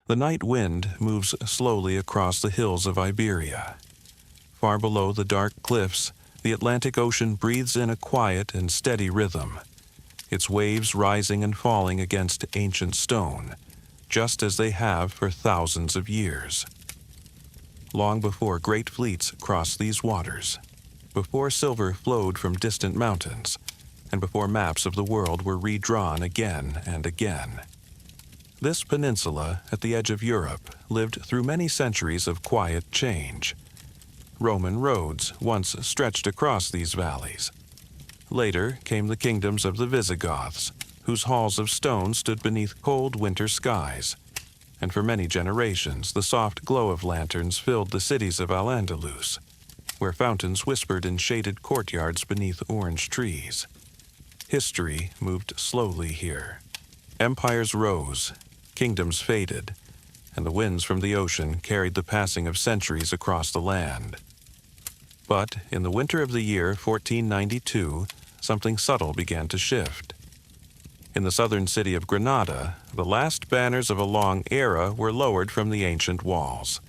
The night wind moves slowly across the hills of Iberia. Far below the dark cliffs, the Atlantic Ocean breathes in a quiet and steady rhythm, its waves rising and falling against ancient stone, just as they have for thousands of years. Long before great fleets crossed these waters, before silver flowed from distant mountains, and before maps of the world were redrawn again and again, this peninsula at the edge of Europe lived through many centuries of quiet change. Roman roads once stretched across these valleys. Later came the kingdoms of the Visigoths, whose halls of stone stood beneath cold winter skies, and for many generations the soft glow of lanterns filled the cities of Al-Andalus, where fountains whispered in shaded courtyards beneath orange trees. History moved slowly here. Empires rose, kingdoms faded, and the winds from the ocean carried the passing of centuries across the land. But in the winter of the year 1492, something subtle began to shift. In the southern city of Granada, the last banners of a long era were lowered from the ancient walls.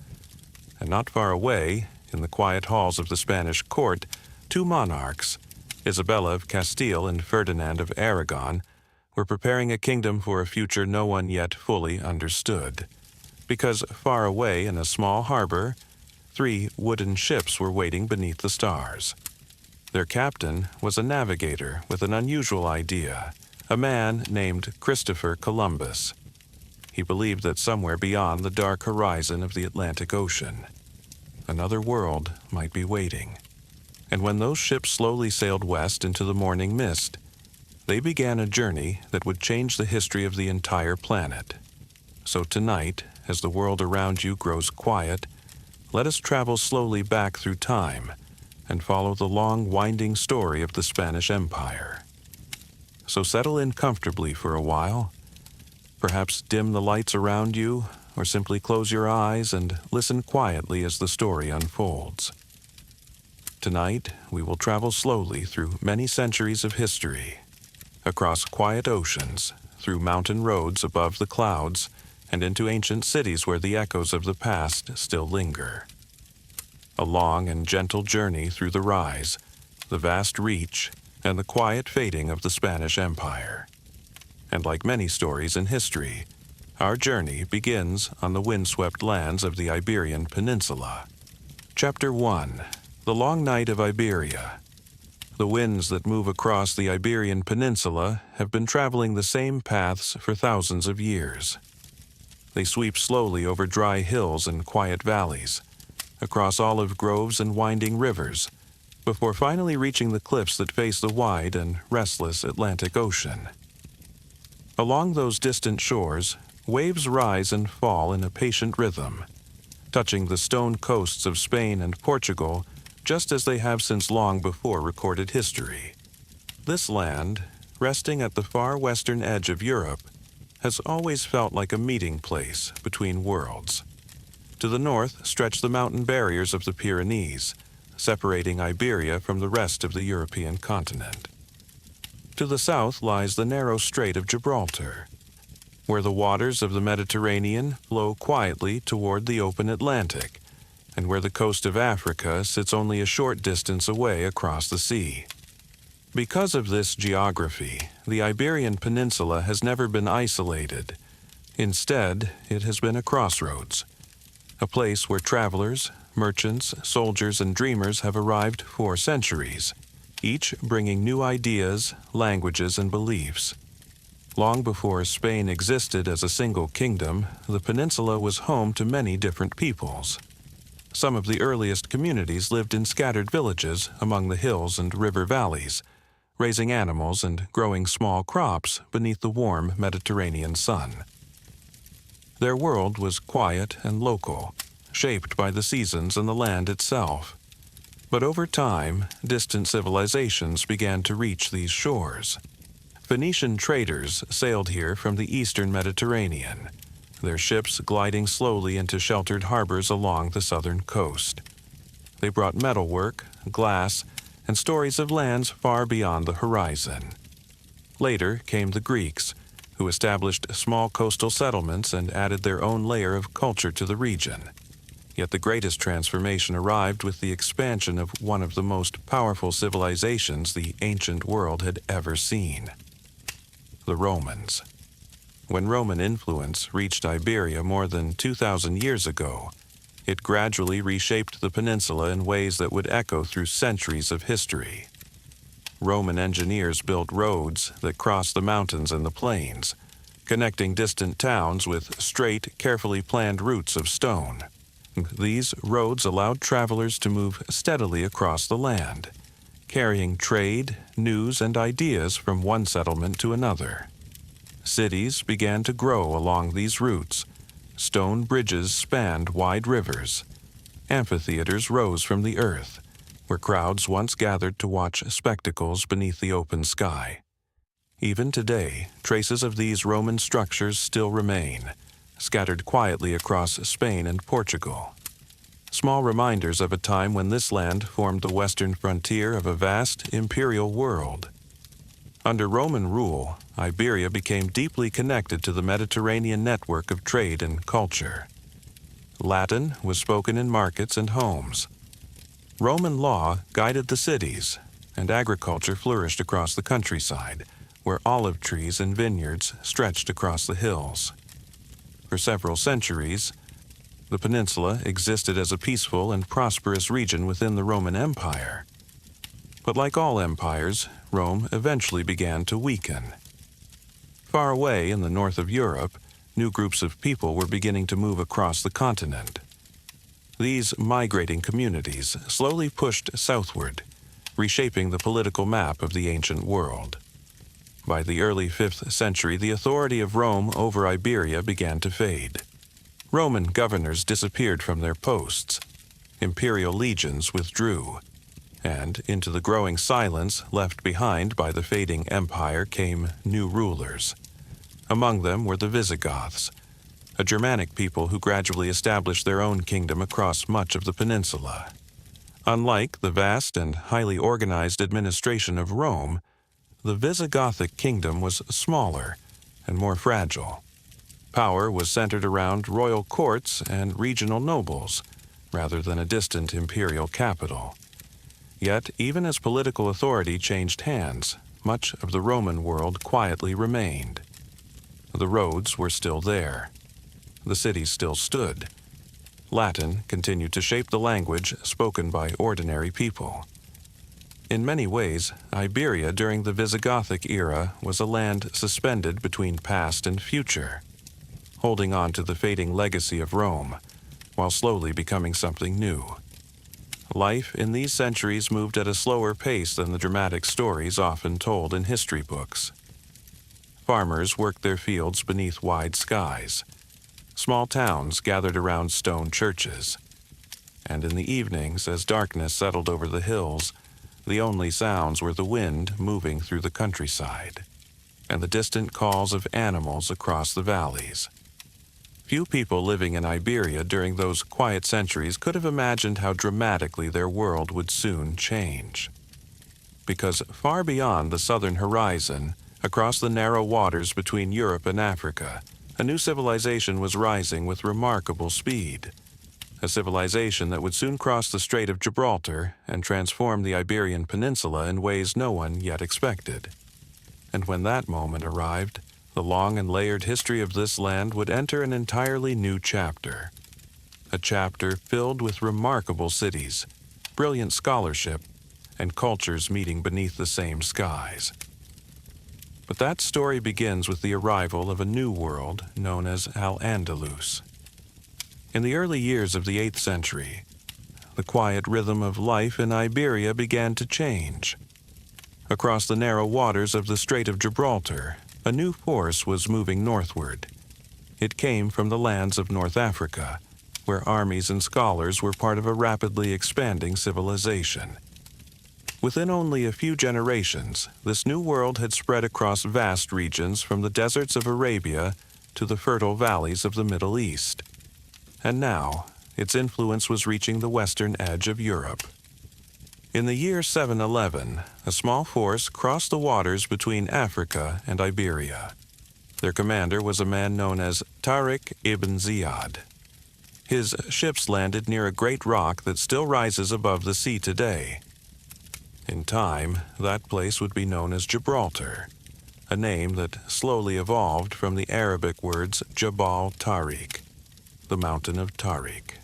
And not far away, in the quiet halls of the Spanish court, two monarchs, Isabella of Castile and Ferdinand of Aragon, were preparing a kingdom for a future no one yet fully understood. Because far away in a small harbor, 3 wooden ships were waiting beneath the stars. Their captain was a navigator with an unusual idea, a man named Christopher Columbus. He believed that somewhere beyond the dark horizon of the Atlantic Ocean, another world might be waiting. And when those ships slowly sailed west into the morning mist, they began a journey that would change the history of the entire planet. So tonight, as the world around you grows quiet, let us travel slowly back through time and follow the long, winding story of the Spanish Empire. So settle in comfortably for a while. Perhaps dim the lights around you, or simply close your eyes and listen quietly as the story unfolds. Tonight, we will travel slowly through many centuries of history, across quiet oceans, through mountain roads above the clouds, and into ancient cities where the echoes of the past still linger. A long and gentle journey through the rise, the vast reach, and the quiet fading of the Spanish Empire. And like many stories in history, our journey begins on the windswept lands of the Iberian Peninsula. Chapter 1. The Long Night of Iberia. The winds that move across the Iberian Peninsula have been traveling the same paths for thousands of years. They sweep slowly over dry hills and quiet valleys, across olive groves and winding rivers, before finally reaching the cliffs that face the wide and restless Atlantic Ocean. Along those distant shores, waves rise and fall in a patient rhythm, touching the stone coasts of Spain and Portugal just as they have since long before recorded history. This land, resting at the far western edge of Europe, has always felt like a meeting place between worlds. To the north stretch the mountain barriers of the Pyrenees, separating Iberia from the rest of the European continent. To the south lies the narrow Strait of Gibraltar, where the waters of the Mediterranean flow quietly toward the open Atlantic, and where the coast of Africa sits only a short distance away across the sea. Because of this geography, the Iberian Peninsula has never been isolated. Instead, it has been a crossroads, a place where travelers, merchants, soldiers, and dreamers have arrived for centuries, each bringing new ideas, languages, and beliefs. Long before Spain existed as a single kingdom, the peninsula was home to many different peoples. Some of the earliest communities lived in scattered villages among the hills and river valleys, raising animals and growing small crops beneath the warm Mediterranean sun. Their world was quiet and local, shaped by the seasons and the land itself. But over time, distant civilizations began to reach these shores. Phoenician traders sailed here from the eastern Mediterranean, their ships gliding slowly into sheltered harbors along the southern coast. They brought metalwork, glass, and stories of lands far beyond the horizon. Later came the Greeks, who established small coastal settlements and added their own layer of culture to the region. Yet the greatest transformation arrived with the expansion of one of the most powerful civilizations the ancient world had ever seen: the Romans. When Roman influence reached Iberia more than 2,000 years ago, it gradually reshaped the peninsula in ways that would echo through centuries of history. Roman engineers built roads that crossed the mountains and the plains, connecting distant towns with straight, carefully planned routes of stone. These roads allowed travelers to move steadily across the land, carrying trade, news, and ideas from one settlement to another. Cities began to grow along these routes. Stone bridges spanned wide rivers. Amphitheaters rose from the earth, where crowds once gathered to watch spectacles beneath the open sky. Even today, traces of these Roman structures still remain, scattered quietly across Spain and Portugal. Small reminders of a time when this land formed the western frontier of a vast imperial world. Under Roman rule, Iberia became deeply connected to the Mediterranean network of trade and culture. Latin was spoken in markets and homes. Roman law guided the cities, and agriculture flourished across the countryside, where olive trees and vineyards stretched across the hills. For several centuries, the peninsula existed as a peaceful and prosperous region within the Roman Empire. But like all empires, Rome eventually began to weaken. Far away in the north of Europe, new groups of people were beginning to move across the continent. These migrating communities slowly pushed southward, reshaping the political map of the ancient world. By the early 5th century, the authority of Rome over Iberia began to fade. Roman governors disappeared from their posts. Imperial legions withdrew. And into the growing silence left behind by the fading empire came new rulers. Among them were the Visigoths, a Germanic people who gradually established their own kingdom across much of the peninsula. Unlike the vast and highly organized administration of Rome, the Visigothic kingdom was smaller and more fragile. Power was centered around royal courts and regional nobles, rather than a distant imperial capital. Yet, even as political authority changed hands, much of the Roman world quietly remained. The roads were still there. The cities still stood. Latin continued to shape the language spoken by ordinary people. In many ways, Iberia during the Visigothic era was a land suspended between past and future, holding on to the fading legacy of Rome, while slowly becoming something new. Life in these centuries moved at a slower pace than the dramatic stories often told in history books. Farmers worked their fields beneath wide skies. Small towns gathered around stone churches. And in the evenings, as darkness settled over the hills, the only sounds were the wind moving through the countryside and the distant calls of animals across the valleys. Few people living in Iberia during those quiet centuries could have imagined how dramatically their world would soon change. Because far beyond the southern horizon, across the narrow waters between Europe and Africa, a new civilization was rising with remarkable speed. A civilization that would soon cross the Strait of Gibraltar and transform the Iberian Peninsula in ways no one yet expected. And when that moment arrived, the long and layered history of this land would enter an entirely new chapter. A chapter filled with remarkable cities, brilliant scholarship, and cultures meeting beneath the same skies. But that story begins with the arrival of a new world known as Al-Andalus. In the early years of the 8th century, the quiet rhythm of life in Iberia began to change. Across the narrow waters of the Strait of Gibraltar, a new force was moving northward. It came from the lands of North Africa, where armies and scholars were part of a rapidly expanding civilization. Within only a few generations, this new world had spread across vast regions from the deserts of Arabia to the fertile valleys of the Middle East. And now, its influence was reaching the western edge of Europe. In the year 711, a small force crossed the waters between Africa and Iberia. Their commander was a man known as Tariq ibn Ziyad. His ships landed near a great rock that still rises above the sea today. In time, that place would be known as Gibraltar, a name that slowly evolved from the Arabic words Jabal Tariq, the mountain of Tariq.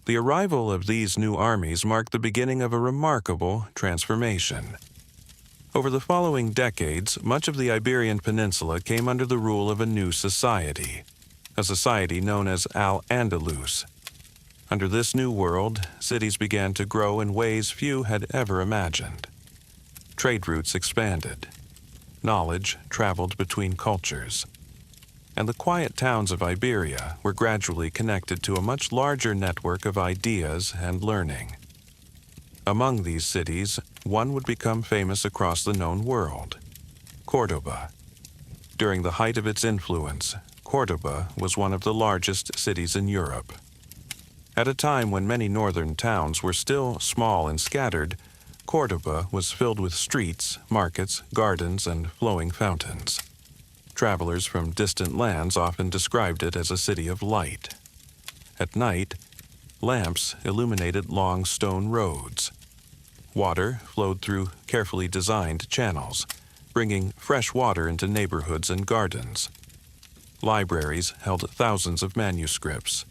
The arrival of these new armies marked the beginning of a remarkable transformation. Over the following decades, much of the Iberian Peninsula came under the rule of a new society, a society known as Al-Andalus. Under this new world, cities began to grow in ways few had ever imagined. Trade routes expanded. Knowledge traveled between cultures. And the quiet towns of Iberia were gradually connected to a much larger network of ideas and learning. Among these cities, one would become famous across the known world: Cordoba. During the height of its influence, Cordoba was one of the largest cities in Europe. At a time when many northern towns were still small and scattered, Cordoba was filled with streets, markets, gardens, and flowing fountains. Travelers from distant lands often described it as a city of light. At night, lamps illuminated long stone roads. Water flowed through carefully designed channels, bringing fresh water into neighborhoods and gardens. Libraries held thousands of manuscripts.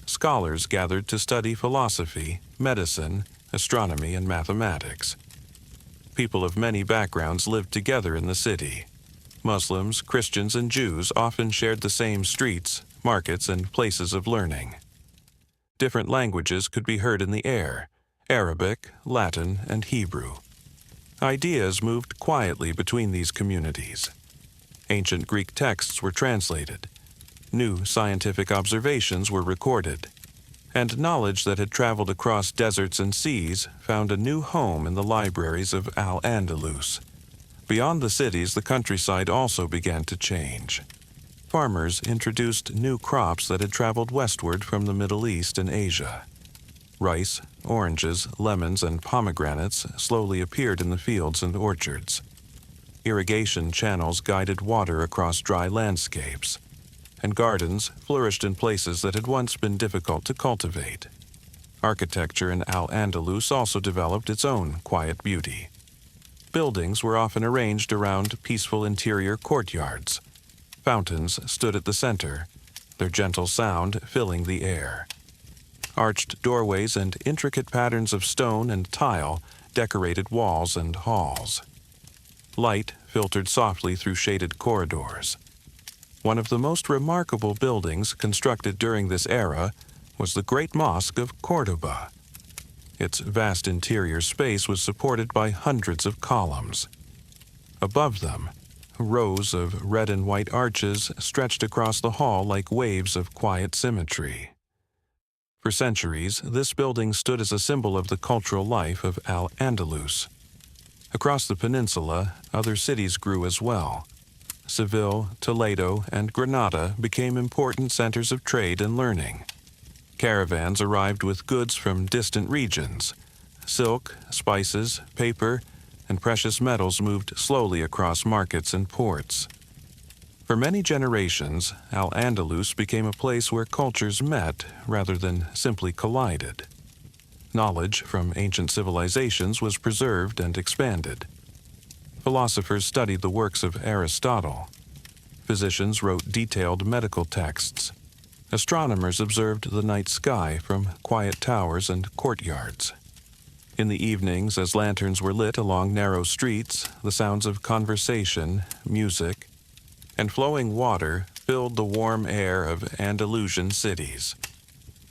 Scholars gathered to study philosophy, medicine, astronomy, and mathematics. People of many backgrounds lived together in the city. Muslims, Christians, and Jews often shared the same streets, markets, and places of learning. Different languages could be heard in the air: Arabic, Latin, and Hebrew. Ideas moved quietly between these communities. Ancient Greek texts were translated. New scientific observations were recorded. And knowledge that had traveled across deserts and seas found a new home in the libraries of Al-Andalus. Beyond the cities, the countryside also began to change. Farmers introduced new crops that had traveled westward from the Middle East and Asia. Rice, oranges, lemons, and pomegranates slowly appeared in the fields and orchards. Irrigation channels guided water across dry landscapes, and gardens flourished in places that had once been difficult to cultivate. Architecture in Al-Andalus also developed its own quiet beauty. Buildings were often arranged around peaceful interior courtyards. Fountains stood at the center, their gentle sound filling the air. Arched doorways and intricate patterns of stone and tile decorated walls and halls. Light filtered softly through shaded corridors. One of the most remarkable buildings constructed during this era was the Great Mosque of Cordoba. Its vast interior space was supported by hundreds of columns. Above them, rows of red and white arches stretched across the hall like waves of quiet symmetry. For centuries, this building stood as a symbol of the cultural life of Al-Andalus. Across the peninsula, other cities grew as well. Seville, Toledo, and Granada became important centers of trade and learning. Caravans arrived with goods from distant regions. Silk, spices, paper, and precious metals moved slowly across markets and ports. For many generations, Al-Andalus became a place where cultures met rather than simply collided. Knowledge from ancient civilizations was preserved and expanded. Philosophers studied the works of Aristotle. Physicians wrote detailed medical texts. Astronomers observed the night sky from quiet towers and courtyards. In the evenings, as lanterns were lit along narrow streets, the sounds of conversation, music, and flowing water filled the warm air of Andalusian cities.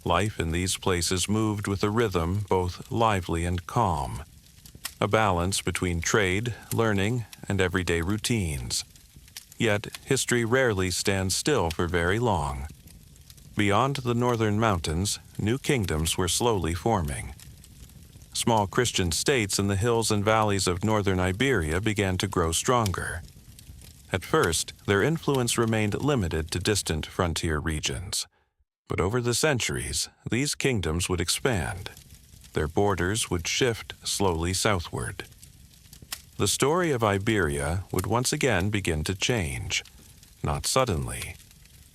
Life in these places moved with a rhythm both lively and calm, a balance between trade, learning, and everyday routines. Yet, history rarely stands still for very long. Beyond the northern mountains, new kingdoms were slowly forming. Small Christian states in the hills and valleys of northern Iberia began to grow stronger. At first, their influence remained limited to distant frontier regions. But over the centuries, these kingdoms would expand. Their borders would shift slowly southward. The story of Iberia would once again begin to change. not suddenly,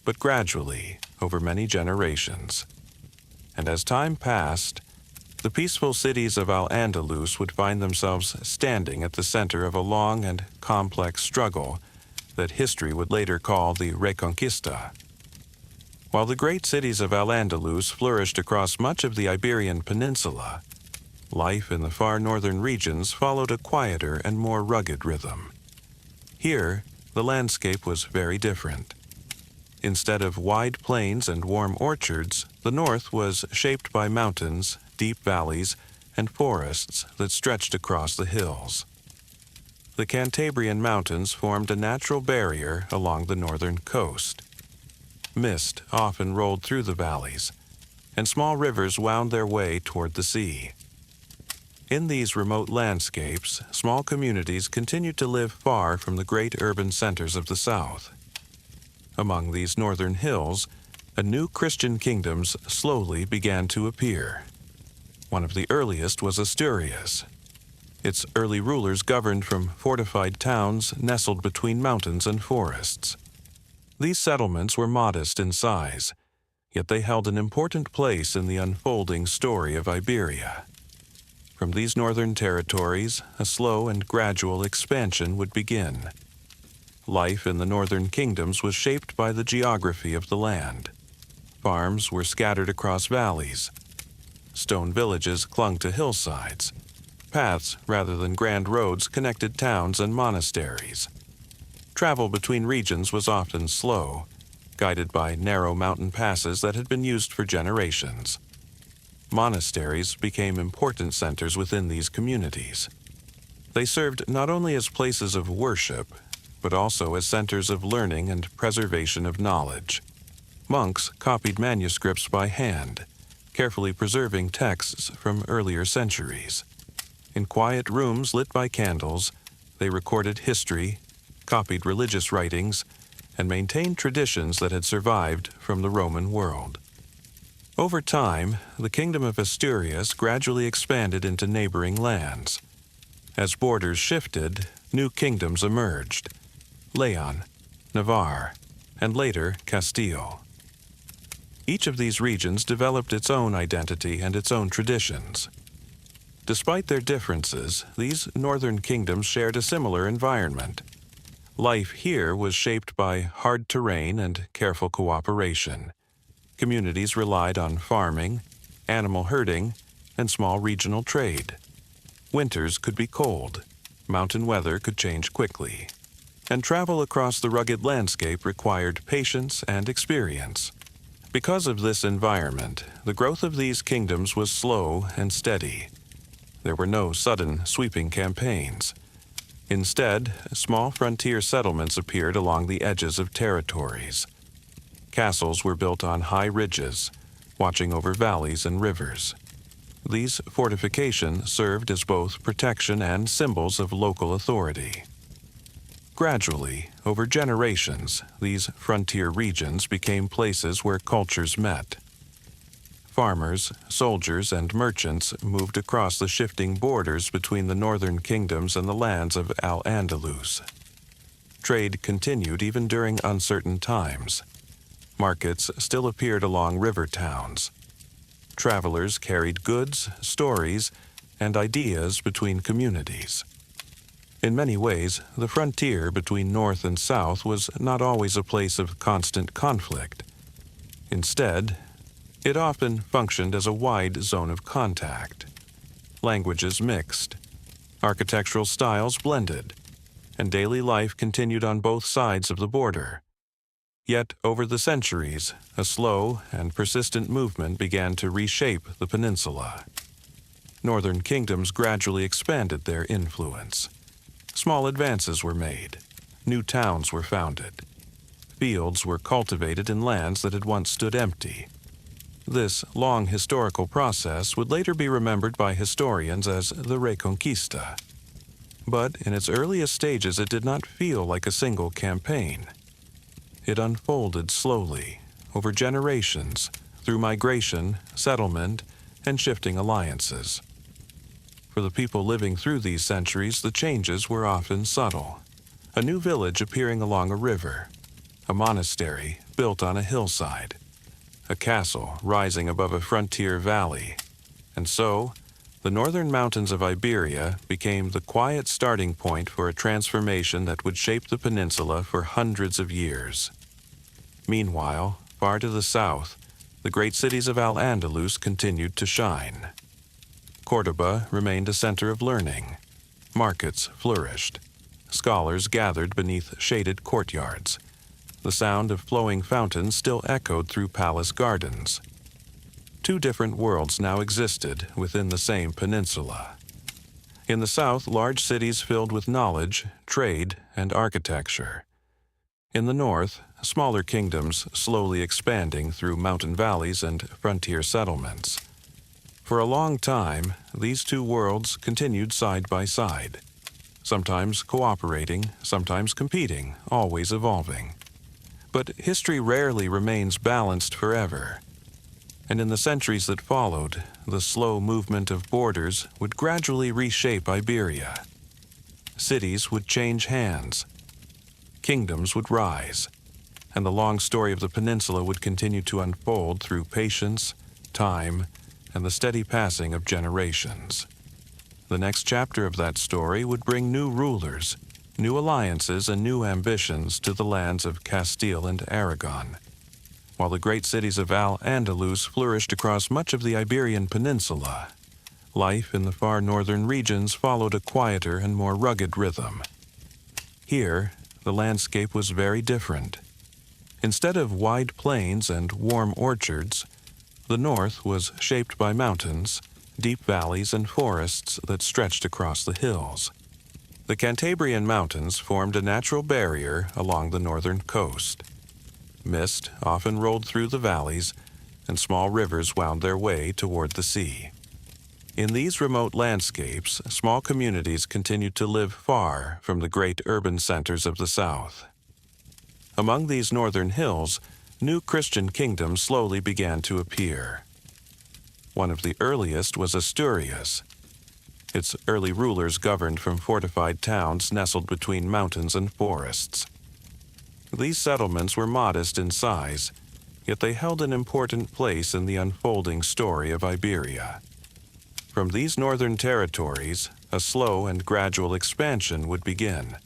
but gradually over many generations. And as time passed, the peaceful cities of Al-Andalus would find themselves standing at the center of a long and complex struggle that history would later call the Reconquista. While the great cities of Al-Andalus flourished across much of the Iberian Peninsula, life in the far northern regions followed a quieter and more rugged rhythm. Here, the landscape was very different. Instead of wide plains and warm orchards, the north was shaped by mountains, deep valleys, and forests that stretched across the hills. The Cantabrian Mountains formed a natural barrier along the northern coast. Mist often rolled through the valleys, and small rivers wound their way toward the sea. In these remote landscapes, small communities continued to live far from the great urban centers of the south. Among these northern hills, a new Christian kingdoms slowly began to appear. One of the earliest was Asturias. Its early rulers governed from fortified towns nestled between mountains and forests. These settlements were modest in size, yet they held an important place in the unfolding story of Iberia. From these northern territories, a slow and gradual expansion would begin. Life in the northern kingdoms was shaped by the geography of the land. Farms were scattered across valleys. Stone villages clung to hillsides. Paths, rather than grand roads, connected towns and monasteries. Travel between regions was often slow, guided by narrow mountain passes that had been used for generations. Monasteries became important centers within these communities. They served not only as places of worship, but also as centers of learning and preservation of knowledge. Monks copied manuscripts by hand, carefully preserving texts from earlier centuries. In quiet rooms lit by candles, they recorded history, copied religious writings, and maintained traditions that had survived from the Roman world. Over time, the Kingdom of Asturias gradually expanded into neighboring lands. As borders shifted, new kingdoms emerged: Leon, Navarre, and later Castile. Each of these regions developed its own identity and its own traditions. Despite their differences, these northern kingdoms shared a similar environment. Life here was shaped by hard terrain and careful cooperation. Communities relied on farming, animal herding, and small regional trade. Winters could be cold, mountain weather could change quickly, and travel across the rugged landscape required patience and experience. Because of this environment, the growth of these kingdoms was slow and steady. There were no sudden, sweeping campaigns. Instead, small frontier settlements appeared along the edges of territories. Castles were built on high ridges, watching over valleys and rivers. These fortifications served as both protection and symbols of local authority. Gradually, over generations, these frontier regions became places where cultures met. Farmers, soldiers, and merchants moved across the shifting borders between the northern kingdoms and the lands of Al-Andalus. Trade continued even during uncertain times. Markets still appeared along river towns. Travelers carried goods, stories, and ideas between communities. In many ways, the frontier between North and South was not always a place of constant conflict. Instead, it often functioned as a wide zone of contact. Languages mixed, architectural styles blended, and daily life continued on both sides of the border. Yet, over the centuries, a slow and persistent movement began to reshape the peninsula. Northern kingdoms gradually expanded their influence. Small advances were made. New towns were founded. Fields were cultivated in lands that had once stood empty. This long historical process would later be remembered by historians as the Reconquista. But in its earliest stages, it did not feel like a single campaign. It unfolded slowly, over generations, through migration, settlement, and shifting alliances. For the people living through these centuries, the changes were often subtle. A new village appearing along a river, a monastery built on a hillside, a castle rising above a frontier valley, and so the northern mountains of Iberia became the quiet starting point for a transformation that would shape the peninsula for hundreds of years. Meanwhile, far to the south, the great cities of Al-Andalus continued to shine. Córdoba remained a center of learning. Markets flourished. Scholars gathered beneath shaded courtyards. The sound of flowing fountains still echoed through palace gardens. Two different worlds now existed within the same peninsula. In the south, large cities filled with knowledge, trade, and architecture. In the north, smaller kingdoms slowly expanding through mountain valleys and frontier settlements. For a long time, these two worlds continued side by side, sometimes cooperating, sometimes competing, always evolving. But history rarely remains balanced forever. And in the centuries that followed, the slow movement of borders would gradually reshape Iberia. Cities would change hands. Kingdoms would rise. And the long story of the peninsula would continue to unfold through patience, time, and the steady passing of generations. The next chapter of that story would bring new rulers, new alliances, and new ambitions to the lands of Castile and Aragon. While the great cities of Al-Andalus flourished across much of the Iberian Peninsula, life in the far northern regions followed a quieter and more rugged rhythm. Here, the landscape was very different. Instead of wide plains and warm orchards, the north was shaped by mountains, deep valleys, and forests that stretched across the hills. The Cantabrian Mountains formed a natural barrier along the northern coast. Mist often rolled through the valleys, and small rivers wound their way toward the sea. In these remote landscapes, small communities continued to live far from the great urban centers of the south. Among these northern hills, new Christian kingdoms slowly began to appear. One of the earliest was Asturias. Its early rulers governed from fortified towns nestled between mountains and forests. These settlements were modest in size, yet they held an important place in the unfolding story of Iberia. From these northern territories, a slow and gradual expansion would begin.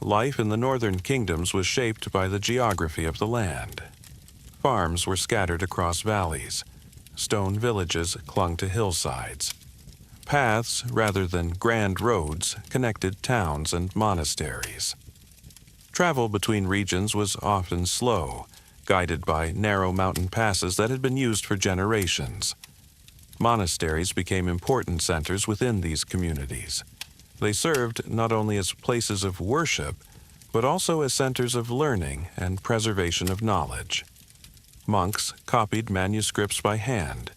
Life in the northern kingdoms was shaped by the geography of the land. Farms were scattered across valleys. Stone villages clung to hillsides. Paths, rather than grand roads, connected towns and monasteries. Travel between regions was often slow, guided by narrow mountain passes that had been used for generations. Monasteries became important centers within these communities. They served not only as places of worship, but also as centers of learning and preservation of knowledge. Monks copied manuscripts by hand,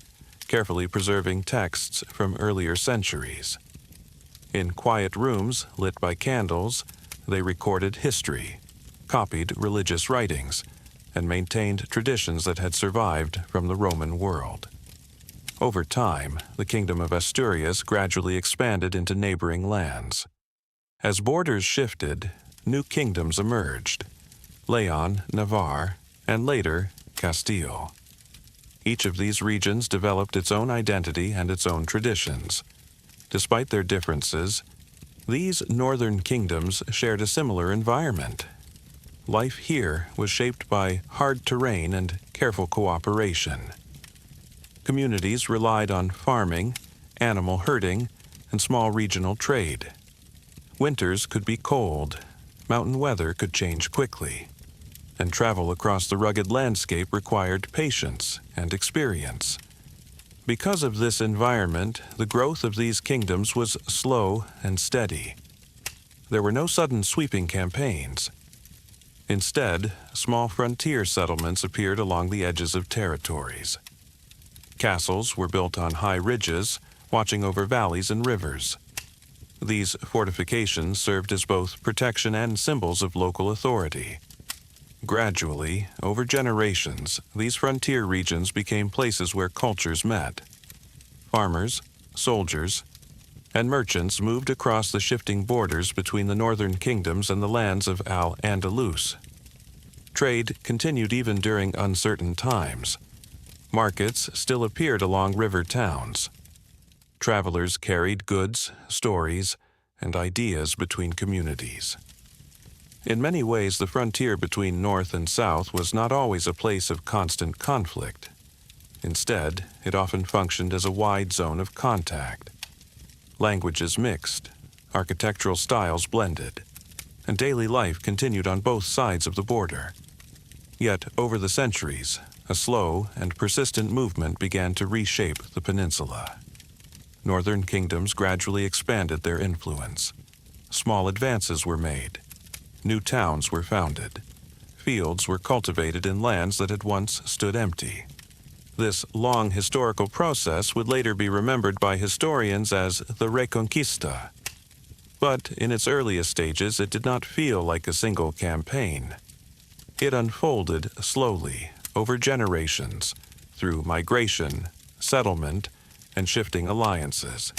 carefully preserving texts from earlier centuries. In quiet rooms lit by candles, they recorded history, copied religious writings, and maintained traditions that had survived from the Roman world. Over time, the kingdom of Asturias gradually expanded into neighboring lands. As borders shifted, new kingdoms emerged: Leon, Navarre, and later, Castile. Each of these regions developed its own identity and its own traditions. Despite their differences, these northern kingdoms shared a similar environment. Life here was shaped by hard terrain and careful cooperation. Communities relied on farming, animal herding, and small regional trade. Winters could be cold, mountain weather could change quickly, and travel across the rugged landscape required patience and experience. Because of this environment, the growth of these kingdoms was slow and steady. There were no sudden sweeping campaigns. Instead, small frontier settlements appeared along the edges of territories. Castles were built on high ridges, watching over valleys and rivers. These fortifications served as both protection and symbols of local authority. Gradually, over generations, these frontier regions became places where cultures met. Farmers, soldiers, and merchants moved across the shifting borders between the northern kingdoms and the lands of Al-Andalus. Trade continued even during uncertain times. Markets still appeared along river towns. Travelers carried goods, stories, and ideas between communities. In many ways, the frontier between North and South was not always a place of constant conflict. Instead, it often functioned as a wide zone of contact. Languages mixed, architectural styles blended, and daily life continued on both sides of the border. Yet, over the centuries, a slow and persistent movement began to reshape the peninsula. Northern kingdoms gradually expanded their influence. Small advances were made. New towns were founded. Fields were cultivated in lands that had once stood empty. This long historical process would later be remembered by historians as the Reconquista. But in its earliest stages, it did not feel like a single campaign. It unfolded slowly, over generations, through migration, settlement, and shifting alliances.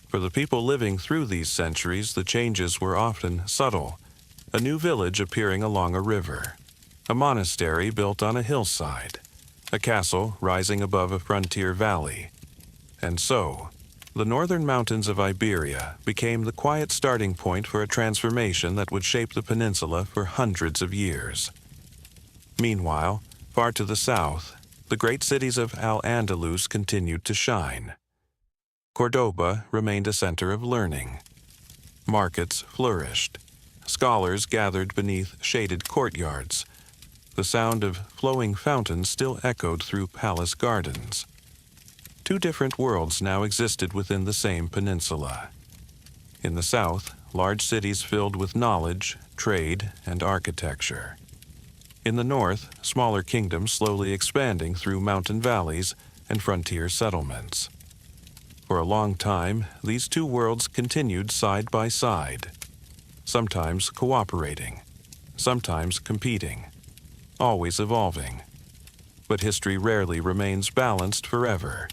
For the people living through these centuries, the changes were often subtle. A new village appearing along a river, a monastery built on a hillside, a castle rising above a frontier valley. And so, the northern mountains of Iberia became the quiet starting point for a transformation that would shape the peninsula for hundreds of years. Meanwhile, far to the south, the great cities of Al-Andalus continued to shine. Cordoba remained a center of learning. Markets flourished. Scholars gathered beneath shaded courtyards. The sound of flowing fountains still echoed through palace gardens. Two different worlds now existed within the same peninsula. In the south, large cities filled with knowledge, trade, and architecture. In the north, smaller kingdoms slowly expanding through mountain valleys and frontier settlements. For a long time, these two worlds continued side by side, sometimes cooperating, sometimes competing, always evolving. But history rarely remains balanced forever,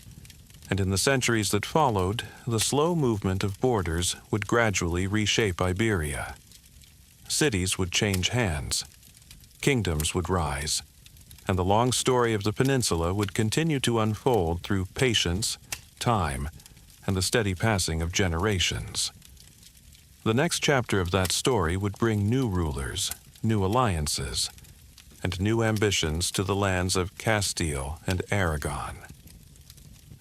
and in the centuries that followed, the slow movement of borders would gradually reshape Iberia. Cities would change hands, kingdoms would rise, and the long story of the peninsula would continue to unfold through patience, time, and the steady passing of generations. The next chapter of that story would bring new rulers, new alliances, and new ambitions to the lands of Castile and Aragon.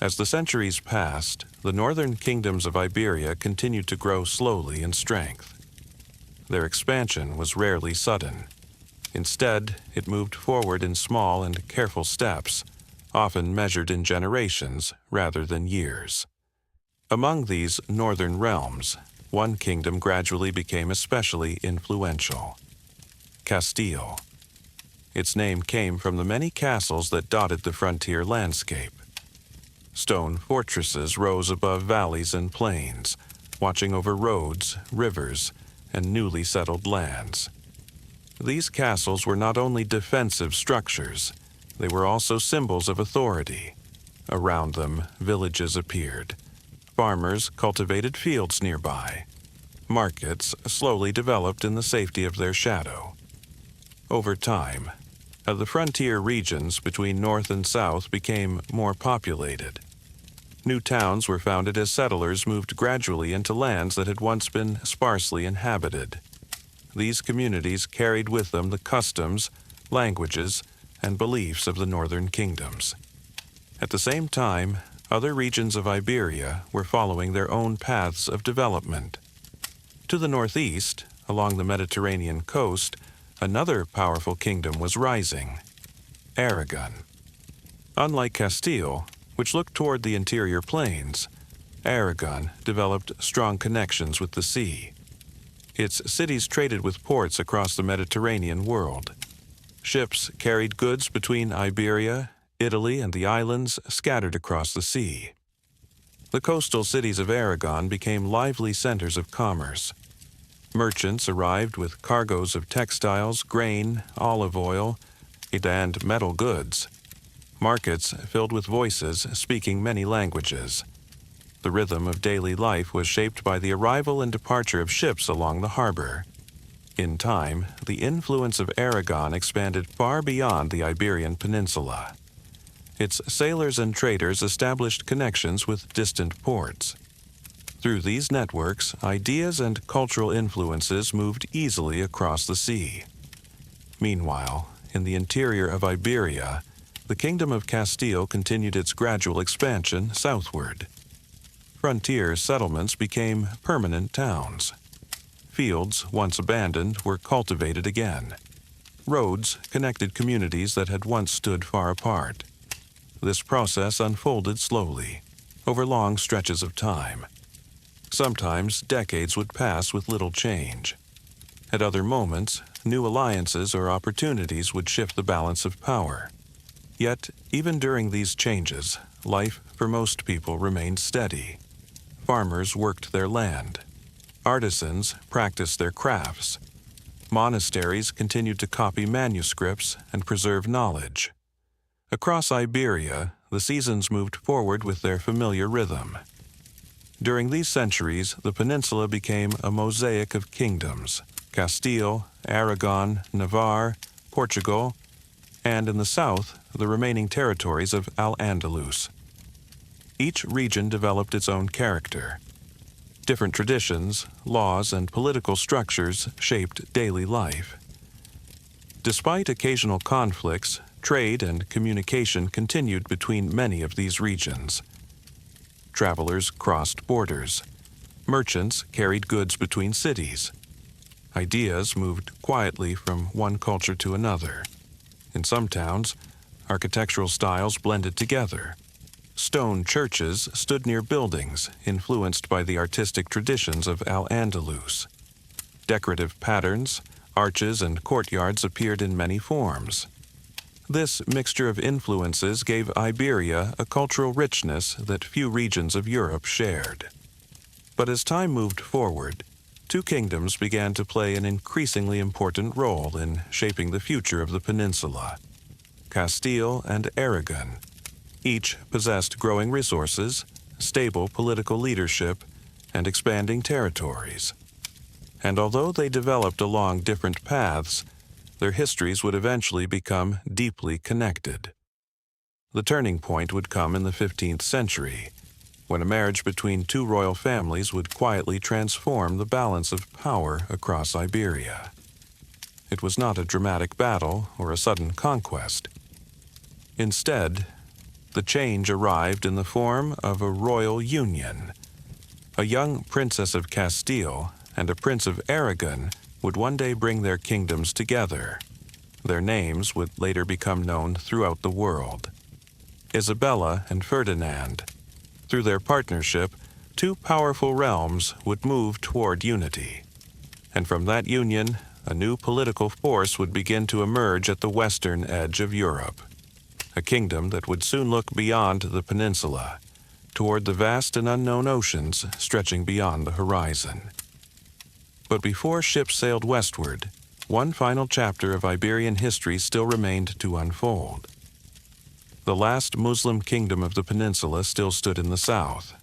As the centuries passed, the northern kingdoms of Iberia continued to grow slowly in strength. Their expansion was rarely sudden. Instead, it moved forward in small and careful steps, often measured in generations rather than years. Among these northern realms, one kingdom gradually became especially influential: Castile. Its name came from the many castles that dotted the frontier landscape. Stone fortresses rose above valleys and plains, watching over roads, rivers, and newly settled lands. These castles were not only defensive structures, they were also symbols of authority. Around them, villages appeared. Farmers cultivated fields nearby. Markets slowly developed in the safety of their shadow. Over time, the frontier regions between north and south became more populated. New towns were founded as settlers moved gradually into lands that had once been sparsely inhabited. These communities carried with them the customs, languages, and beliefs of the northern kingdoms. At the same time, other regions of Iberia were following their own paths of development. To the northeast, along the Mediterranean coast, another powerful kingdom was rising: Aragon. Unlike Castile, which looked toward the interior plains, Aragon developed strong connections with the sea. Its cities traded with ports across the Mediterranean world. Ships carried goods between Iberia, Italy, and the islands scattered across the sea. The coastal cities of Aragon became lively centers of commerce. Merchants arrived with cargoes of textiles, grain, olive oil, and metal goods. Markets filled with voices speaking many languages. The rhythm of daily life was shaped by the arrival and departure of ships along the harbor. In time, the influence of Aragon expanded far beyond the Iberian Peninsula. Its sailors and traders established connections with distant ports. Through these networks, ideas and cultural influences moved easily across the sea. Meanwhile, in the interior of Iberia, the Kingdom of Castile continued its gradual expansion southward. Frontier settlements became permanent towns. Fields, once abandoned, were cultivated again. Roads connected communities that had once stood far apart. This process unfolded slowly, over long stretches of time. Sometimes decades would pass with little change. At other moments, new alliances or opportunities would shift the balance of power. Yet, even during these changes, life for most people remained steady. Farmers worked their land. Artisans practiced their crafts. Monasteries continued to copy manuscripts and preserve knowledge. Across Iberia, the seasons moved forward with their familiar rhythm. During these centuries, the peninsula became a mosaic of kingdoms: Castile, Aragon, Navarre, Portugal, and in the south, the remaining territories of Al-Andalus. Each region developed its own character. Different traditions, laws, and political structures shaped daily life. Despite occasional conflicts, trade and communication continued between many of these regions. Travelers crossed borders. Merchants carried goods between cities. Ideas moved quietly from one culture to another. In some towns, architectural styles blended together. Stone churches stood near buildings influenced by the artistic traditions of Al-Andalus. Decorative patterns, arches, and courtyards appeared in many forms. This mixture of influences gave Iberia a cultural richness that few regions of Europe shared. But as time moved forward, two kingdoms began to play an increasingly important role in shaping the future of the peninsula: Castile and Aragon. Each possessed growing resources, stable political leadership, and expanding territories. And although they developed along different paths, their histories would eventually become deeply connected. The turning point would come in the 15th century, when a marriage between two royal families would quietly transform the balance of power across Iberia. It was not a dramatic battle or a sudden conquest. Instead, the change arrived in the form of a royal union. A young princess of Castile and a prince of Aragon would one day bring their kingdoms together. Their names would later become known throughout the world: Isabella and Ferdinand. Through their partnership, two powerful realms would move toward unity. And from that union, a new political force would begin to emerge at the western edge of Europe. A kingdom that would soon look beyond the peninsula, toward the vast and unknown oceans stretching beyond the horizon. But before ships sailed westward, one final chapter of Iberian history still remained to unfold. The last Muslim kingdom of the peninsula still stood in the south,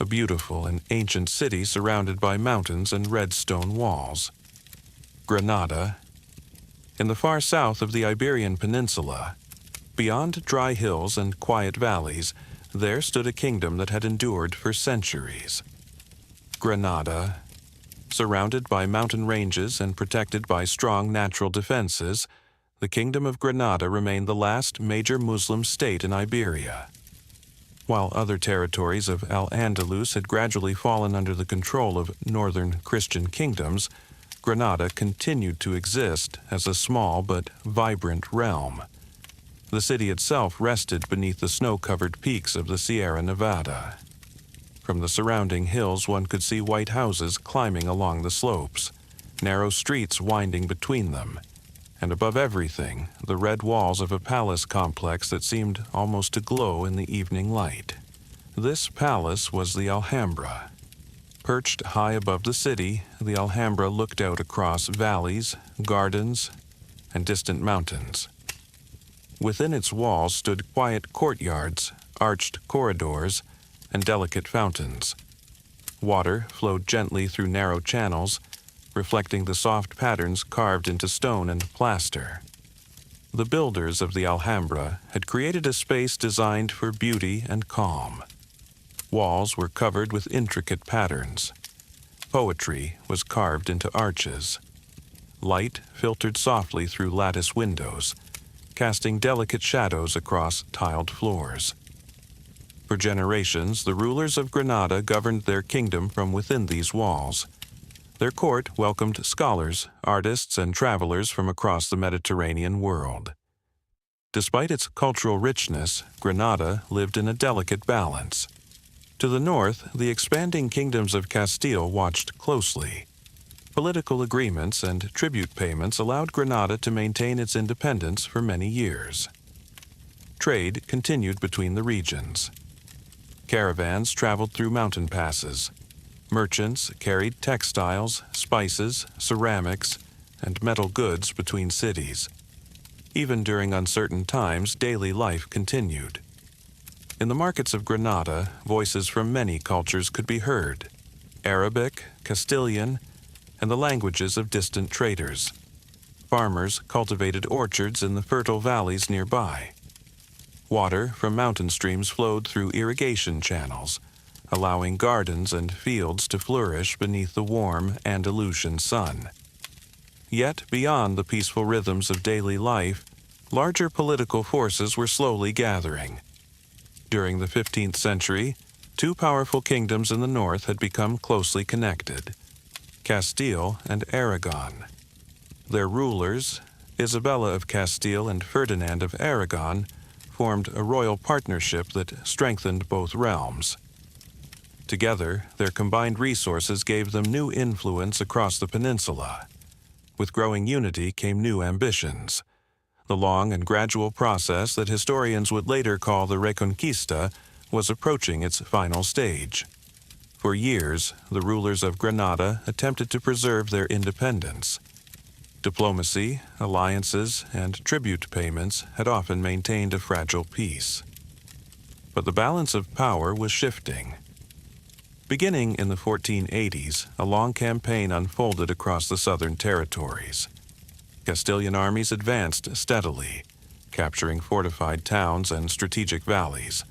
a beautiful and ancient city surrounded by mountains and red stone walls. Granada. In the far south of the Iberian Peninsula, beyond dry hills and quiet valleys, there stood a kingdom that had endured for centuries. Granada. Surrounded by mountain ranges and protected by strong natural defenses, the Kingdom of Granada remained the last major Muslim state in Iberia. While other territories of Al-Andalus had gradually fallen under the control of northern Christian kingdoms, Granada continued to exist as a small but vibrant realm. The city itself rested beneath the snow-covered peaks of the Sierra Nevada. From the surrounding hills one could see white houses climbing along the slopes, narrow streets winding between them, and above everything, the red walls of a palace complex that seemed almost to glow in the evening light. This palace was the Alhambra. Perched high above the city, the Alhambra looked out across valleys, gardens, and distant mountains. Within its walls stood quiet courtyards, arched corridors, and delicate fountains. Water flowed gently through narrow channels, reflecting the soft patterns carved into stone and plaster. The builders of the Alhambra had created a space designed for beauty and calm. Walls were covered with intricate patterns. Poetry was carved into arches. Light filtered softly through lattice windows, casting delicate shadows across tiled floors. For generations, the rulers of Granada governed their kingdom from within these walls. Their court welcomed scholars, artists, and travelers from across the Mediterranean world. Despite its cultural richness, Granada lived in a delicate balance. To the north, the expanding kingdoms of Castile watched closely. Political agreements and tribute payments allowed Granada to maintain its independence for many years. Trade continued between the regions. Caravans traveled through mountain passes. Merchants carried textiles, spices, ceramics, and metal goods between cities. Even during uncertain times, daily life continued. In the markets of Granada, voices from many cultures could be heard: Arabic, Castilian, and the languages of distant traders. Farmers cultivated orchards in the fertile valleys nearby. Water from mountain streams flowed through irrigation channels, allowing gardens and fields to flourish beneath the warm Andalusian sun. Yet, beyond the peaceful rhythms of daily life, larger political forces were slowly gathering. During the 15th century, two powerful kingdoms in the north had become closely connected: Castile and Aragon. Their rulers, Isabella of Castile and Ferdinand of Aragon, formed a royal partnership that strengthened both realms. Together, their combined resources gave them new influence across the peninsula. With growing unity came new ambitions. The long and gradual process that historians would later call the Reconquista was approaching its final stage. For years, the rulers of Granada attempted to preserve their independence. Diplomacy, alliances, and tribute payments had often maintained a fragile peace. But the balance of power was shifting. Beginning in the 1480s, a long campaign unfolded across the southern territories. Castilian armies advanced steadily, capturing fortified towns and strategic valleys.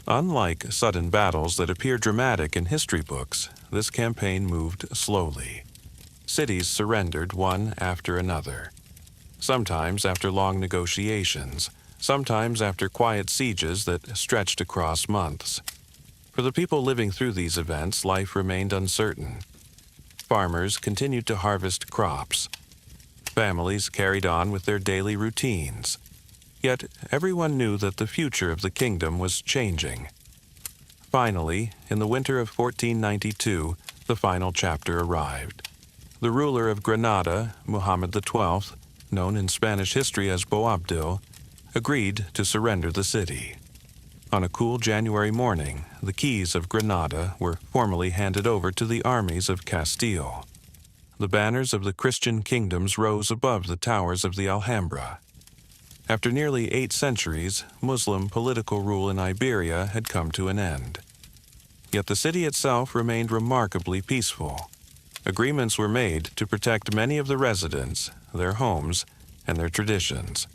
Unlike sudden battles that appear dramatic in history books, this campaign moved slowly. Cities surrendered one after another, sometimes after long negotiations, sometimes after quiet sieges that stretched across months. For the people living through these events, life remained uncertain. Farmers continued to harvest crops. Families carried on with their daily routines. Yet everyone knew that the future of the kingdom was changing. Finally, in the winter of 1492, the final chapter arrived. The ruler of Granada, Muhammad XII, known in Spanish history as Boabdil, agreed to surrender the city. On a cool January morning, the keys of Granada were formally handed over to the armies of Castile. The banners of the Christian kingdoms rose above the towers of the Alhambra. After nearly 8 centuries, Muslim political rule in Iberia had come to an end. Yet the city itself remained remarkably peaceful. Agreements were made to protect many of the residents, their homes, and their traditions.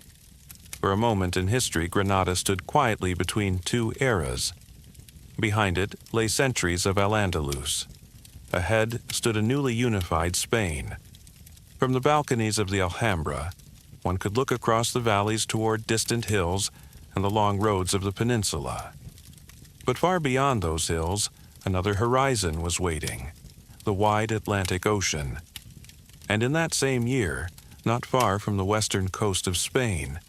For a moment in history, Granada stood quietly between two eras. Behind it lay centuries of Al-Andalus. Ahead stood a newly unified Spain. From the balconies of the Alhambra, one could look across the valleys toward distant hills and the long roads of the peninsula. But far beyond those hills, another horizon was waiting: the wide Atlantic Ocean. And in that same year, not far from the western coast of Spain,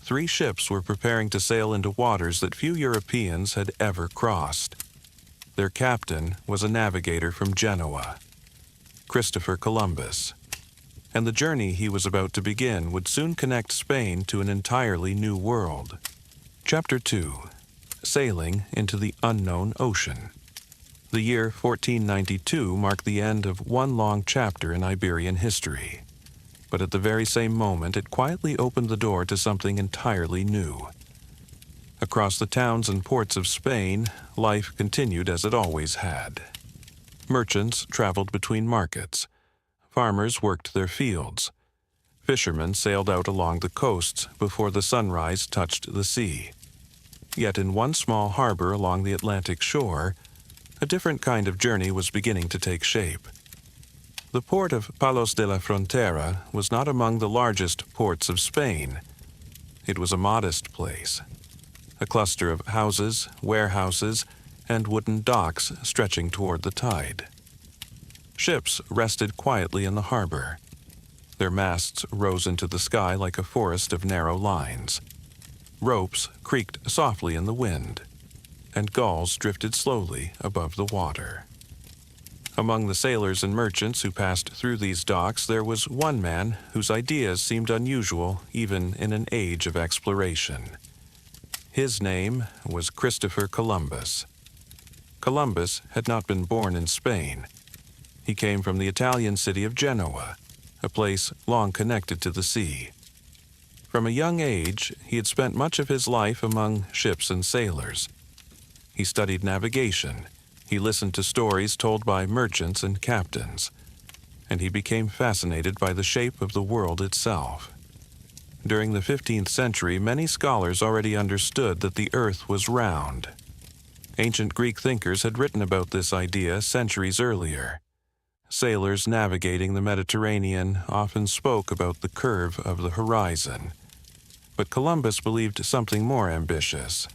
3 ships were preparing to sail into waters that few Europeans had ever crossed. Their captain was a navigator from Genoa, Christopher Columbus. And the journey he was about to begin would soon connect Spain to an entirely new world. Chapter 2: Sailing into the Unknown Ocean. The year 1492 marked the end of one long chapter in Iberian history. But at the very same moment, it quietly opened the door to something entirely new. Across the towns and ports of Spain, life continued as it always had. Merchants traveled between markets. farmers worked their fields. Fishermen sailed out along the coasts before the sunrise touched the sea. Yet in one small harbor along the Atlantic shore, a different kind of journey was beginning to take shape. The port of Palos de la Frontera was not among the largest ports of Spain. It was a modest place, a cluster of houses, warehouses, and wooden docks stretching toward the tide. Ships rested quietly in the harbor. Their masts rose into the sky like a forest of narrow lines. Ropes creaked softly in the wind, and gulls drifted slowly above the water. Among the sailors and merchants who passed through these docks, there was one man whose ideas seemed unusual even in an age of exploration. His name was Christopher Columbus. Columbus had not been born in Spain. He came from the Italian city of Genoa, a place long connected to the sea. From a young age, he had spent much of his life among ships and sailors. He studied navigation. He listened to stories told by merchants and captains, and he became fascinated by the shape of the world itself. During the 15th century, many scholars already understood that the earth was round. Ancient Greek thinkers had written about this idea centuries earlier. Sailors navigating the Mediterranean often spoke about the curve of the horizon. But Columbus believed something more ambitious.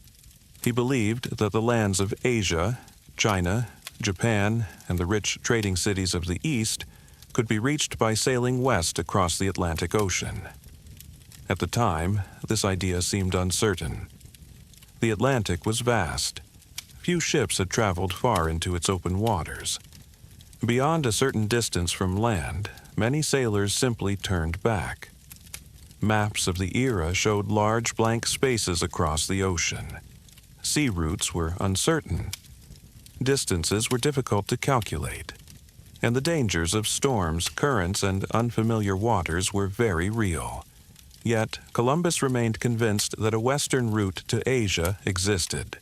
He believed that the lands of Asia, China, Japan, and the rich trading cities of the East could be reached by sailing west across the Atlantic Ocean. At the time, this idea seemed uncertain. The Atlantic was vast. Few ships had traveled far into its open waters. Beyond a certain distance from land, many sailors simply turned back. Maps of the era showed large blank spaces across the ocean. Sea routes were uncertain. Distances were difficult to calculate, and the dangers of storms, currents, and unfamiliar waters were very real. Yet, Columbus remained convinced that a western route to Asia existed.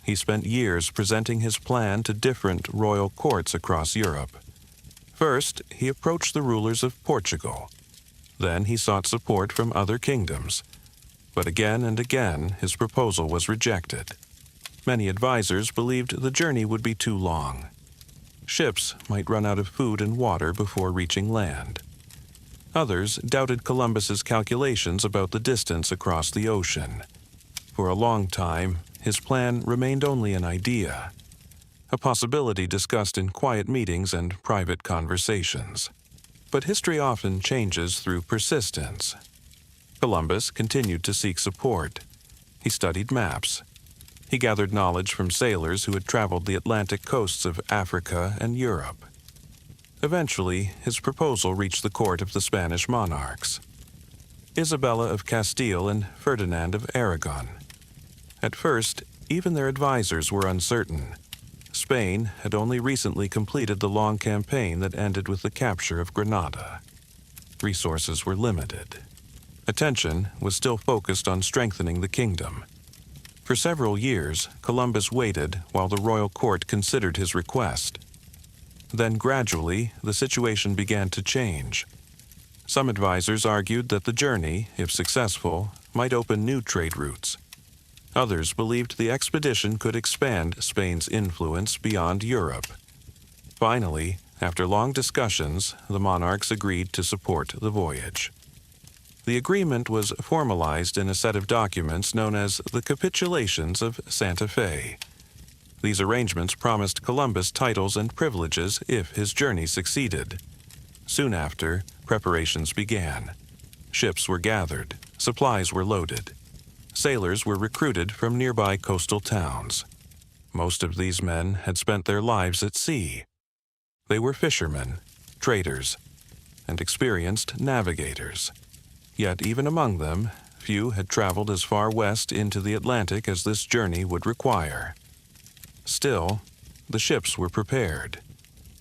He spent years presenting his plan to different royal courts across Europe. First, he approached the rulers of Portugal. Then he sought support from other kingdoms. But again and again, his proposal was rejected. Many advisors believed the journey would be too long. Ships might run out of food and water before reaching land. Others doubted Columbus's calculations about the distance across the ocean. For a long time, his plan remained only an idea, a possibility discussed in quiet meetings and private conversations. But history often changes through persistence. Columbus continued to seek support. He studied maps. He gathered knowledge from sailors who had traveled the Atlantic coasts of Africa and Europe. Eventually, his proposal reached the court of the Spanish monarchs, Isabella of Castile and Ferdinand of Aragon. At first, even their advisors were uncertain. Spain had only recently completed the long campaign that ended with the capture of Granada. Resources were limited. Attention was still focused on strengthening the kingdom. For several years, Columbus waited while the royal court considered his request. Then gradually, the situation began to change. Some advisors argued that the journey, if successful, might open new trade routes. Others believed the expedition could expand Spain's influence beyond Europe. Finally, after long discussions, the monarchs agreed to support the voyage. The agreement was formalized in a set of documents known as the Capitulations of Santa Fe. These arrangements promised Columbus titles and privileges if his journey succeeded. Soon after, preparations began. Ships were gathered, supplies were loaded. Sailors were recruited from nearby coastal towns. Most of these men had spent their lives at sea. They were fishermen, traders, and experienced navigators. Yet even among them, few had traveled as far west into the Atlantic as this journey would require. Still, the ships were prepared.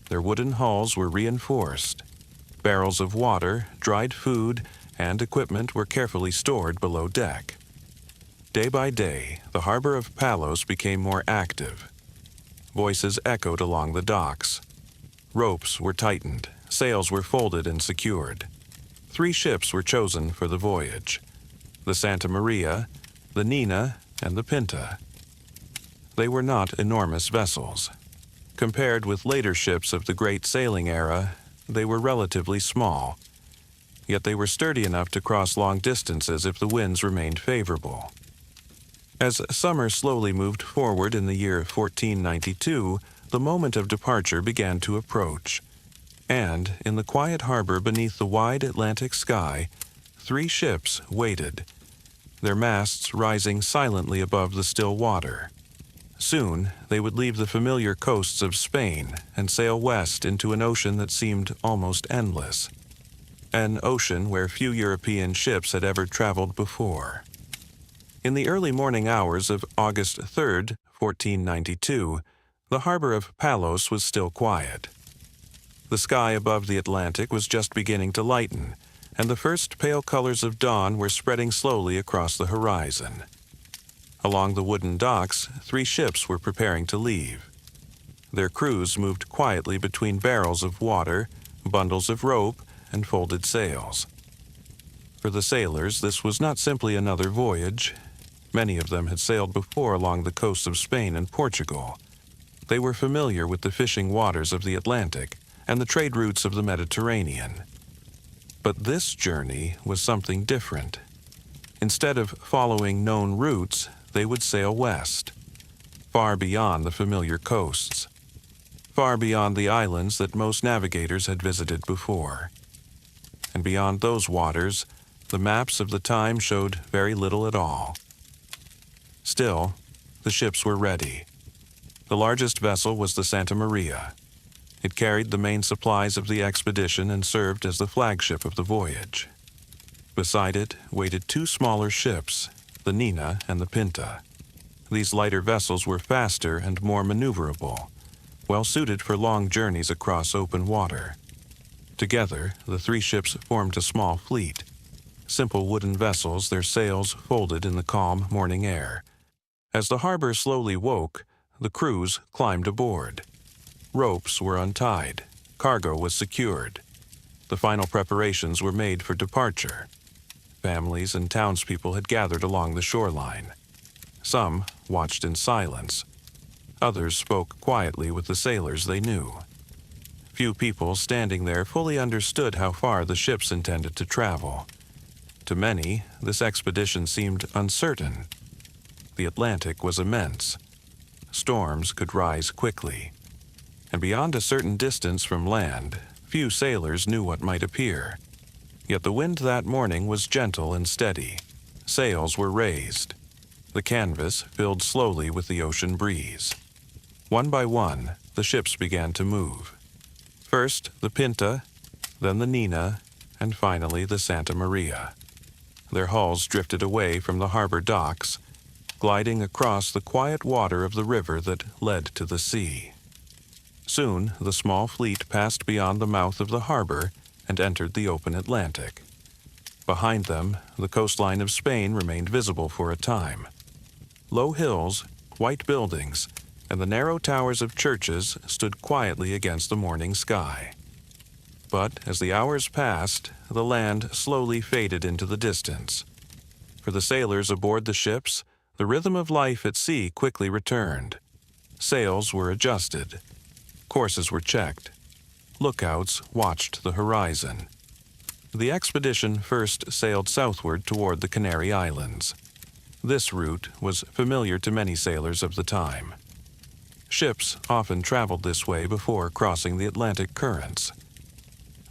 Their wooden hulls were reinforced. Barrels of water, dried food, and equipment were carefully stored below deck. Day by day, the harbor of Palos became more active. Voices echoed along the docks. Ropes were tightened, Sails were folded and secured. 3 ships were chosen for the voyage: the Santa Maria, the Nina, and the Pinta. They were not enormous vessels. Compared with later ships of the great sailing era, they were relatively small, yet they were sturdy enough to cross long distances if the winds remained favorable. As summer slowly moved forward in the year 1492, the moment of departure began to approach, and in the quiet harbor beneath the wide Atlantic sky, 3 ships waited, their masts rising silently above the still water. Soon, they would leave the familiar coasts of Spain and sail west into an ocean that seemed almost endless, an ocean where few European ships had ever traveled before. In the early morning hours of August 3rd, 1492, the harbor of Palos was still quiet. The sky above the Atlantic was just beginning to lighten, and the first pale colors of dawn were spreading slowly across the horizon. Along the wooden docks, 3 ships were preparing to leave. Their crews moved quietly between barrels of water, bundles of rope, and folded sails. For the sailors, this was not simply another voyage. Many of them had sailed before along the coasts of Spain and Portugal. They were familiar with the fishing waters of the Atlantic and the trade routes of the Mediterranean. But this journey was something different. Instead of following known routes, they would sail west, far beyond the familiar coasts, far beyond the islands that most navigators had visited before. And beyond those waters, the maps of the time showed very little at all. Still, the ships were ready. The largest vessel was the Santa Maria. It carried the main supplies of the expedition and served as the flagship of the voyage. Beside it waited 2 smaller ships, the Nina and the Pinta. These lighter vessels were faster and more maneuverable, well suited for long journeys across open water. Together, the 3 ships formed a small fleet, simple wooden vessels, their sails folded in the calm morning air. As the harbor slowly woke, the crews climbed aboard. Ropes were untied, cargo was secured. The final preparations were made for departure. Families and townspeople had gathered along the shoreline. Some watched in silence. Others spoke quietly with the sailors they knew. Few people standing there fully understood how far the ships intended to travel. To many, this expedition seemed uncertain. The Atlantic was immense. Storms could rise quickly. And beyond a certain distance from land, few sailors knew what might appear. Yet the wind that morning was gentle and steady. Sails were raised. The canvas filled slowly with the ocean breeze. One by one, the ships began to move. First the Pinta, then the Nina, and finally the Santa Maria. Their hulls drifted away from the harbor docks, gliding across the quiet water of the river that led to the sea. Soon the small fleet passed beyond the mouth of the harbor and entered the open Atlantic. Behind them, the coastline of Spain remained visible for a time. Low hills, white buildings, and the narrow towers of churches stood quietly against the morning sky. But as the hours passed, the land slowly faded into the distance. For the sailors aboard the ships, the rhythm of life at sea quickly returned. Sails were adjusted. Courses were checked. Lookouts watched the horizon. The expedition first sailed southward toward the Canary Islands. This route was familiar to many sailors of the time. Ships often traveled this way before crossing the Atlantic currents.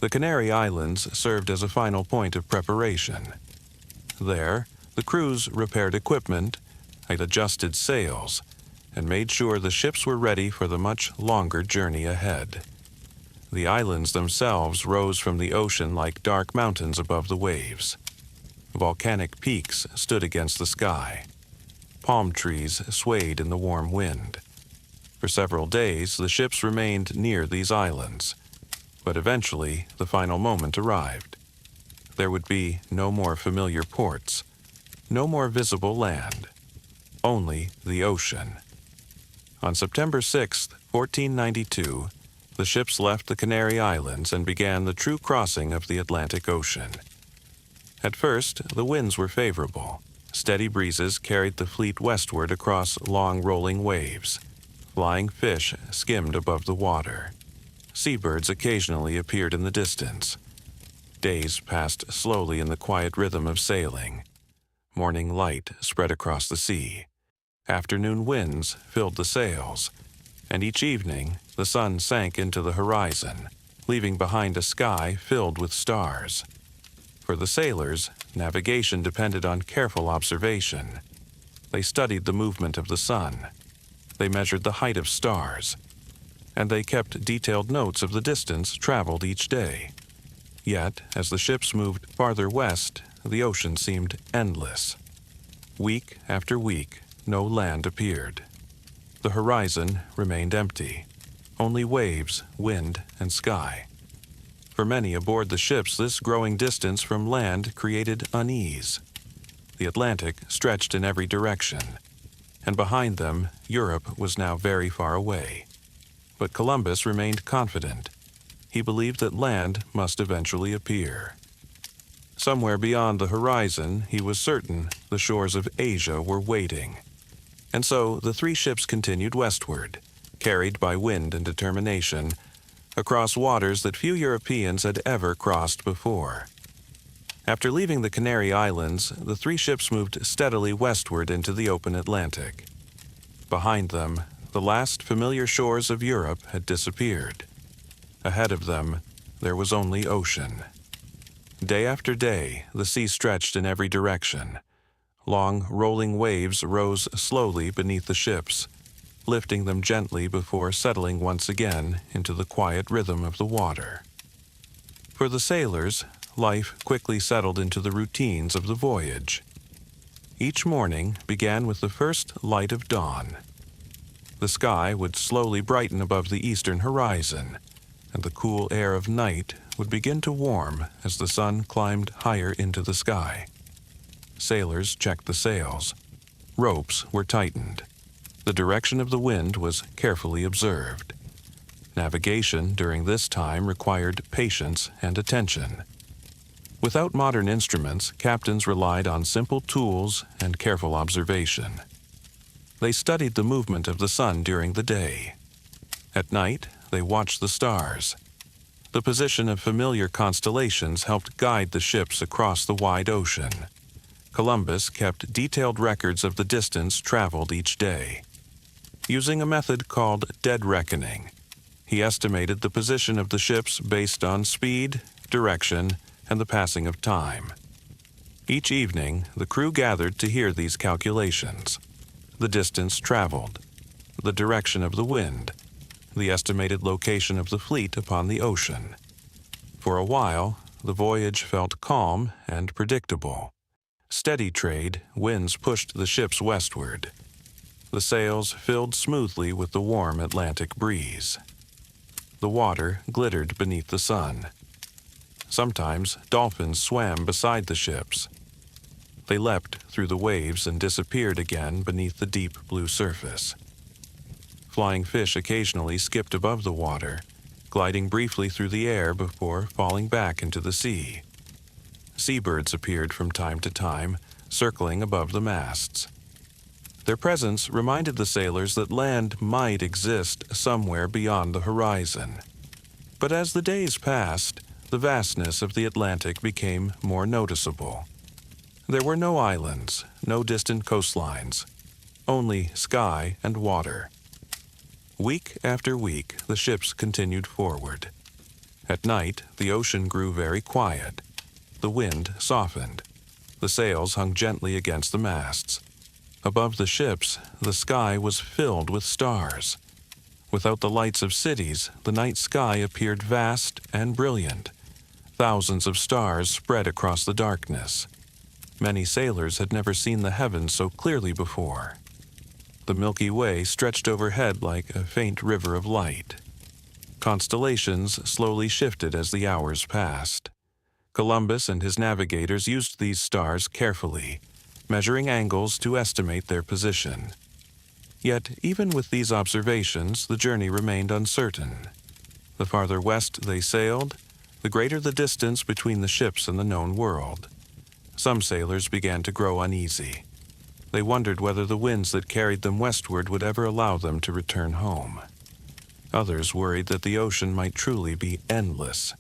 The Canary Islands served as a final point of preparation. There, the crews repaired equipment, and adjusted sails, and made sure the ships were ready for the much longer journey ahead. The islands themselves rose from the ocean like dark mountains above the waves. Volcanic peaks stood against the sky. Palm trees swayed in the warm wind. For several days, the ships remained near these islands, but eventually the final moment arrived. There would be no more familiar ports, no more visible land, only the ocean. On September 6, 1492, the ships left the Canary Islands and began the true crossing of the Atlantic Ocean. At first, the winds were favorable. Steady breezes carried the fleet westward across long rolling waves. Flying fish skimmed above the water. Seabirds occasionally appeared in the distance. Days passed slowly in the quiet rhythm of sailing. Morning light spread across the sea. Afternoon winds filled the sails, and each evening the sun sank into the horizon, leaving behind a sky filled with stars. For the sailors, navigation depended on careful observation. They studied the movement of the sun. They measured the height of stars, and they kept detailed notes of the distance traveled each day. Yet, as the ships moved farther west, the ocean seemed endless. Week after week, no land appeared. The horizon remained empty, only waves, wind, and sky. For many aboard the ships, this growing distance from land created unease. The Atlantic stretched in every direction, and behind them, Europe was now very far away. But Columbus remained confident. He believed that land must eventually appear. Somewhere beyond the horizon, he was certain the shores of Asia were waiting. And so the three ships continued westward, carried by wind and determination, across waters that few Europeans had ever crossed before. After leaving the Canary Islands, the three ships moved steadily westward into the open Atlantic. Behind them, the last familiar shores of Europe had disappeared. Ahead of them, there was only ocean. Day after day, the sea stretched in every direction. Long, rolling waves rose slowly beneath the ships, lifting them gently before settling once again into the quiet rhythm of the water. For the sailors, life quickly settled into the routines of the voyage. Each morning began with the first light of dawn. The sky would slowly brighten above the eastern horizon, and the cool air of night would begin to warm as the sun climbed higher into the sky. Sailors checked the sails. Ropes were tightened. The direction of the wind was carefully observed. Navigation during this time required patience and attention. Without modern instruments, captains relied on simple tools and careful observation. They studied the movement of the sun during the day. At night, they watched the stars. The position of familiar constellations helped guide the ships across the wide ocean. Columbus kept detailed records of the distance traveled each day. Using a method called dead reckoning, he estimated the position of the ships based on speed, direction, and the passing of time. Each evening, the crew gathered to hear these calculations. The distance traveled, the direction of the wind, the estimated location of the fleet upon the ocean. For a while, the voyage felt calm and predictable. Steady trade, winds pushed the ships westward. The sails filled smoothly with the warm Atlantic breeze. The water glittered beneath the sun. Sometimes dolphins swam beside the ships. They leapt through the waves and disappeared again beneath the deep blue surface. Flying fish occasionally skipped above the water, gliding briefly through the air before falling back into the sea. Seabirds appeared from time to time, circling above the masts. Their presence reminded the sailors that land might exist somewhere beyond the horizon. But as the days passed, the vastness of the Atlantic became more noticeable. There were no islands, no distant coastlines, only sky and water. Week after week, the ships continued forward. At night, the ocean grew very quiet. The wind softened. The sails hung gently against the masts. Above the ships, the sky was filled with stars. Without the lights of cities, the night sky appeared vast and brilliant. Thousands of stars spread across the darkness. Many sailors had never seen the heavens so clearly before. The Milky Way stretched overhead like a faint river of light. Constellations slowly shifted as the hours passed. Columbus and his navigators used these stars carefully, measuring angles to estimate their position. Yet, even with these observations, the journey remained uncertain. The farther west they sailed, the greater the distance between the ships and the known world. Some sailors began to grow uneasy. They wondered whether the winds that carried them westward would ever allow them to return home. Others worried that the ocean might truly be endless.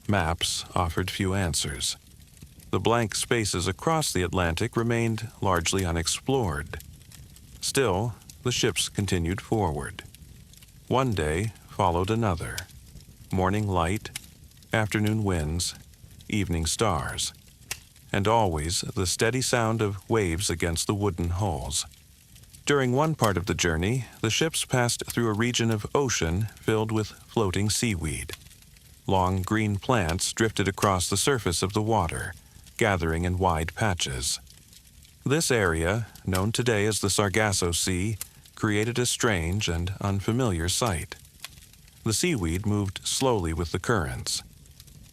Maps offered few answers. The blank spaces across the Atlantic remained largely unexplored. Still, the ships continued forward. One day followed another. Morning light, afternoon winds, evening stars, and always the steady sound of waves against the wooden hulls. During one part of the journey, the ships passed through a region of ocean filled with floating seaweed. Long green plants drifted across the surface of the water, gathering in wide patches. This area, known today as the Sargasso Sea, created a strange and unfamiliar sight. The seaweed moved slowly with the currents.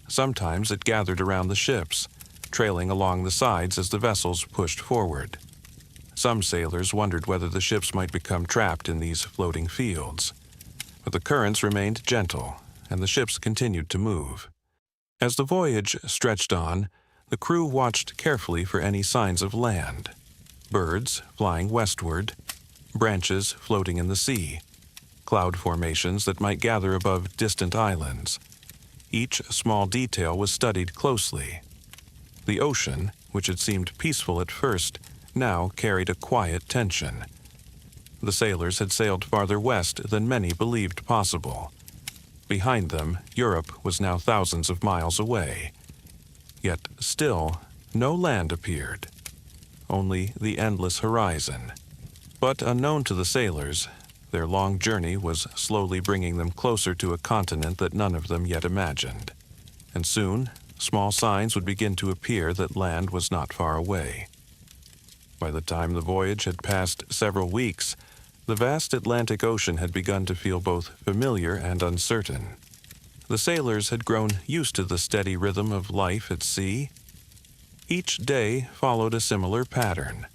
Sometimes it gathered around the ships, trailing along the sides as the vessels pushed forward. Some sailors wondered whether the ships might become trapped in these floating fields. But the currents remained gentle, and the ships continued to move. As the voyage stretched on, the crew watched carefully for any signs of land. Birds flying westward, branches floating in the sea, cloud formations that might gather above distant islands. Each small detail was studied closely. The ocean, which had seemed peaceful at first, now carried a quiet tension. The sailors had sailed farther west than many believed possible. Behind them, Europe was now thousands of miles away. Yet still, no land appeared. Only the endless horizon. But unknown to the sailors, their long journey was slowly bringing them closer to a continent that none of them yet imagined. And soon, small signs would begin to appear that land was not far away. By the time the voyage had passed several weeks, the vast Atlantic Ocean had begun to feel both familiar and uncertain. The sailors had grown used to the steady rhythm of life at sea. Each day followed a similar pattern.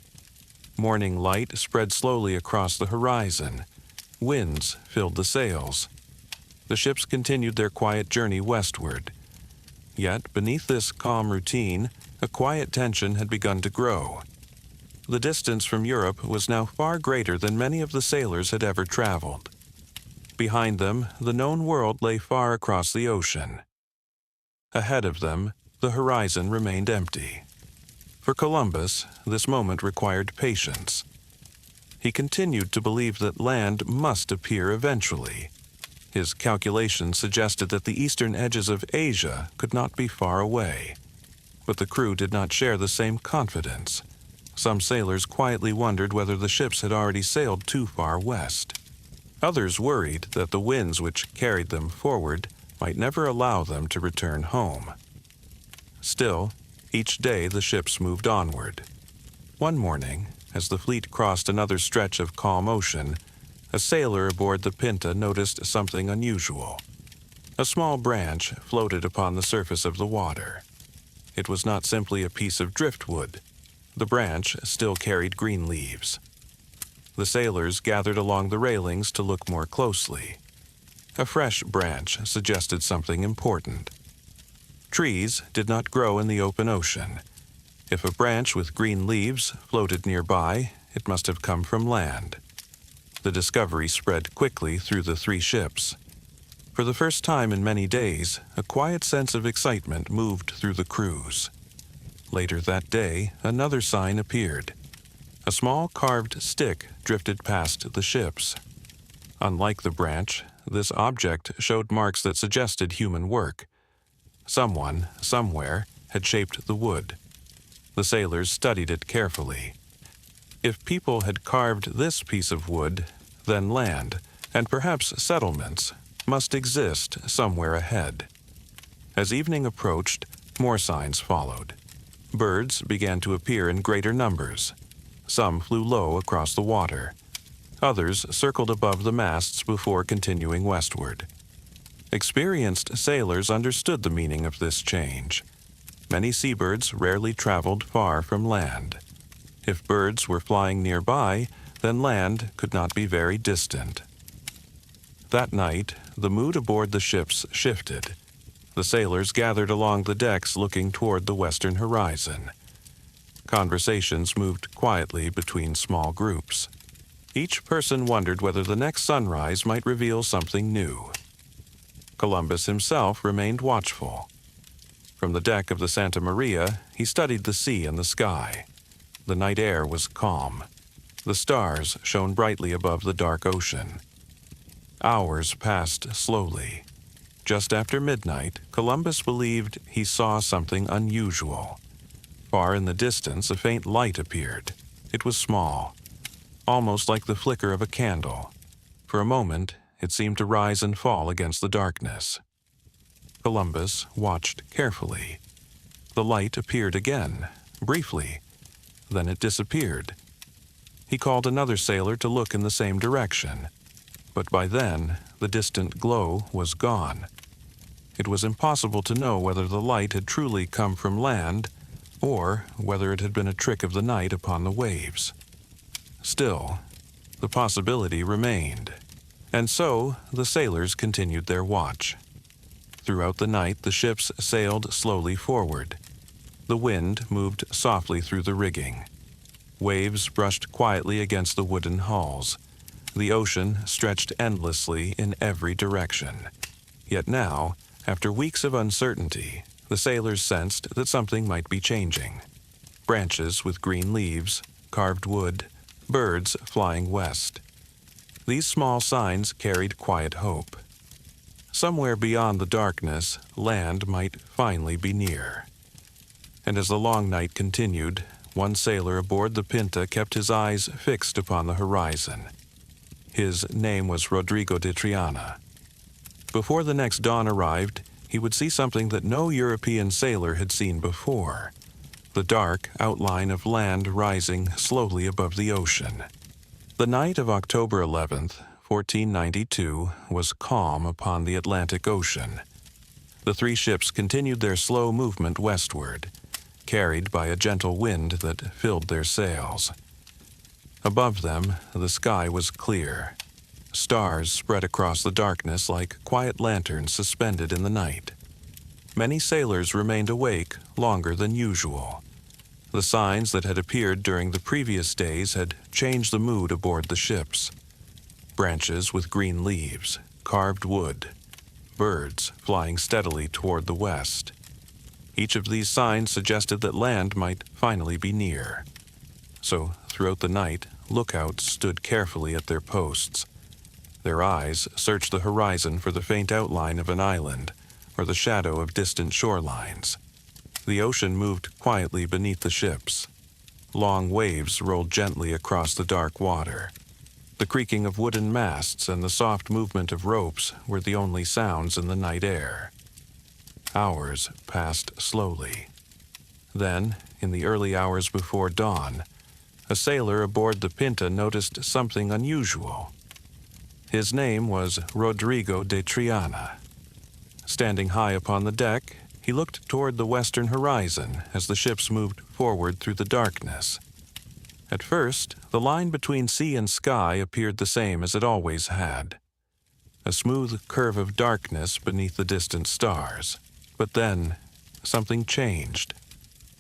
Morning light spread slowly across the horizon. Winds filled the sails. The ships continued their quiet journey westward. Yet, beneath this calm routine, a quiet tension had begun to grow. The distance from Europe was now far greater than many of the sailors had ever traveled. Behind them, the known world lay far across the ocean. Ahead of them, the horizon remained empty. For Columbus, this moment required patience. He continued to believe that land must appear eventually. His calculations suggested that the eastern edges of Asia could not be far away. But the crew did not share the same confidence. Some sailors quietly wondered whether the ships had already sailed too far west. Others worried that the winds which carried them forward might never allow them to return home. Still, each day the ships moved onward. One morning, as the fleet crossed another stretch of calm ocean, a sailor aboard the Pinta noticed something unusual. A small branch floated upon the surface of the water. It was not simply a piece of driftwood. The branch still carried green leaves. The sailors gathered along the railings to look more closely. A fresh branch suggested something important. Trees did not grow in the open ocean. If a branch with green leaves floated nearby, it must have come from land. The discovery spread quickly through the three ships. For the first time in many days, a quiet sense of excitement moved through the crews. Later that day, another sign appeared. A small carved stick drifted past the ships. Unlike the branch, this object showed marks that suggested human work. Someone, somewhere, had shaped the wood. The sailors studied it carefully. If people had carved this piece of wood, then land, and perhaps settlements, must exist somewhere ahead. As evening approached, more signs followed. Birds began to appear in greater numbers. Some flew low across the water. Others circled above the masts before continuing westward. Experienced sailors understood the meaning of this change. Many seabirds rarely traveled far from land. If birds were flying nearby, then land could not be very distant. That night, the mood aboard the ships shifted. The sailors gathered along the decks looking toward the western horizon. Conversations moved quietly between small groups. Each person wondered whether the next sunrise might reveal something new. Columbus himself remained watchful. From the deck of the Santa Maria, he studied the sea and the sky. The night air was calm. The stars shone brightly above the dark ocean. Hours passed slowly. Just after midnight, Columbus believed he saw something unusual. Far in the distance, a faint light appeared. It was small, almost like the flicker of a candle. For a moment, it seemed to rise and fall against the darkness. Columbus watched carefully. The light appeared again, briefly. Then it disappeared. He called another sailor to look in the same direction. But by then, the distant glow was gone. It was impossible to know whether the light had truly come from land or whether it had been a trick of the night upon the waves. Still, the possibility remained, and so the sailors continued their watch. Throughout the night, the ships sailed slowly forward. The wind moved softly through the rigging. Waves brushed quietly against the wooden hulls. The ocean stretched endlessly in every direction. Yet now, after weeks of uncertainty, the sailors sensed that something might be changing. Branches with green leaves, carved wood, birds flying west. These small signs carried quiet hope. Somewhere beyond the darkness, land might finally be near. And as the long night continued, one sailor aboard the Pinta kept his eyes fixed upon the horizon. His name was Rodrigo de Triana. Before the next dawn arrived, he would see something that no European sailor had seen before: the dark outline of land rising slowly above the ocean. The night of October 11th, 1492, was calm upon the Atlantic Ocean. The three ships continued their slow movement westward, carried by a gentle wind that filled their sails. Above them, the sky was clear. Stars spread across the darkness like quiet lanterns suspended in the night. Many sailors remained awake longer than usual. The signs that had appeared during the previous days had changed the mood aboard the ships. Branches with green leaves, carved wood, birds flying steadily toward the west. Each of these signs suggested that land might finally be near. So, throughout the night, lookouts stood carefully at their posts. Their eyes searched the horizon for the faint outline of an island or the shadow of distant shorelines. The ocean moved quietly beneath the ships. Long waves rolled gently across the dark water. The creaking of wooden masts and the soft movement of ropes were the only sounds in the night air. Hours passed slowly. Then, in the early hours before dawn, a sailor aboard the Pinta noticed something unusual. His name was Rodrigo de Triana. Standing high upon the deck, he looked toward the western horizon as the ships moved forward through the darkness. At first, the line between sea and sky appeared the same as it always had, a smooth curve of darkness beneath the distant stars. But then, something changed.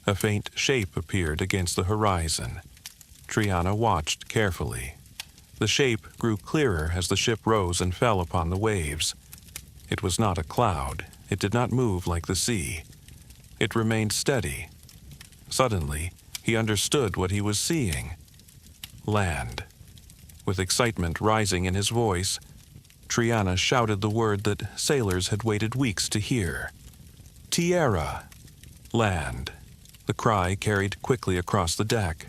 A faint shape appeared against the horizon. Triana watched carefully. The shape grew clearer as the ship rose and fell upon the waves. It was not a cloud. It did not move like the sea. It remained steady. Suddenly, he understood what he was seeing. Land. With excitement rising in his voice, Triana shouted the word that sailors had waited weeks to hear. Tierra. Land. The cry carried quickly across the deck.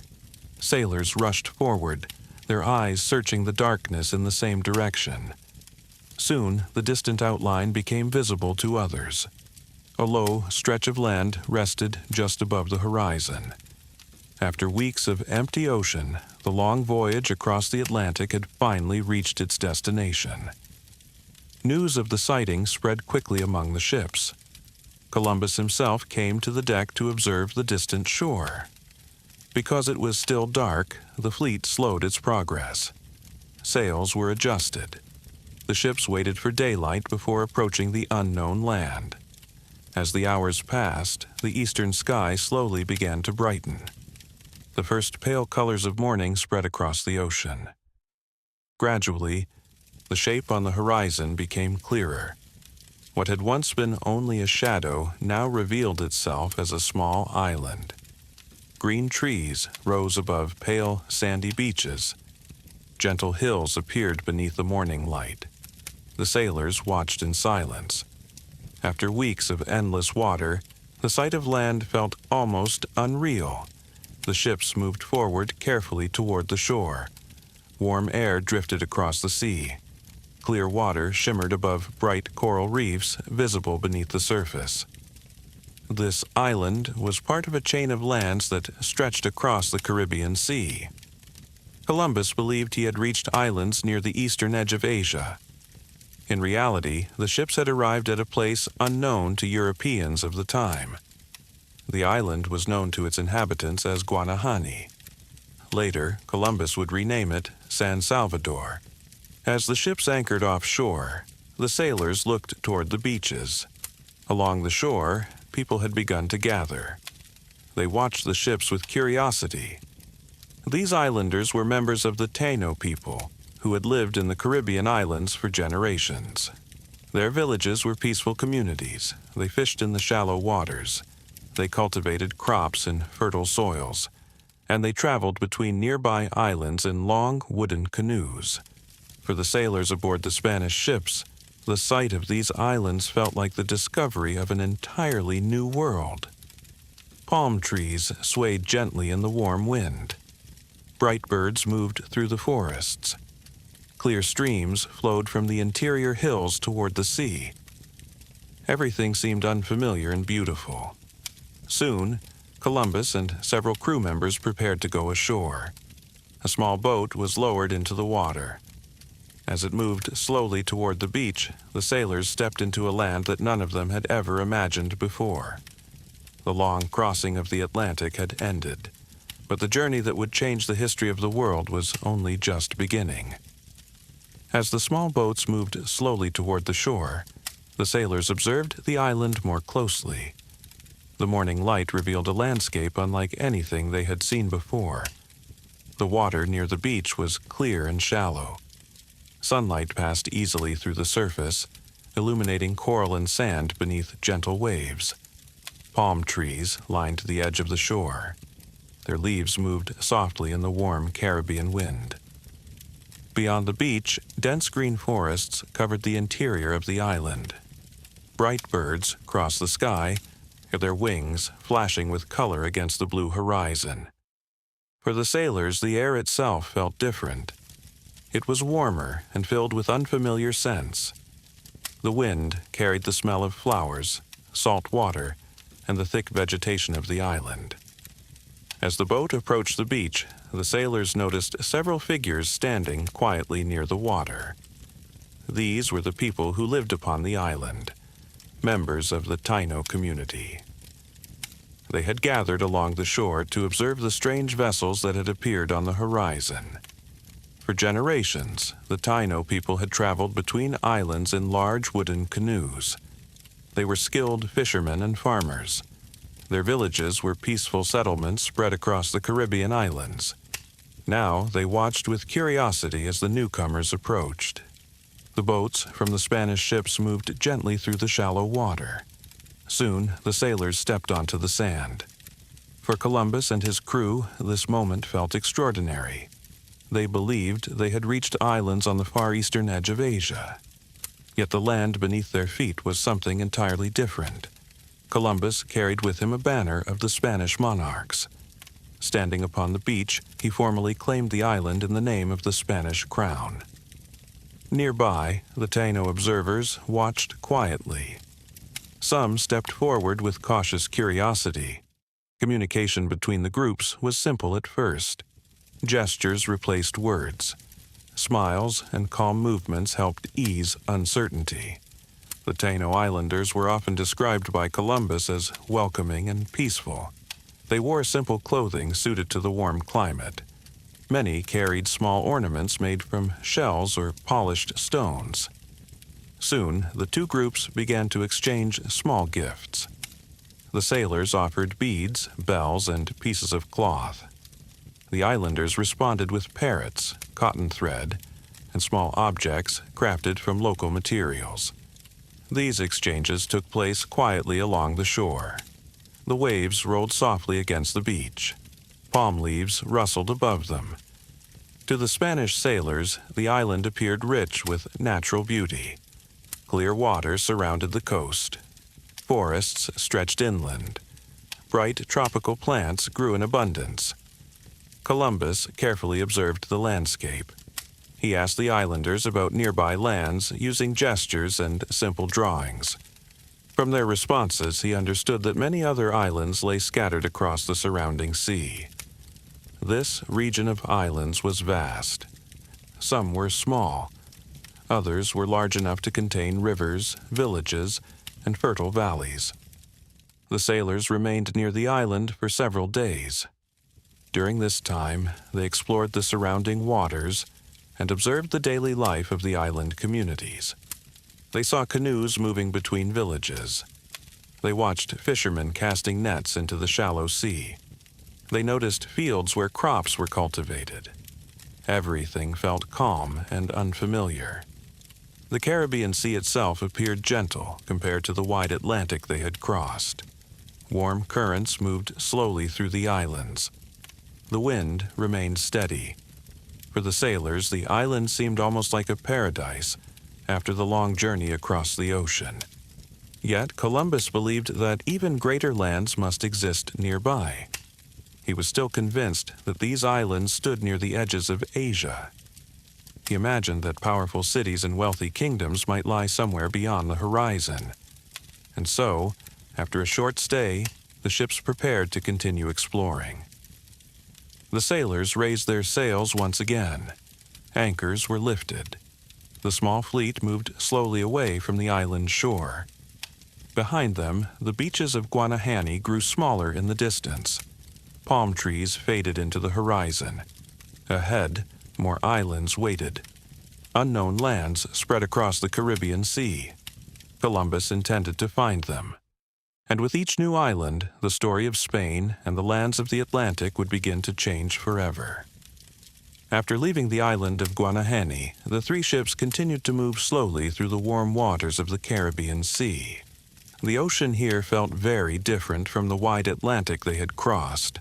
Sailors rushed forward, their eyes searching the darkness in the same direction. Soon, the distant outline became visible to others. A low stretch of land rested just above the horizon. After weeks of empty ocean, the long voyage across the Atlantic had finally reached its destination. News of the sighting spread quickly among the ships. Columbus himself came to the deck to observe the distant shore. Because it was still dark, the fleet slowed its progress. Sails were adjusted. The ships waited for daylight before approaching the unknown land. As the hours passed, the eastern sky slowly began to brighten. The first pale colors of morning spread across the ocean. Gradually, the shape on the horizon became clearer. What had once been only a shadow now revealed itself as a small island. Green trees rose above pale, sandy beaches. Gentle hills appeared beneath the morning light. The sailors watched in silence. After weeks of endless water, the sight of land felt almost unreal. The ships moved forward carefully toward the shore. Warm air drifted across the sea. Clear water shimmered above bright coral reefs visible beneath the surface. This island was part of a chain of lands that stretched across the Caribbean Sea. Columbus believed he had reached islands near the eastern edge of Asia. In reality, the ships had arrived at a place unknown to Europeans of the time. The island was known to its inhabitants as Guanahani. Later, Columbus would rename it San Salvador. As the ships anchored offshore, the sailors looked toward the beaches. Along the shore, people had begun to gather. They watched the ships with curiosity. These islanders were members of the Taino people, who had lived in the Caribbean islands for generations. Their villages were peaceful communities. They fished in the shallow waters. They cultivated crops in fertile soils, and they traveled between nearby islands in long wooden canoes. For the sailors aboard the Spanish ships, the sight of these islands felt like the discovery of an entirely new world. Palm trees swayed gently in the warm wind. Bright birds moved through the forests. Clear streams flowed from the interior hills toward the sea. Everything seemed unfamiliar and beautiful. Soon, Columbus and several crew members prepared to go ashore. A small boat was lowered into the water. As it moved slowly toward the beach, the sailors stepped into a land that none of them had ever imagined before. The long crossing of the Atlantic had ended, but the journey that would change the history of the world was only just beginning. As the small boats moved slowly toward the shore, the sailors observed the island more closely. The morning light revealed a landscape unlike anything they had seen before. The water near the beach was clear and shallow. Sunlight passed easily through the surface, illuminating coral and sand beneath gentle waves. Palm trees lined the edge of the shore. Their leaves moved softly in the warm Caribbean wind. Beyond the beach, dense green forests covered the interior of the island. Bright birds crossed the sky, their wings flashing with color against the blue horizon. For the sailors, the air itself felt different. It was warmer and filled with unfamiliar scents. The wind carried the smell of flowers, salt water, and the thick vegetation of the island. As the boat approached the beach, the sailors noticed several figures standing quietly near the water. These were the people who lived upon the island, members of the Taino community. They had gathered along the shore to observe the strange vessels that had appeared on the horizon. For generations, the Taino people had traveled between islands in large wooden canoes. They were skilled fishermen and farmers. Their villages were peaceful settlements spread across the Caribbean islands. Now they watched with curiosity as the newcomers approached. The boats from the Spanish ships moved gently through the shallow water. Soon, the sailors stepped onto the sand. For Columbus and his crew, this moment felt extraordinary. They believed they had reached islands on the far eastern edge of Asia. Yet the land beneath their feet was something entirely different. Columbus carried with him a banner of the Spanish monarchs. Standing upon the beach, he formally claimed the island in the name of the Spanish crown. Nearby, the Taino observers watched quietly. Some stepped forward with cautious curiosity. Communication between the groups was simple at first. Gestures replaced words. Smiles and calm movements helped ease uncertainty. The Taino Islanders were often described by Columbus as welcoming and peaceful. They wore simple clothing suited to the warm climate. Many carried small ornaments made from shells or polished stones. Soon, the two groups began to exchange small gifts. The sailors offered beads, bells, and pieces of cloth. The islanders responded with parrots, cotton thread, and small objects crafted from local materials. These exchanges took place quietly along the shore. The waves rolled softly against the beach. Palm leaves rustled above them. To the Spanish sailors, the island appeared rich with natural beauty. Clear water surrounded the coast. Forests stretched inland. Bright tropical plants grew in abundance. Columbus carefully observed the landscape. He asked the islanders about nearby lands using gestures and simple drawings. From their responses, he understood that many other islands lay scattered across the surrounding sea. This region of islands was vast. Some were small. Others were large enough to contain rivers, villages, and fertile valleys. The sailors remained near the island for several days. During this time, they explored the surrounding waters and observed the daily life of the island communities. They saw canoes moving between villages. They watched fishermen casting nets into the shallow sea. They noticed fields where crops were cultivated. Everything felt calm and unfamiliar. The Caribbean Sea itself appeared gentle compared to the wide Atlantic they had crossed. Warm currents moved slowly through the islands. The wind remained steady. For the sailors, the island seemed almost like a paradise after the long journey across the ocean. Yet Columbus believed that even greater lands must exist nearby. He was still convinced that these islands stood near the edges of Asia. He imagined that powerful cities and wealthy kingdoms might lie somewhere beyond the horizon. And so, after a short stay, the ships prepared to continue exploring. The sailors raised their sails once again. Anchors were lifted. The small fleet moved slowly away from the island shore. Behind them, the beaches of Guanahani grew smaller in the distance. Palm trees faded into the horizon. Ahead, more islands waited. Unknown lands spread across the Caribbean Sea. Columbus intended to find them. And with each new island, the story of Spain and the lands of the Atlantic would begin to change forever. After leaving the island of Guanahani, the three ships continued to move slowly through the warm waters of the Caribbean Sea. The ocean here felt very different from the wide Atlantic they had crossed.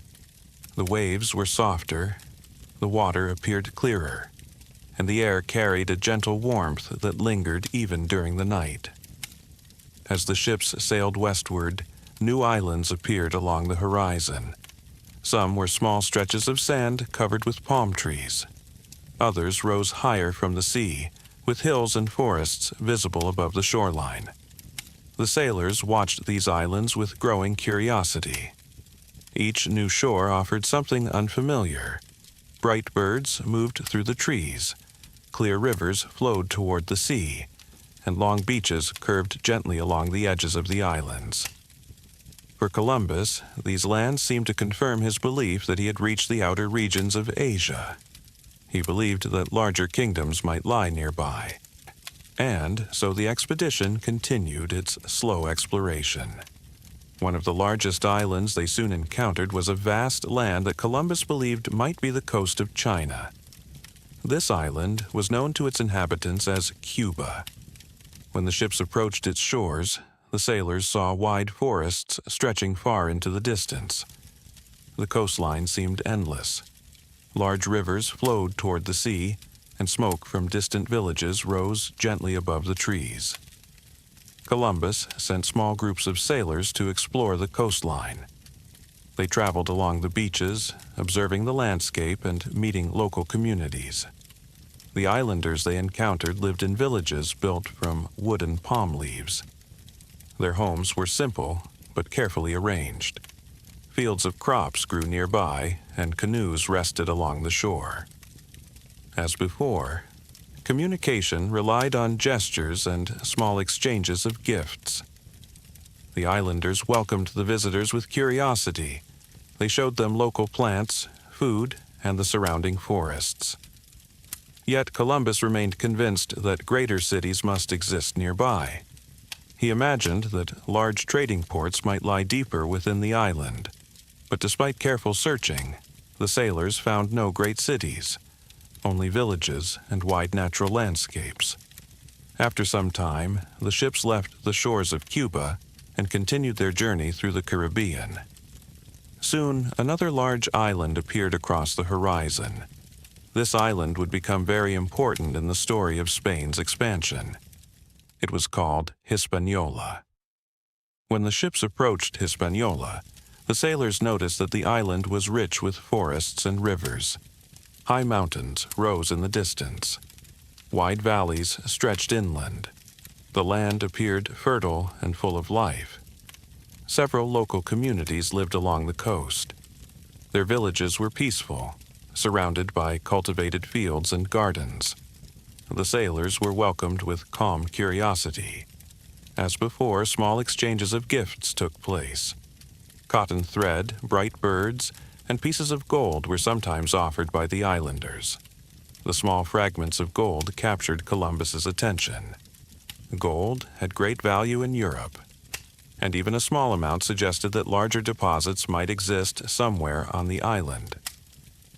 The waves were softer, the water appeared clearer, and the air carried a gentle warmth that lingered even during the night. As the ships sailed westward, new islands appeared along the horizon. Some were small stretches of sand covered with palm trees. Others rose higher from the sea, with hills and forests visible above the shoreline. The sailors watched these islands with growing curiosity. Each new shore offered something unfamiliar. Bright birds moved through the trees. Clear rivers flowed toward the sea, and long beaches curved gently along the edges of the islands. For Columbus, these lands seemed to confirm his belief that he had reached the outer regions of Asia. He believed that larger kingdoms might lie nearby. And so the expedition continued its slow exploration. One of the largest islands they soon encountered was a vast land that Columbus believed might be the coast of China. This island was known to its inhabitants as Cuba. When the ships approached its shores, the sailors saw wide forests stretching far into the distance. The coastline seemed endless. Large rivers flowed toward the sea, and smoke from distant villages rose gently above the trees. Columbus sent small groups of sailors to explore the coastline. They traveled along the beaches, observing the landscape and meeting local communities. The islanders they encountered lived in villages built from wooden palm leaves. Their homes were simple, but carefully arranged. Fields of crops grew nearby, and canoes rested along the shore. As before, communication relied on gestures and small exchanges of gifts. The islanders welcomed the visitors with curiosity. They showed them local plants, food, and the surrounding forests. Yet Columbus remained convinced that greater cities must exist nearby. He imagined that large trading ports might lie deeper within the island, but despite careful searching, the sailors found no great cities, only villages and wide natural landscapes. After some time, the ships left the shores of Cuba and continued their journey through the Caribbean. Soon, another large island appeared across the horizon. This island would become very important in the story of Spain's expansion. It was called Hispaniola. When the ships approached Hispaniola, the sailors noticed that the island was rich with forests and rivers. High mountains rose in the distance. Wide valleys stretched inland. The land appeared fertile and full of life. Several local communities lived along the coast. Their villages were peaceful, surrounded by cultivated fields and gardens. The sailors were welcomed with calm curiosity. As before, small exchanges of gifts took place. Cotton thread, bright birds, and pieces of gold were sometimes offered by the islanders. The small fragments of gold captured Columbus's attention. Gold had great value in Europe, and even a small amount suggested that larger deposits might exist somewhere on the island.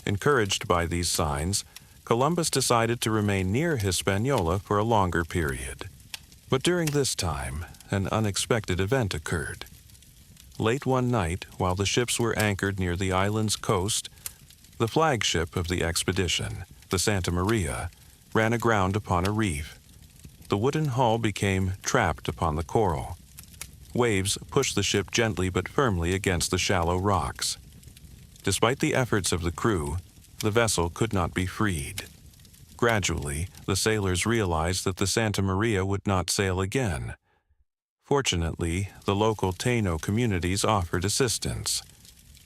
Encouraged by these signs, Columbus decided to remain near Hispaniola for a longer period. But during this time, an unexpected event occurred. Late one night, while the ships were anchored near the island's coast, the flagship of the expedition, the Santa Maria, ran aground upon a reef. The wooden hull became trapped upon the coral. Waves pushed the ship gently but firmly against the shallow rocks. Despite the efforts of the crew, the vessel could not be freed. Gradually, the sailors realized that the Santa Maria would not sail again. Fortunately, the local Taino communities offered assistance.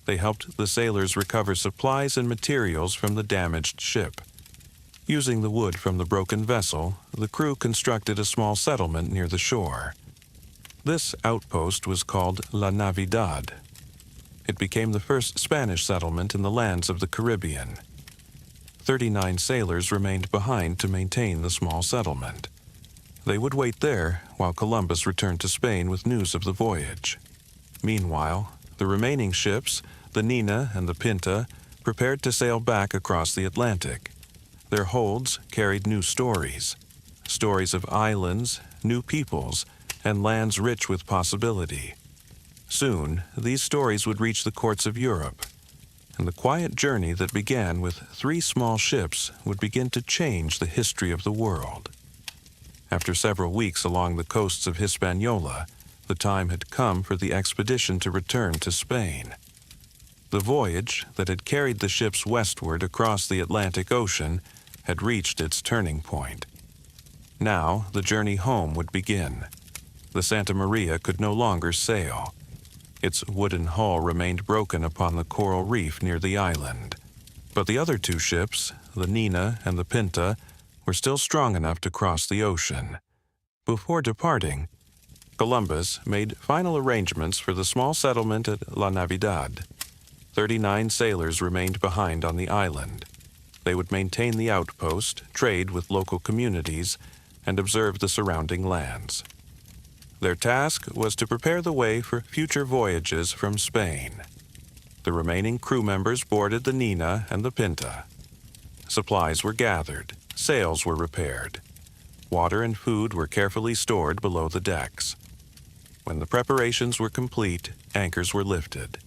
They helped the sailors recover supplies and materials from the damaged ship. Using the wood from the broken vessel, the crew constructed a small settlement near the shore. This outpost was called La Navidad. It became the first Spanish settlement in the lands of the Caribbean. 39 sailors remained behind to maintain the small settlement. They would wait there while Columbus returned to Spain with news of the voyage. Meanwhile, the remaining ships, the Nina and the Pinta, prepared to sail back across the Atlantic. Their holds carried new stories of islands, new peoples, and lands rich with possibility. Soon, these stories would reach the courts of Europe, and the quiet journey that began with 3 small ships would begin to change the history of the world. After several weeks along the coasts of Hispaniola, the time had come for the expedition to return to Spain. The voyage that had carried the ships westward across the Atlantic Ocean had reached its turning point. Now, the journey home would begin. The Santa Maria could no longer sail. Its wooden hull remained broken upon the coral reef near the island. But the other 2 ships, the Nina and the Pinta, were still strong enough to cross the ocean. Before departing, Columbus made final arrangements for the small settlement at La Navidad. 39 sailors remained behind on the island. They would maintain the outpost, trade with local communities, and observe the surrounding lands. Their task was to prepare the way for future voyages from Spain. The remaining crew members boarded the Nina and the Pinta. Supplies were gathered, sails were repaired. Water and food were carefully stored below the decks. When the preparations were complete, anchors were lifted.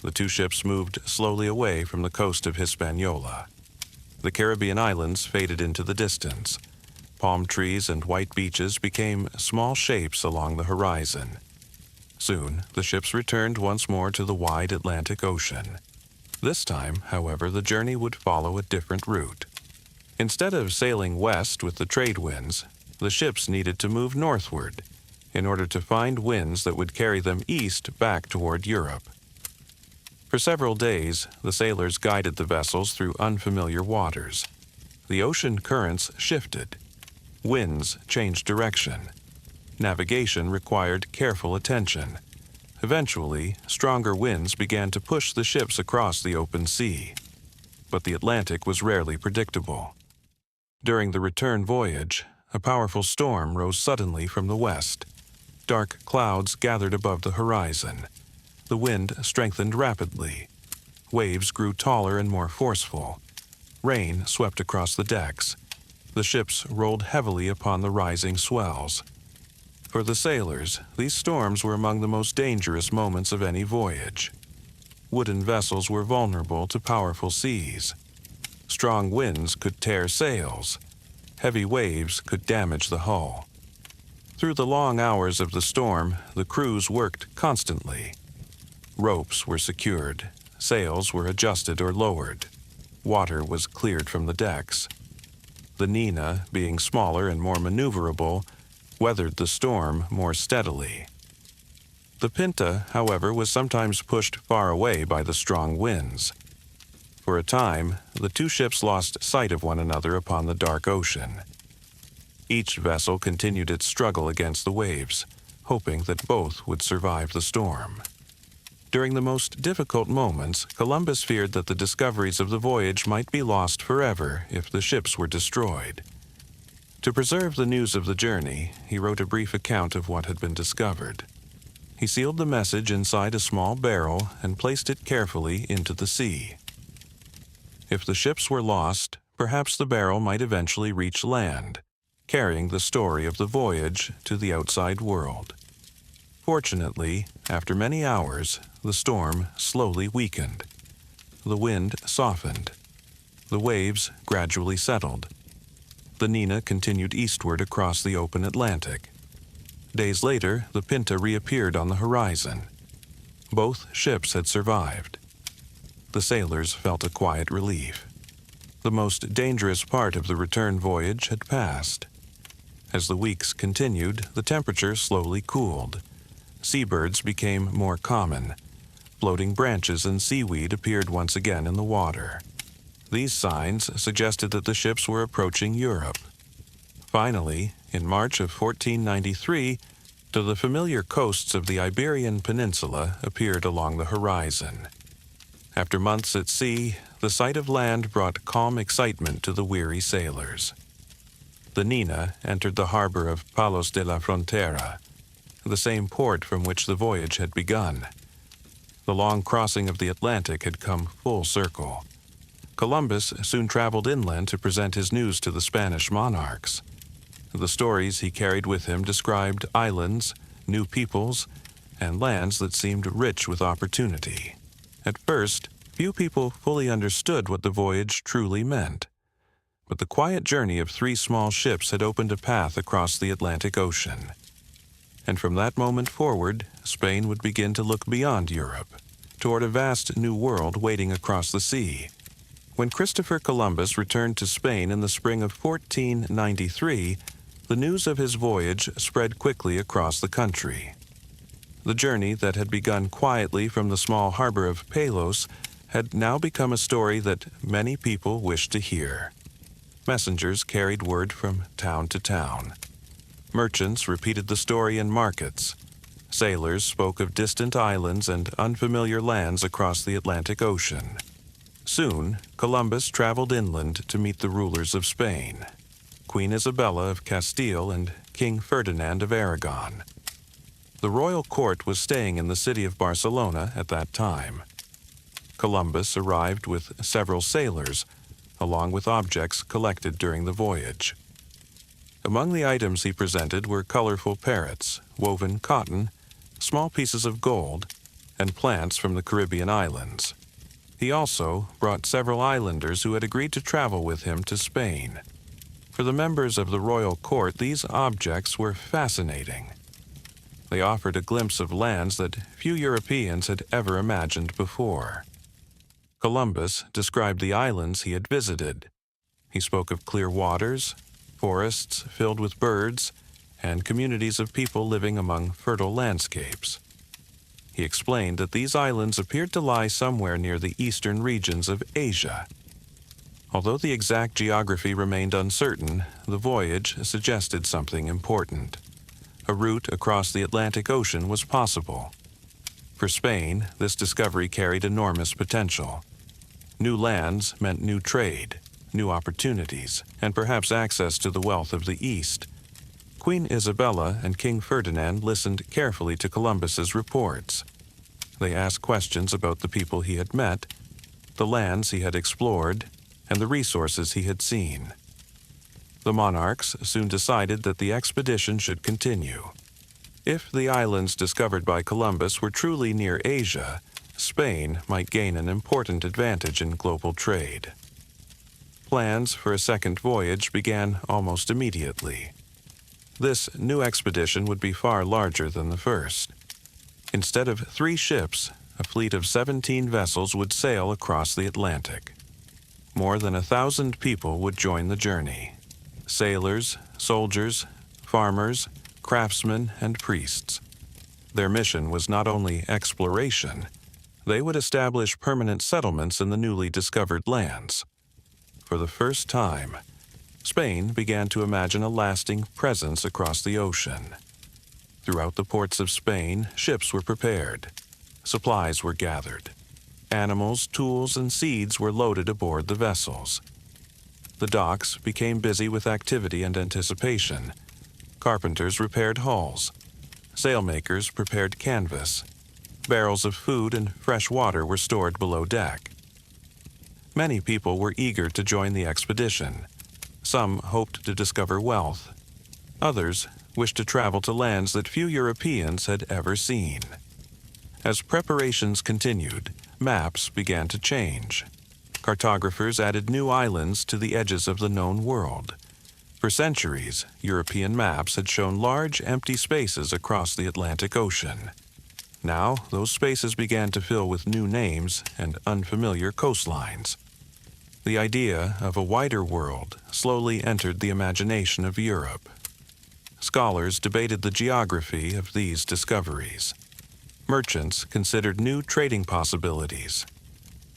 The 2 ships moved slowly away from the coast of Hispaniola. The Caribbean islands faded into the distance. Palm trees and white beaches became small shapes along the horizon. Soon, the ships returned once more to the wide Atlantic Ocean. This time, however, the journey would follow a different route. Instead of sailing west with the trade winds, the ships needed to move northward in order to find winds that would carry them east back toward Europe. For several days, the sailors guided the vessels through unfamiliar waters. The ocean currents shifted. Winds changed direction. Navigation required careful attention. Eventually, stronger winds began to push the ships across the open sea. but the Atlantic was rarely predictable. During the return voyage, a powerful storm rose suddenly from the west. Dark clouds gathered above the horizon. The wind strengthened rapidly. Waves grew taller and more forceful. Rain swept across the decks. The ships rolled heavily upon the rising swells. For the sailors, these storms were among the most dangerous moments of any voyage. Wooden vessels were vulnerable to powerful seas. Strong winds could tear sails. Heavy waves could damage the hull. Through the long hours of the storm, the crews worked constantly. Ropes were secured, sails were adjusted or lowered. Water was cleared from the decks. The Nina, being smaller and more maneuverable, weathered the storm more steadily. The Pinta, however, was sometimes pushed far away by the strong winds. For a time, the two ships lost sight of one another upon the dark ocean. Each vessel continued its struggle against the waves, hoping that both would survive the storm. During the most difficult moments, Columbus feared that the discoveries of the voyage might be lost forever if the ships were destroyed. To preserve the news of the journey, he wrote a brief account of what had been discovered. He sealed the message inside a small barrel and placed it carefully into the sea. If the ships were lost, perhaps the barrel might eventually reach land, carrying the story of the voyage to the outside world. Fortunately, after many hours, the storm slowly weakened. The wind softened. The waves gradually settled. The Nina continued eastward across the open Atlantic. Days later, the Pinta reappeared on the horizon. Both ships had survived. The sailors felt a quiet relief. The most dangerous part of the return voyage had passed. As the weeks continued, the temperature slowly cooled. Seabirds became more common. Floating branches and seaweed appeared once again in the water. These signs suggested that the ships were approaching Europe. Finally, in March of 1493, the familiar coasts of the Iberian Peninsula appeared along the horizon. After months at sea, the sight of land brought calm excitement to the weary sailors. The Nina entered the harbor of Palos de la Frontera, the same port from which the voyage had begun. The long crossing of the Atlantic had come full circle. Columbus soon traveled inland to present his news to the Spanish monarchs. The stories he carried with him described islands, new peoples, and lands that seemed rich with opportunity. At first, few people fully understood what the voyage truly meant. But the quiet journey of 3 small ships had opened a path across the Atlantic Ocean. And from that moment forward, Spain would begin to look beyond Europe, toward a vast new world waiting across the sea. When Christopher Columbus returned to Spain in the spring of 1493, the news of his voyage spread quickly across the country. The journey that had begun quietly from the small harbor of Palos had now become a story that many people wished to hear. Messengers carried word from town to town. Merchants repeated the story in markets. Sailors spoke of distant islands and unfamiliar lands across the Atlantic Ocean. Soon, Columbus traveled inland to meet the rulers of Spain, Queen Isabella of Castile and King Ferdinand of Aragon. The royal court was staying in the city of Barcelona at that time. Columbus arrived with several sailors, along with objects collected during the voyage. Among the items he presented were colorful parrots, woven cotton, small pieces of gold, and plants from the Caribbean islands. He also brought several islanders who had agreed to travel with him to Spain. For the members of the royal court, these objects were fascinating. They offered a glimpse of lands that few Europeans had ever imagined before. Columbus described the islands he had visited. He spoke of clear waters, forests filled with birds, and communities of people living among fertile landscapes. He explained that these islands appeared to lie somewhere near the eastern regions of Asia. Although the exact geography remained uncertain, the voyage suggested something important. A route across the Atlantic Ocean was possible. For Spain, this discovery carried enormous potential. New lands meant new trade, new opportunities, and perhaps access to the wealth of the East. Queen Isabella and King Ferdinand listened carefully to Columbus's reports. They asked questions about the people he had met, the lands he had explored, and the resources he had seen. The monarchs soon decided that the expedition should continue. If the islands discovered by Columbus were truly near Asia, Spain might gain an important advantage in global trade. Plans for a second voyage began almost immediately. This new expedition would be far larger than the first. Instead of 3 ships, a fleet of 17 vessels would sail across the Atlantic. More than 1,000 people would join the journey. Sailors, soldiers, farmers, craftsmen, and priests. Their mission was not only exploration, they would establish permanent settlements in the newly discovered lands. For the first time, Spain began to imagine a lasting presence across the ocean. Throughout the ports of Spain, ships were prepared. Supplies were gathered. Animals, tools, and seeds were loaded aboard the vessels. The docks became busy with activity and anticipation. Carpenters repaired hulls. Sailmakers prepared canvas. Barrels of food and fresh water were stored below deck. Many people were eager to join the expedition. Some hoped to discover wealth. Others wished to travel to lands that few Europeans had ever seen. As preparations continued, maps began to change. Cartographers added new islands to the edges of the known world. For centuries, European maps had shown large, empty spaces across the Atlantic Ocean. Now, those spaces began to fill with new names and unfamiliar coastlines. The idea of a wider world slowly entered the imagination of Europe. Scholars debated the geography of these discoveries. Merchants considered new trading possibilities.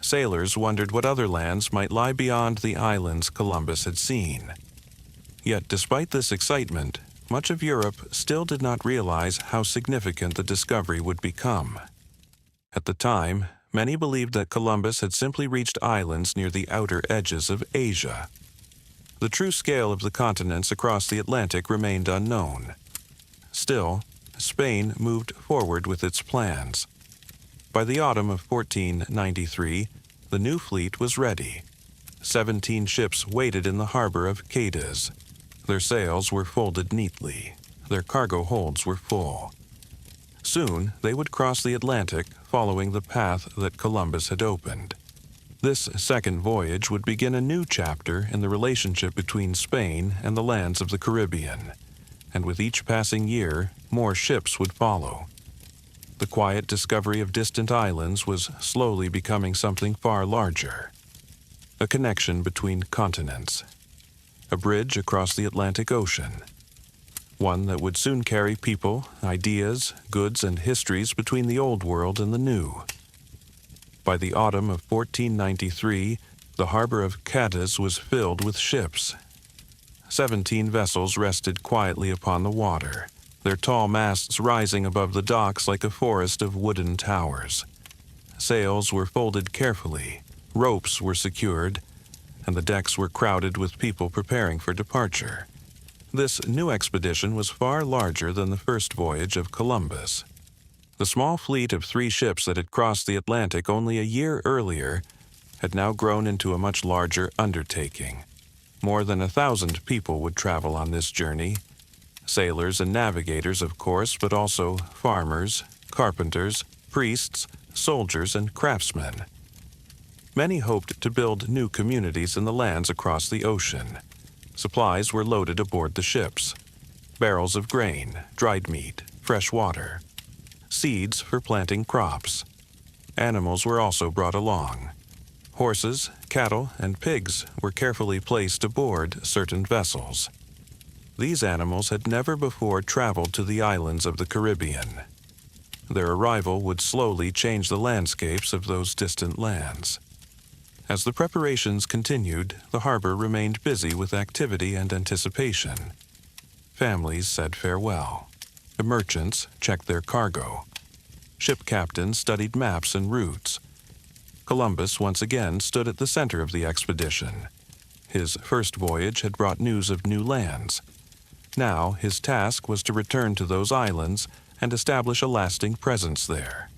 Sailors wondered what other lands might lie beyond the islands Columbus had seen. Yet despite this excitement, much of Europe still did not realize how significant the discovery would become. At the time, many believed that Columbus had simply reached islands near the outer edges of Asia. The true scale of the continents across the Atlantic remained unknown. Still, Spain moved forward with its plans. By the autumn of 1493, the new fleet was ready. 17 ships waited in the harbor of Cadiz. Their sails were folded neatly. Their cargo holds were full. Soon, they would cross the Atlantic, following the path that Columbus had opened. This second voyage would begin a new chapter in the relationship between Spain and the lands of the Caribbean, and with each passing year, more ships would follow. The quiet discovery of distant islands was slowly becoming something far larger. A connection between continents. A bridge across the Atlantic Ocean. One that would soon carry people, ideas, goods, and histories between the Old World and the New. By the autumn of 1493, the harbor of Cadiz was filled with ships. 17 vessels rested quietly upon the water, their tall masts rising above the docks like a forest of wooden towers. Sails were folded carefully, ropes were secured, and the decks were crowded with people preparing for departure. This new expedition was far larger than the first voyage of Columbus. The small fleet of 3 ships that had crossed the Atlantic only a year earlier had now grown into a much larger undertaking. More than 1,000 people would travel on this journey. Sailors and navigators, of course, but also farmers, carpenters, priests, soldiers, and craftsmen. Many hoped to build new communities in the lands across the ocean. Supplies were loaded aboard the ships. Barrels of grain, dried meat, fresh water. Seeds for planting crops. Animals were also brought along. Horses, cattle, and pigs were carefully placed aboard certain vessels. These animals had never before traveled to the islands of the Caribbean. Their arrival would slowly change the landscapes of those distant lands. As the preparations continued, the harbor remained busy with activity and anticipation. Families said farewell. The merchants checked their cargo. Ship captains studied maps and routes. Columbus once again stood at the center of the expedition. His first voyage had brought news of new lands. Now his task was to return to those islands and establish a lasting presence there.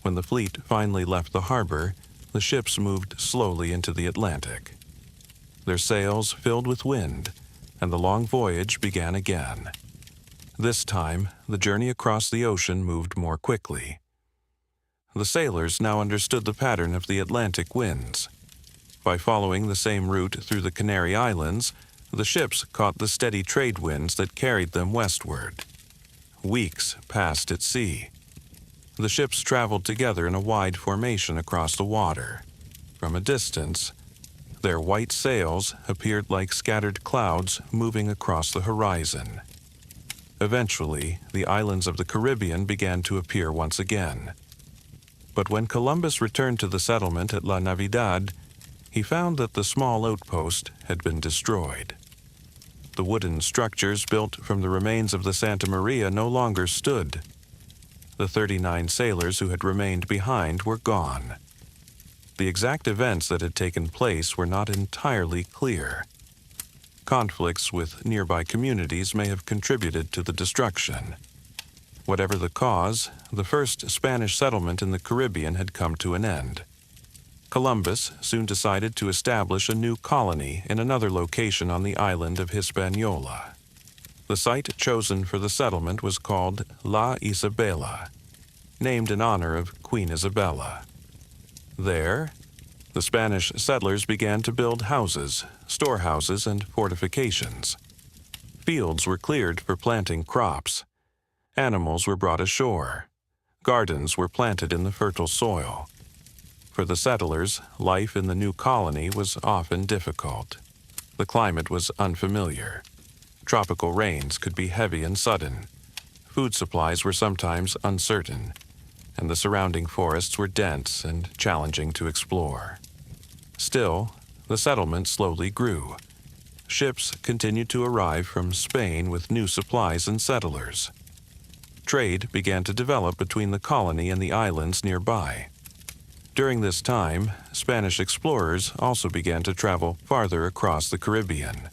When the fleet finally left the harbor, the ships moved slowly into the Atlantic. Their sails filled with wind, and the long voyage began again. This time, the journey across the ocean moved more quickly. The sailors now understood the pattern of the Atlantic winds. By following the same route through the Canary Islands, the ships caught the steady trade winds that carried them westward. Weeks passed at sea. The ships traveled together in a wide formation across the water. From a distance, their white sails appeared like scattered clouds moving across the horizon. Eventually, the islands of the Caribbean began to appear once again. But when Columbus returned to the settlement at La Navidad, he found that the small outpost had been destroyed. The wooden structures built from the remains of the Santa Maria no longer stood. The 39 sailors who had remained behind were gone. The exact events that had taken place were not entirely clear. Conflicts with nearby communities may have contributed to the destruction. Whatever the cause, the first Spanish settlement in the Caribbean had come to an end. Columbus soon decided to establish a new colony in another location on the island of Hispaniola. The site chosen for the settlement was called La Isabela, named in honor of Queen Isabella. There, the Spanish settlers began to build houses, storehouses, and fortifications. Fields were cleared for planting crops. Animals were brought ashore. Gardens were planted in the fertile soil. For the settlers, life in the new colony was often difficult. The climate was unfamiliar. Tropical rains could be heavy and sudden. Food supplies were sometimes uncertain, and the surrounding forests were dense and challenging to explore. Still, the settlement slowly grew. Ships continued to arrive from Spain with new supplies and settlers. Trade began to develop between the colony and the islands nearby. During this time, Spanish explorers also began to travel farther across the Caribbean.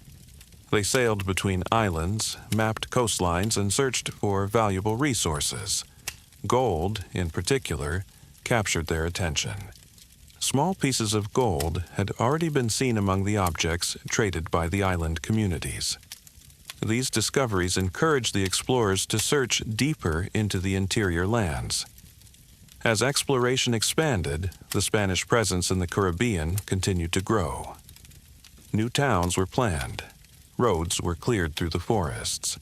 They sailed between islands, mapped coastlines, and searched for valuable resources. Gold, in particular, captured their attention. Small pieces of gold had already been seen among the objects traded by the island communities. These discoveries encouraged the explorers to search deeper into the interior lands. As exploration expanded, the Spanish presence in the Caribbean continued to grow. New towns were planned, roads were cleared through the forests,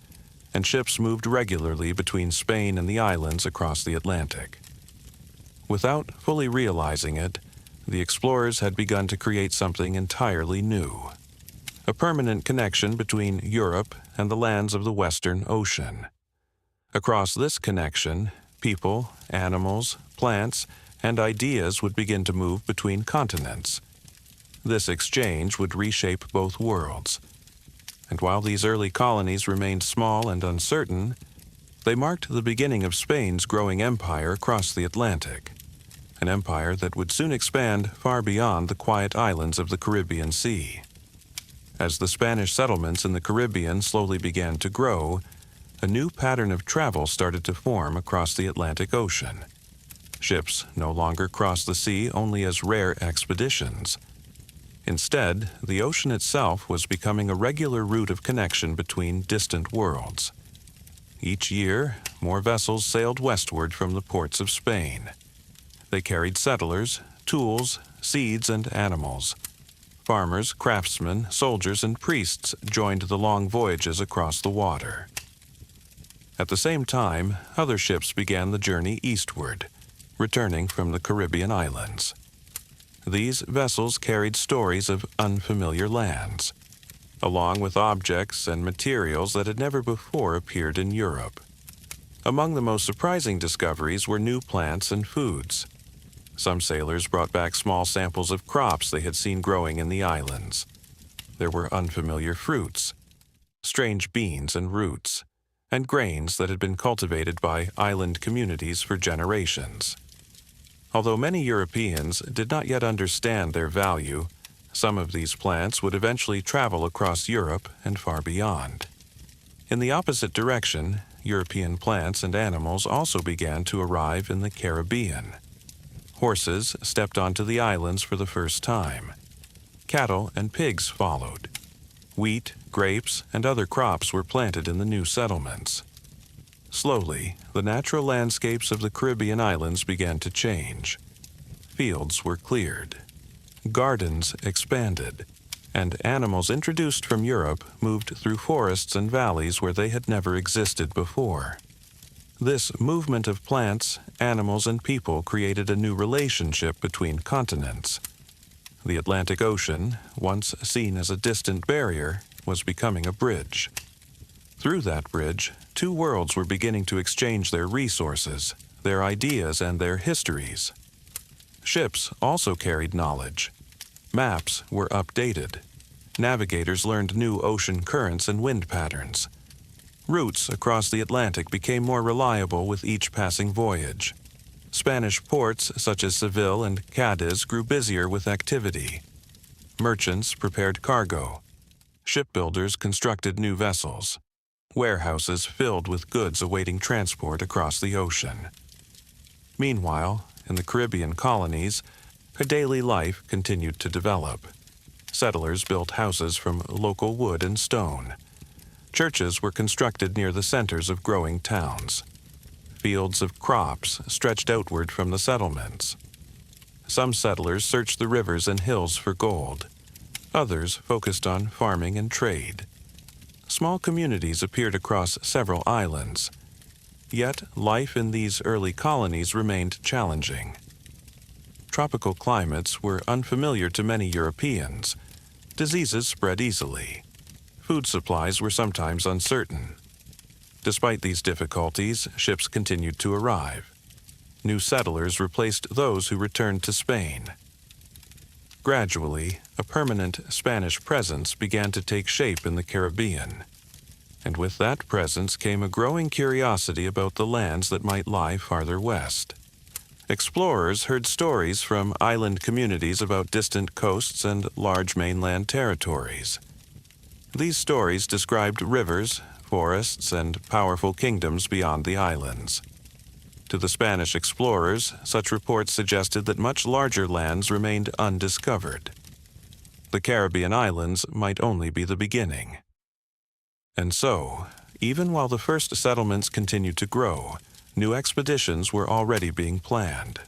and ships moved regularly between Spain and the islands across the Atlantic. Without fully realizing it, the explorers had begun to create something entirely new, a permanent connection between Europe and the lands of the Western Ocean. Across this connection, people, animals, plants, and ideas would begin to move between continents. This exchange would reshape both worlds. And while these early colonies remained small and uncertain, they marked the beginning of Spain's growing empire across the Atlantic, an empire that would soon expand far beyond the quiet islands of the Caribbean Sea. As the Spanish settlements in the Caribbean slowly began to grow, a new pattern of travel started to form across the Atlantic Ocean. Ships no longer crossed the sea only as rare expeditions. Instead, the ocean itself was becoming a regular route of connection between distant worlds. Each year, more vessels sailed westward from the ports of Spain. They carried settlers, tools, seeds, and animals. Farmers, craftsmen, soldiers, and priests joined the long voyages across the water. At the same time, other ships began the journey eastward, returning from the Caribbean islands. These vessels carried stories of unfamiliar lands, along with objects and materials that had never before appeared in Europe. Among the most surprising discoveries were new plants and foods. Some sailors brought back small samples of crops they had seen growing in the islands. There were unfamiliar fruits, strange beans and roots, and grains that had been cultivated by island communities for generations. Although many Europeans did not yet understand their value, some of these plants would eventually travel across Europe and far beyond. In the opposite direction, European plants and animals also began to arrive in the Caribbean. Horses stepped onto the islands for the first time. Cattle and pigs followed. Wheat, grapes, and other crops were planted in the new settlements. Slowly, the natural landscapes of the Caribbean islands began to change. Fields were cleared. Gardens expanded, and animals introduced from Europe moved through forests and valleys where they had never existed before. This movement of plants, animals, and people created a new relationship between continents. The Atlantic Ocean, once seen as a distant barrier, was becoming a bridge. Through that bridge, two worlds were beginning to exchange their resources, their ideas, and their histories. Ships also carried knowledge. Maps were updated. Navigators learned new ocean currents and wind patterns. Routes across the Atlantic became more reliable with each passing voyage. Spanish ports such as Seville and Cadiz grew busier with activity. Merchants prepared cargo. Shipbuilders constructed new vessels. Warehouses filled with goods awaiting transport across the ocean. Meanwhile, in the Caribbean colonies, a daily life continued to develop. Settlers built houses from local wood and stone. Churches were constructed near the centers of growing towns. Fields of crops stretched outward from the settlements. Some settlers searched the rivers and hills for gold. Others focused on farming and trade. Small communities appeared across several islands. Yet, life in these early colonies remained challenging. Tropical climates were unfamiliar to many Europeans. Diseases spread easily. Food supplies were sometimes uncertain. Despite these difficulties, ships continued to arrive. New settlers replaced those who returned to Spain. Gradually, a permanent Spanish presence began to take shape in the Caribbean. And with that presence came a growing curiosity about the lands that might lie farther west. Explorers heard stories from island communities about distant coasts and large mainland territories. These stories described rivers, forests, and powerful kingdoms beyond the islands. To the Spanish explorers, such reports suggested that much larger lands remained undiscovered. The Caribbean islands might only be the beginning. And so, even while the first settlements continued to grow, new expeditions were already being planned.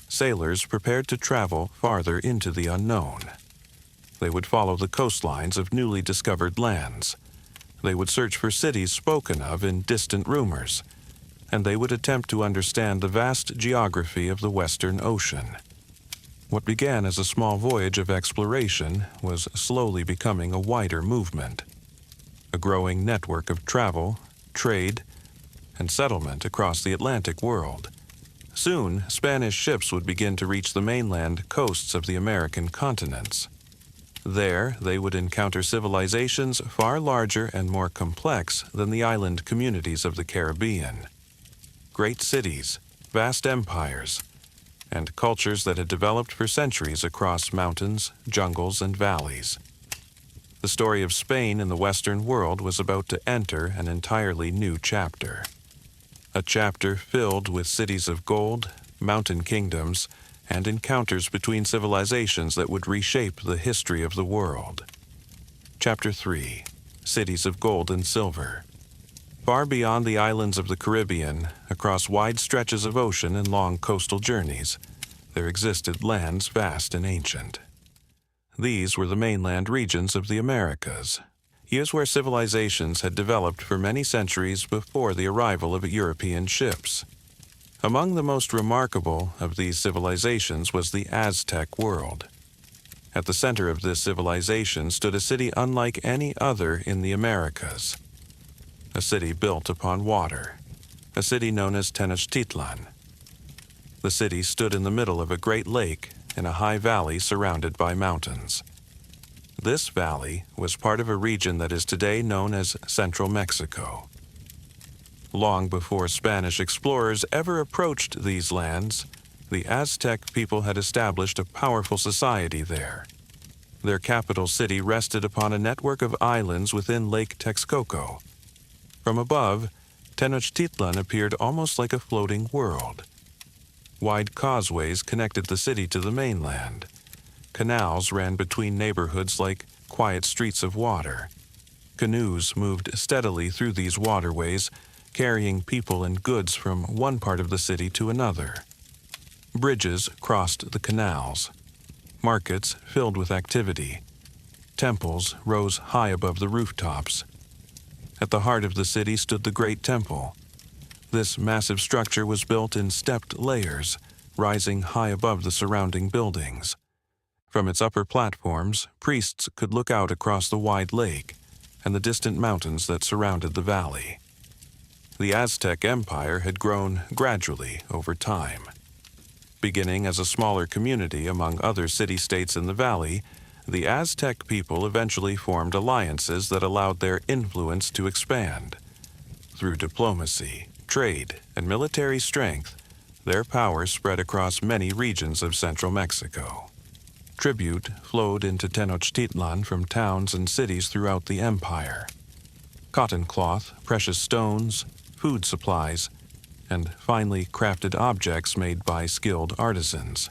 Sailors prepared to travel farther into the unknown. They would follow the coastlines of newly discovered lands. They would search for cities spoken of in distant rumors, and they would attempt to understand the vast geography of the Western Ocean. What began as a small voyage of exploration was slowly becoming a wider movement, a growing network of travel, trade, and settlement across the Atlantic world. Soon, Spanish ships would begin to reach the mainland coasts of the American continents. There, they would encounter civilizations far larger and more complex than the island communities of the Caribbean. Great cities, vast empires, and cultures that had developed for centuries across mountains, jungles, and valleys. The story of Spain in the Western world was about to enter an entirely new chapter. A chapter filled with cities of gold, mountain kingdoms, and encounters between civilizations that would reshape the history of the world. Chapter 3. Cities of Gold and Silver. Far beyond the islands of the Caribbean, across wide stretches of ocean and long coastal journeys, there existed lands vast and ancient. These were the mainland regions of the Americas, years where civilizations had developed for many centuries before the arrival of European ships. Among the most remarkable of these civilizations was the Aztec world. At the center of this civilization stood a city unlike any other in the Americas. A city built upon water, a city known as Tenochtitlan. The city stood in the middle of a great lake in a high valley surrounded by mountains. This valley was part of a region that is today known as Central Mexico. Long before Spanish explorers ever approached these lands, the Aztec people had established a powerful society there. Their capital city rested upon a network of islands within Lake Texcoco. From above, Tenochtitlan appeared almost like a floating world. Wide causeways connected the city to the mainland. Canals ran between neighborhoods like quiet streets of water. Canoes moved steadily through these waterways, carrying people and goods from one part of the city to another. Bridges crossed the canals. Markets filled with activity. Temples rose high above the rooftops. At the heart of the city stood the Great Temple. This massive structure was built in stepped layers, rising high above the surrounding buildings. From its upper platforms, priests could look out across the wide lake and the distant mountains that surrounded the valley. The Aztec Empire had grown gradually over time. Beginning as a smaller community among other city-states in the valley, the Aztec people eventually formed alliances that allowed their influence to expand. Through diplomacy, trade, and military strength, their power spread across many regions of central Mexico. Tribute flowed into Tenochtitlan from towns and cities throughout the empire. Cotton cloth, precious stones, food supplies, and finely crafted objects made by skilled artisans.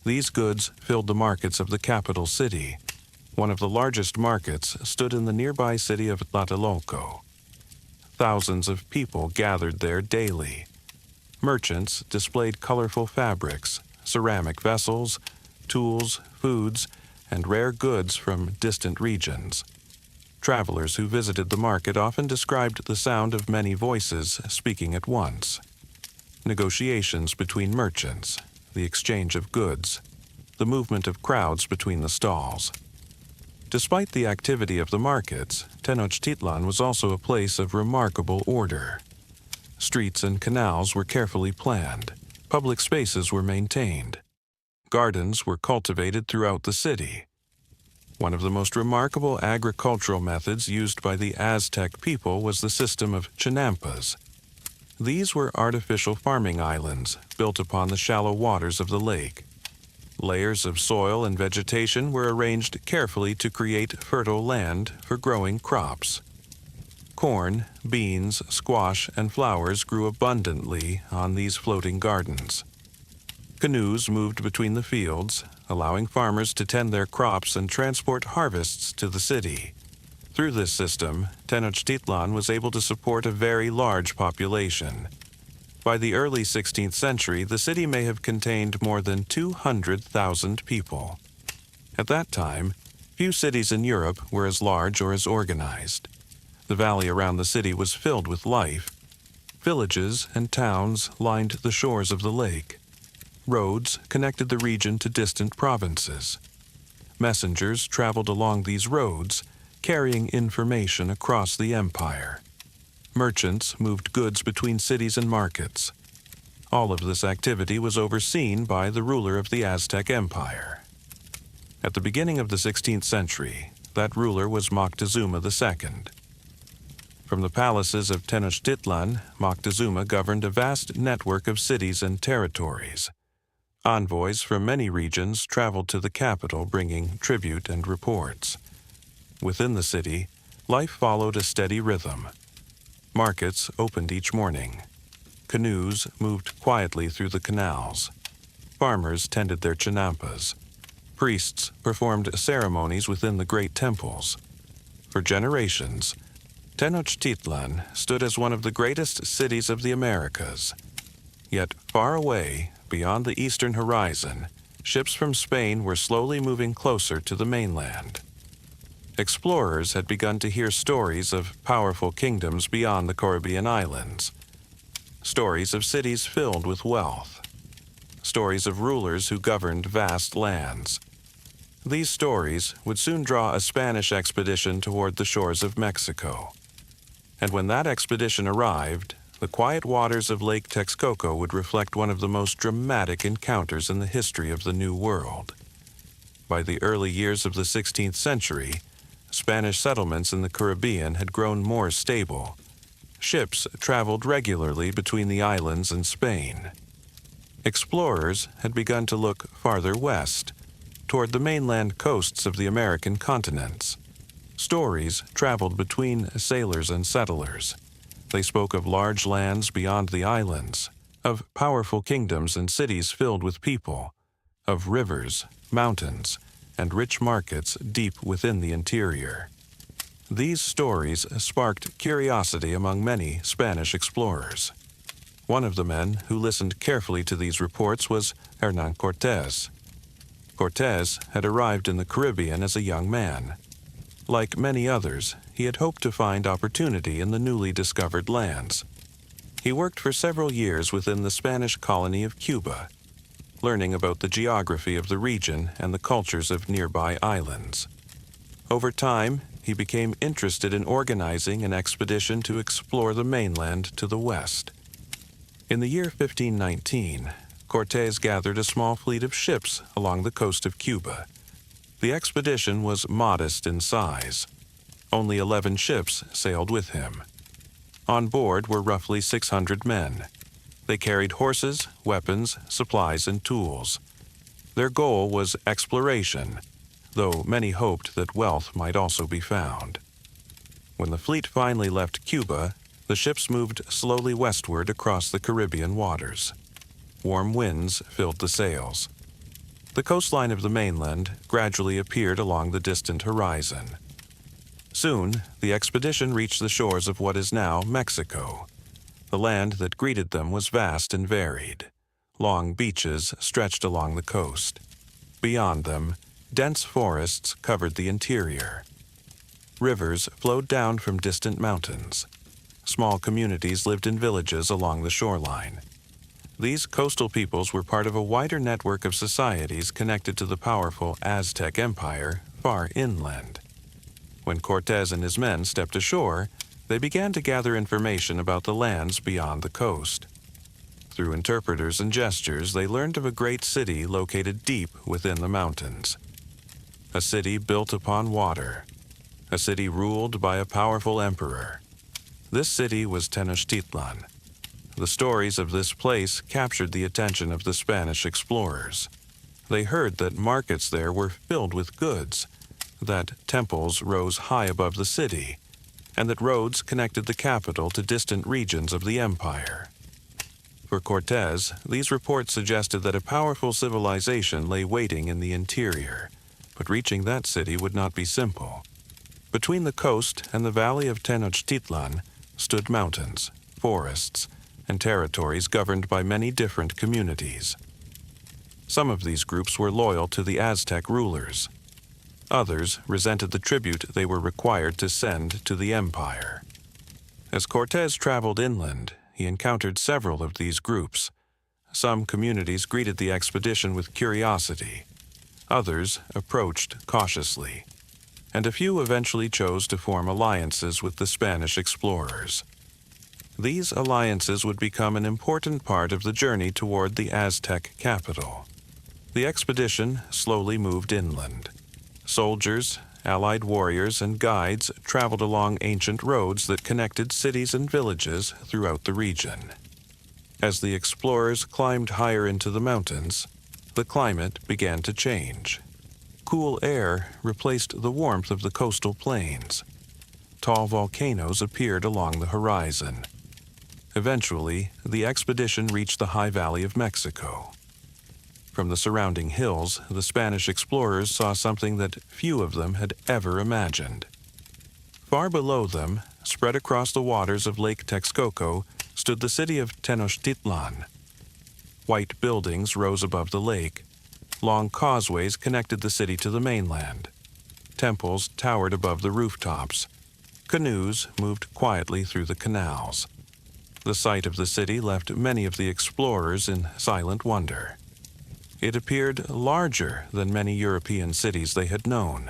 These goods filled the markets of the capital city. One of the largest markets stood in the nearby city of Tlatelolco. Thousands of people gathered there daily. Merchants displayed colorful fabrics, ceramic vessels, tools, foods, and rare goods from distant regions. Travelers who visited the market often described the sound of many voices speaking at once. Negotiations between merchants, the exchange of goods, the movement of crowds between the stalls. Despite the activity of the markets, Tenochtitlan was also a place of remarkable order. Streets and canals were carefully planned. Public spaces were maintained. Gardens were cultivated throughout the city. One of the most remarkable agricultural methods used by the Aztec people was the system of chinampas. These were artificial farming islands built upon the shallow waters of the lake. Layers of soil and vegetation were arranged carefully to create fertile land for growing crops. Corn, beans, squash, and flowers grew abundantly on these floating gardens. Canoes moved between the fields, allowing farmers to tend their crops and transport harvests to the city. Through this system, Tenochtitlan was able to support a very large population. By the early 16th century, the city may have contained more than 200,000 people. At that time, few cities in Europe were as large or as organized. The valley around the city was filled with life. Villages and towns lined the shores of the lake. Roads connected the region to distant provinces. Messengers traveled along these roads, carrying information across the empire. Merchants moved goods between cities and markets. All of this activity was overseen by the ruler of the Aztec Empire. At the beginning of the 16th century, that ruler was Moctezuma II. From the palaces of Tenochtitlan, Moctezuma governed a vast network of cities and territories. Envoys from many regions traveled to the capital bringing tribute and reports. Within the city, life followed a steady rhythm. Markets opened each morning. Canoes moved quietly through the canals. Farmers tended their chinampas. Priests performed ceremonies within the great temples. For generations, Tenochtitlan stood as one of the greatest cities of the Americas. Yet far away, beyond the eastern horizon, ships from Spain were slowly moving closer to the mainland. Explorers had begun to hear stories of powerful kingdoms beyond the Caribbean islands. Stories of cities filled with wealth. Stories of rulers who governed vast lands. These stories would soon draw a Spanish expedition toward the shores of Mexico. And when that expedition arrived, the quiet waters of Lake Texcoco would reflect one of the most dramatic encounters in the history of the New World. By the early years of the 16th century, Spanish settlements in the Caribbean had grown more stable. Ships traveled regularly between the islands and Spain. Explorers had begun to look farther west, toward the mainland coasts of the American continents. Stories traveled between sailors and settlers. They spoke of large lands beyond the islands, of powerful kingdoms and cities filled with people, of rivers, mountains, and rich markets deep within the interior. These stories sparked curiosity among many Spanish explorers. One of the men who listened carefully to these reports was Hernán Cortés. Cortés had arrived in the Caribbean as a young man. Like many others, he had hoped to find opportunity in the newly discovered lands. He worked for several years within the Spanish colony of Cuba, learning about the geography of the region and the cultures of nearby islands. Over time, he became interested in organizing an expedition to explore the mainland to the west. In the year 1519, Cortés gathered a small fleet of ships along the coast of Cuba. The expedition was modest in size. Only 11 ships sailed with him. On board were roughly 600 men. They carried horses, weapons, supplies, and tools. Their goal was exploration, though many hoped that wealth might also be found. When the fleet finally left Cuba, the ships moved slowly westward across the Caribbean waters. Warm winds filled the sails. The coastline of the mainland gradually appeared along the distant horizon. Soon, the expedition reached the shores of what is now Mexico. The land that greeted them was vast and varied. Long beaches stretched along the coast. Beyond them, dense forests covered the interior. Rivers flowed down from distant mountains. Small communities lived in villages along the shoreline. These coastal peoples were part of a wider network of societies connected to the powerful Aztec Empire far inland. When Cortés and his men stepped ashore, they began to gather information about the lands beyond the coast. Through interpreters and gestures, they learned of a great city located deep within the mountains. A city built upon water. A city ruled by a powerful emperor. This city was Tenochtitlan. The stories of this place captured the attention of the Spanish explorers. They heard that markets there were filled with goods, that temples rose high above the city, and that roads connected the capital to distant regions of the empire. For Cortés, these reports suggested that a powerful civilization lay waiting in the interior, but reaching that city would not be simple. Between the coast and the valley of Tenochtitlan stood mountains, forests, and territories governed by many different communities. Some of these groups were loyal to the Aztec rulers. Others resented the tribute they were required to send to the empire. As Cortés traveled inland, he encountered several of these groups. Some communities greeted the expedition with curiosity. Others approached cautiously, and a few eventually chose to form alliances with the Spanish explorers. These alliances would become an important part of the journey toward the Aztec capital. The expedition slowly moved inland. Soldiers, allied warriors, and guides traveled along ancient roads that connected cities and villages throughout the region. As the explorers climbed higher into the mountains, the climate began to change. Cool air replaced the warmth of the coastal plains. Tall volcanoes appeared along the horizon. Eventually, the expedition reached the high valley of Mexico. From the surrounding hills, the Spanish explorers saw something that few of them had ever imagined. Far below them, spread across the waters of Lake Texcoco, stood the city of Tenochtitlan. White buildings rose above the lake. Long causeways connected the city to the mainland. Temples towered above the rooftops. Canoes moved quietly through the canals. The sight of the city left many of the explorers in silent wonder. It appeared larger than many European cities they had known.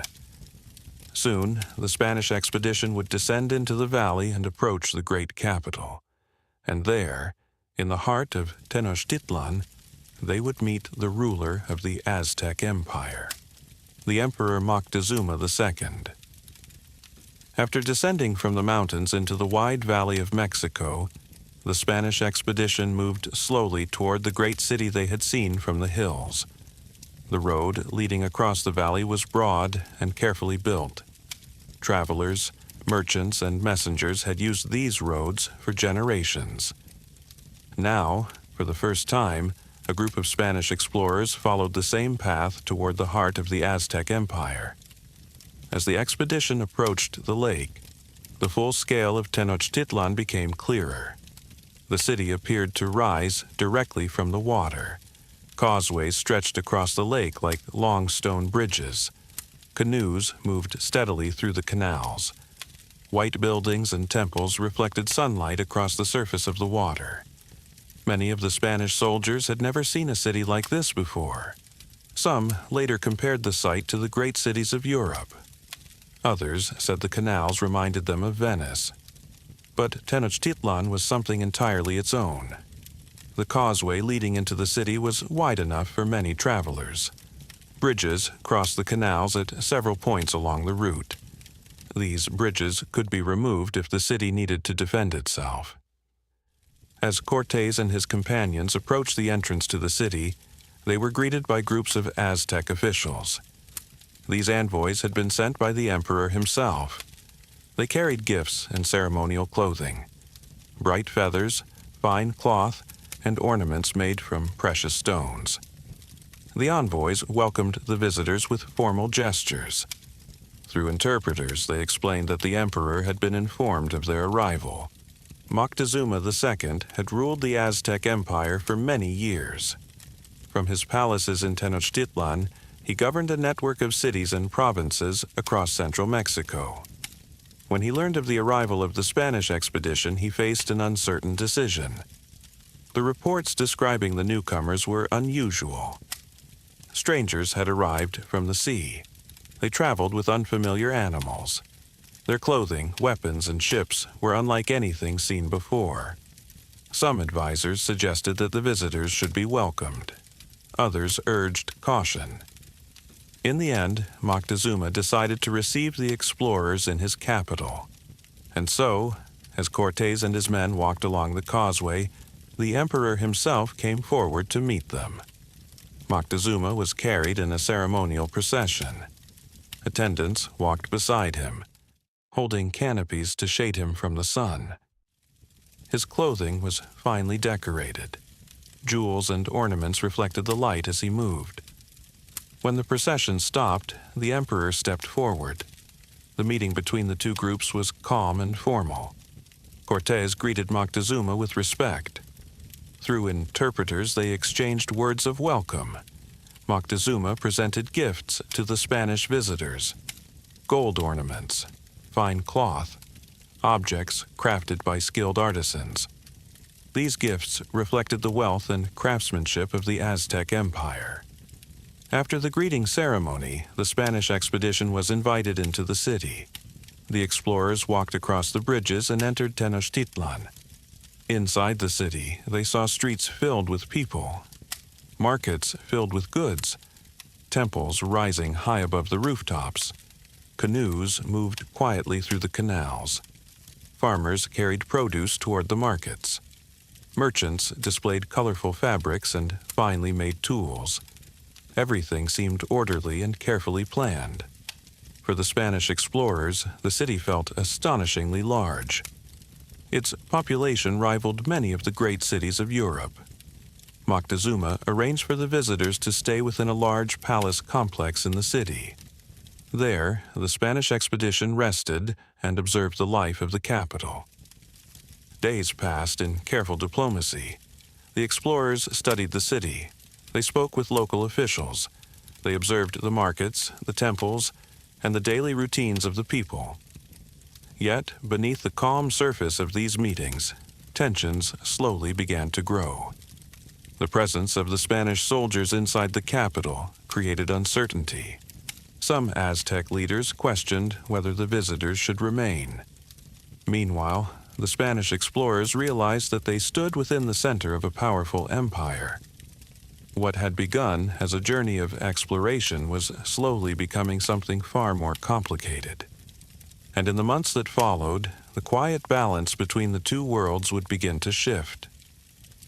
Soon, the Spanish expedition would descend into the valley and approach the great capital. And there, in the heart of Tenochtitlan, they would meet the ruler of the Aztec Empire, the Emperor Moctezuma II. After descending from the mountains into the wide valley of Mexico, the Spanish expedition moved slowly toward the great city they had seen from the hills. The road leading across the valley was broad and carefully built. Travelers, merchants, and messengers had used these roads for generations. Now, for the first time, a group of Spanish explorers followed the same path toward the heart of the Aztec Empire. As the expedition approached the lake, the full scale of Tenochtitlan became clearer. The city appeared to rise directly from the water. Causeways stretched across the lake like long stone bridges. Canoes moved steadily through the canals. White buildings and temples reflected sunlight across the surface of the water. Many of the Spanish soldiers had never seen a city like this before. Some later compared the site to the great cities of Europe. Others said the canals reminded them of Venice. But Tenochtitlan was something entirely its own. The causeway leading into the city was wide enough for many travelers. Bridges crossed the canals at several points along the route. These bridges could be removed if the city needed to defend itself. As Cortés and his companions approached the entrance to the city, they were greeted by groups of Aztec officials. These envoys had been sent by the emperor himself. They carried gifts and ceremonial clothing, bright feathers, fine cloth, and ornaments made from precious stones. The envoys welcomed the visitors with formal gestures. Through interpreters, they explained that the emperor had been informed of their arrival. Moctezuma II had ruled the Aztec Empire for many years. From his palaces in Tenochtitlan, he governed a network of cities and provinces across central Mexico. When he learned of the arrival of the Spanish expedition, he faced an uncertain decision. The reports describing the newcomers were unusual. Strangers had arrived from the sea. They traveled with unfamiliar animals. Their clothing, weapons, and ships were unlike anything seen before. Some advisors suggested that the visitors should be welcomed. Others urged caution. In the end, Moctezuma decided to receive the explorers in his capital. And so, as Cortés and his men walked along the causeway, the emperor himself came forward to meet them. Moctezuma was carried in a ceremonial procession. Attendants walked beside him, holding canopies to shade him from the sun. His clothing was finely decorated. Jewels and ornaments reflected the light as he moved. When the procession stopped, the emperor stepped forward. The meeting between the two groups was calm and formal. Cortés greeted Moctezuma with respect. Through interpreters, they exchanged words of welcome. Moctezuma presented gifts to the Spanish visitors: gold ornaments, fine cloth, objects crafted by skilled artisans. These gifts reflected the wealth and craftsmanship of the Aztec Empire. After the greeting ceremony, the Spanish expedition was invited into the city. The explorers walked across the bridges and entered Tenochtitlan. Inside the city, they saw streets filled with people, markets filled with goods, temples rising high above the rooftops. Canoes moved quietly through the canals. Farmers carried produce toward the markets. Merchants displayed colorful fabrics and finely made tools. Everything seemed orderly and carefully planned. For the Spanish explorers, the city felt astonishingly large. Its population rivaled many of the great cities of Europe. Moctezuma arranged for the visitors to stay within a large palace complex in the city. There, the Spanish expedition rested and observed the life of the capital. Days passed in careful diplomacy. The explorers studied the city. They spoke with local officials. They observed the markets, the temples, and the daily routines of the people. Yet, beneath the calm surface of these meetings, tensions slowly began to grow. The presence of the Spanish soldiers inside the capital created uncertainty. Some Aztec leaders questioned whether the visitors should remain. Meanwhile, the Spanish explorers realized that they stood within the center of a powerful empire. What had begun as a journey of exploration was slowly becoming something far more complicated. And in the months that followed, the quiet balance between the two worlds would begin to shift.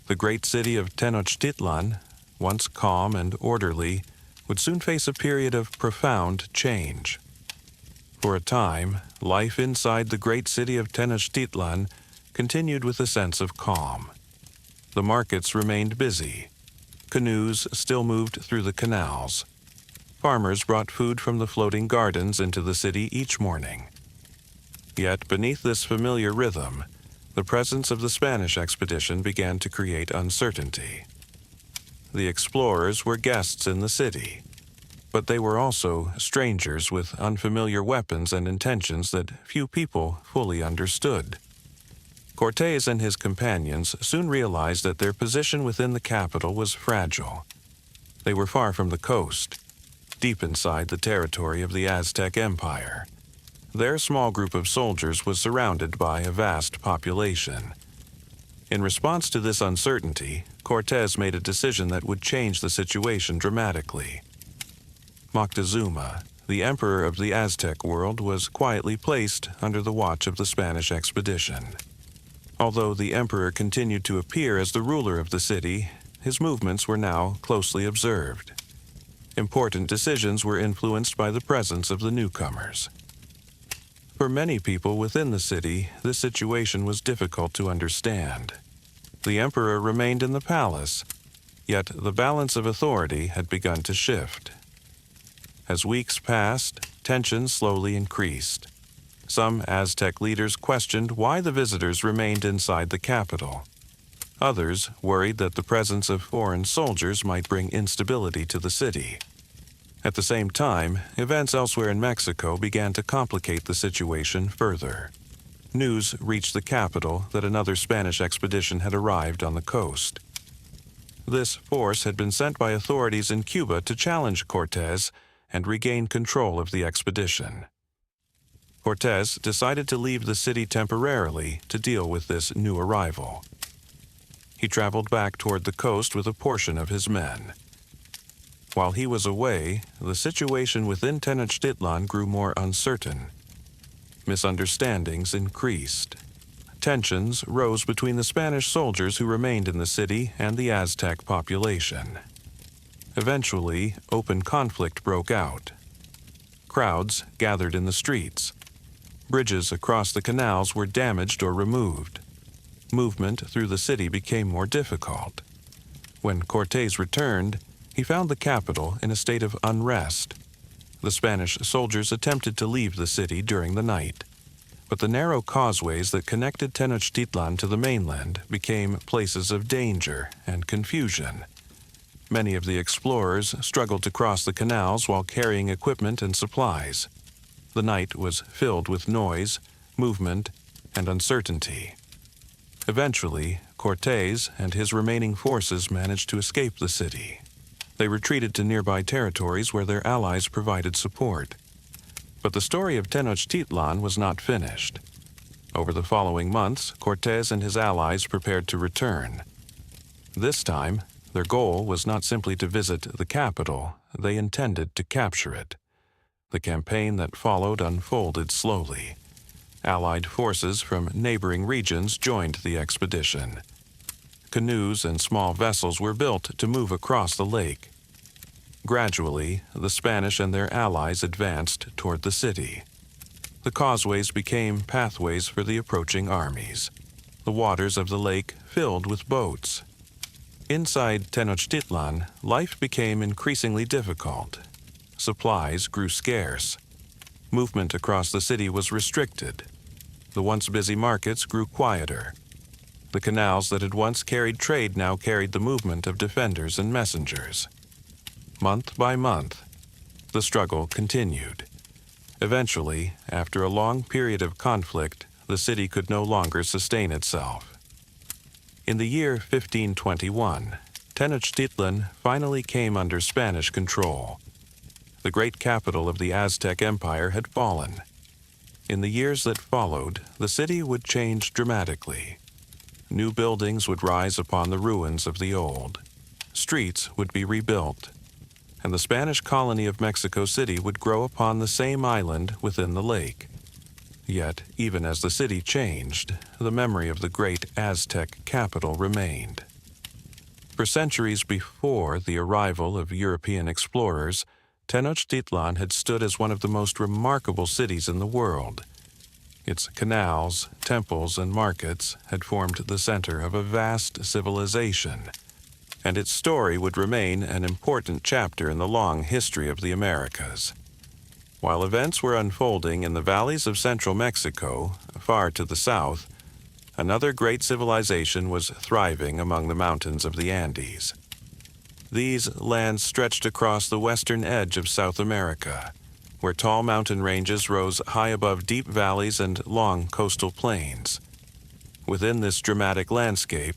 The great city of Tenochtitlan, once calm and orderly, would soon face a period of profound change. For a time, life inside the great city of Tenochtitlan continued with a sense of calm. The markets remained busy. Canoes still moved through the canals. Farmers brought food from the floating gardens into the city each morning. Yet beneath this familiar rhythm, the presence of the Spanish expedition began to create uncertainty. The explorers were guests in the city, but they were also strangers with unfamiliar weapons and intentions that few people fully understood. Cortés and his companions soon realized that their position within the capital was fragile. They were far from the coast, deep inside the territory of the Aztec Empire. Their small group of soldiers was surrounded by a vast population. In response to this uncertainty, Cortés made a decision that would change the situation dramatically. Moctezuma, the emperor of the Aztec world, was quietly placed under the watch of the Spanish expedition. Although the emperor continued to appear as the ruler of the city, his movements were now closely observed. Important decisions were influenced by the presence of the newcomers. For many people within the city, this situation was difficult to understand. The emperor remained in the palace, yet the balance of authority had begun to shift. As weeks passed, tensions slowly increased. Some Aztec leaders questioned why the visitors remained inside the capital. Others worried that the presence of foreign soldiers might bring instability to the city. At the same time, events elsewhere in Mexico began to complicate the situation further. News reached the capital that another Spanish expedition had arrived on the coast. This force had been sent by authorities in Cuba to challenge Cortés and regain control of the expedition. Cortés decided to leave the city temporarily to deal with this new arrival. He traveled back toward the coast with a portion of his men. While he was away, the situation within Tenochtitlan grew more uncertain. Misunderstandings increased. Tensions rose between the Spanish soldiers who remained in the city and the Aztec population. Eventually, open conflict broke out. Crowds gathered in the streets. Bridges across the canals were damaged or removed. Movement through the city became more difficult. When Cortés returned, he found the capital in a state of unrest. The Spanish soldiers attempted to leave the city during the night, but the narrow causeways that connected Tenochtitlan to the mainland became places of danger and confusion. Many of the explorers struggled to cross the canals while carrying equipment and supplies. The night was filled with noise, movement, and uncertainty. Eventually, Cortés and his remaining forces managed to escape the city. They retreated to nearby territories where their allies provided support. But the story of Tenochtitlan was not finished. Over the following months, Cortés and his allies prepared to return. This time, their goal was not simply to visit the capital, they intended to capture it. The campaign that followed unfolded slowly. Allied forces from neighboring regions joined the expedition. Canoes and small vessels were built to move across the lake. Gradually, the Spanish and their allies advanced toward the city. The causeways became pathways for the approaching armies. The waters of the lake filled with boats. Inside Tenochtitlan, life became increasingly difficult. Supplies grew scarce. Movement across the city was restricted. The once busy markets grew quieter. The canals that had once carried trade now carried the movement of defenders and messengers. Month by month, the struggle continued. Eventually, after a long period of conflict, the city could no longer sustain itself. In the year 1521, Tenochtitlan finally came under Spanish control. The great capital of the Aztec Empire had fallen. In the years that followed, the city would change dramatically. New buildings would rise upon the ruins of the old. Streets would be rebuilt, and the Spanish colony of Mexico City would grow upon the same island within the lake. Yet, even as the city changed, the memory of the great Aztec capital remained. For centuries before the arrival of European explorers, Tenochtitlan had stood as one of the most remarkable cities in the world. Its canals, temples, and markets had formed the center of a vast civilization, and its story would remain an important chapter in the long history of the Americas. While events were unfolding in the valleys of central Mexico, far to the south, another great civilization was thriving among the mountains of the Andes. These lands stretched across the western edge of South America, where tall mountain ranges rose high above deep valleys and long coastal plains. Within this dramatic landscape,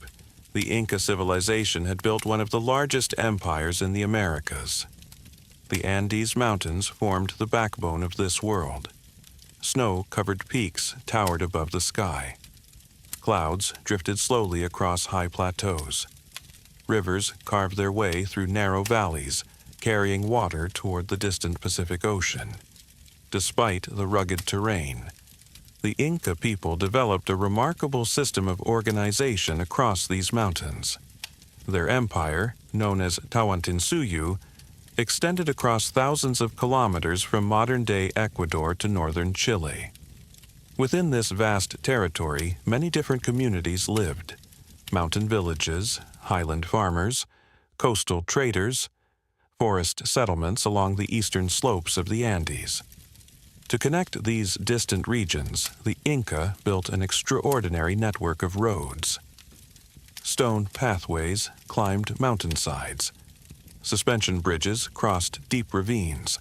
the Inca civilization had built one of the largest empires in the Americas. The Andes Mountains formed the backbone of this world. Snow-covered peaks towered above the sky. Clouds drifted slowly across high plateaus. Rivers carved their way through narrow valleys, carrying water toward the distant Pacific Ocean. Despite the rugged terrain, the Inca people developed a remarkable system of organization across these mountains. Their empire, known as Tawantinsuyu, extended across thousands of kilometers from modern-day Ecuador to northern Chile. Within this vast territory, many different communities lived: mountain villages, highland farmers, coastal traders, forest settlements along the eastern slopes of the Andes. To connect these distant regions, the Inca built an extraordinary network of roads. Stone pathways climbed mountainsides. Suspension bridges crossed deep ravines.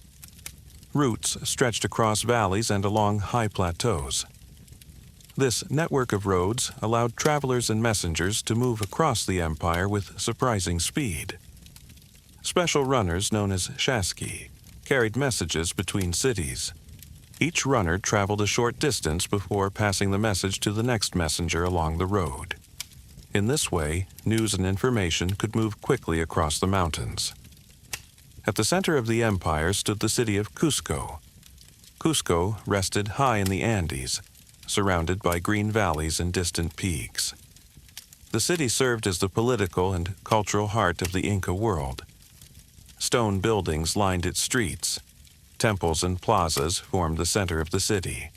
Routes stretched across valleys and along high plateaus. This network of roads allowed travelers and messengers to move across the empire with surprising speed. Special runners known as shaski carried messages between cities. Each runner traveled a short distance before passing the message to the next messenger along the road. In this way, news and information could move quickly across the mountains. At the center of the empire stood the city of Cusco. Cusco rested high in the Andes, surrounded by green valleys and distant peaks. The city served as the political and cultural heart of the Inca world. Stone buildings lined its streets. Temples and plazas formed the center of the city,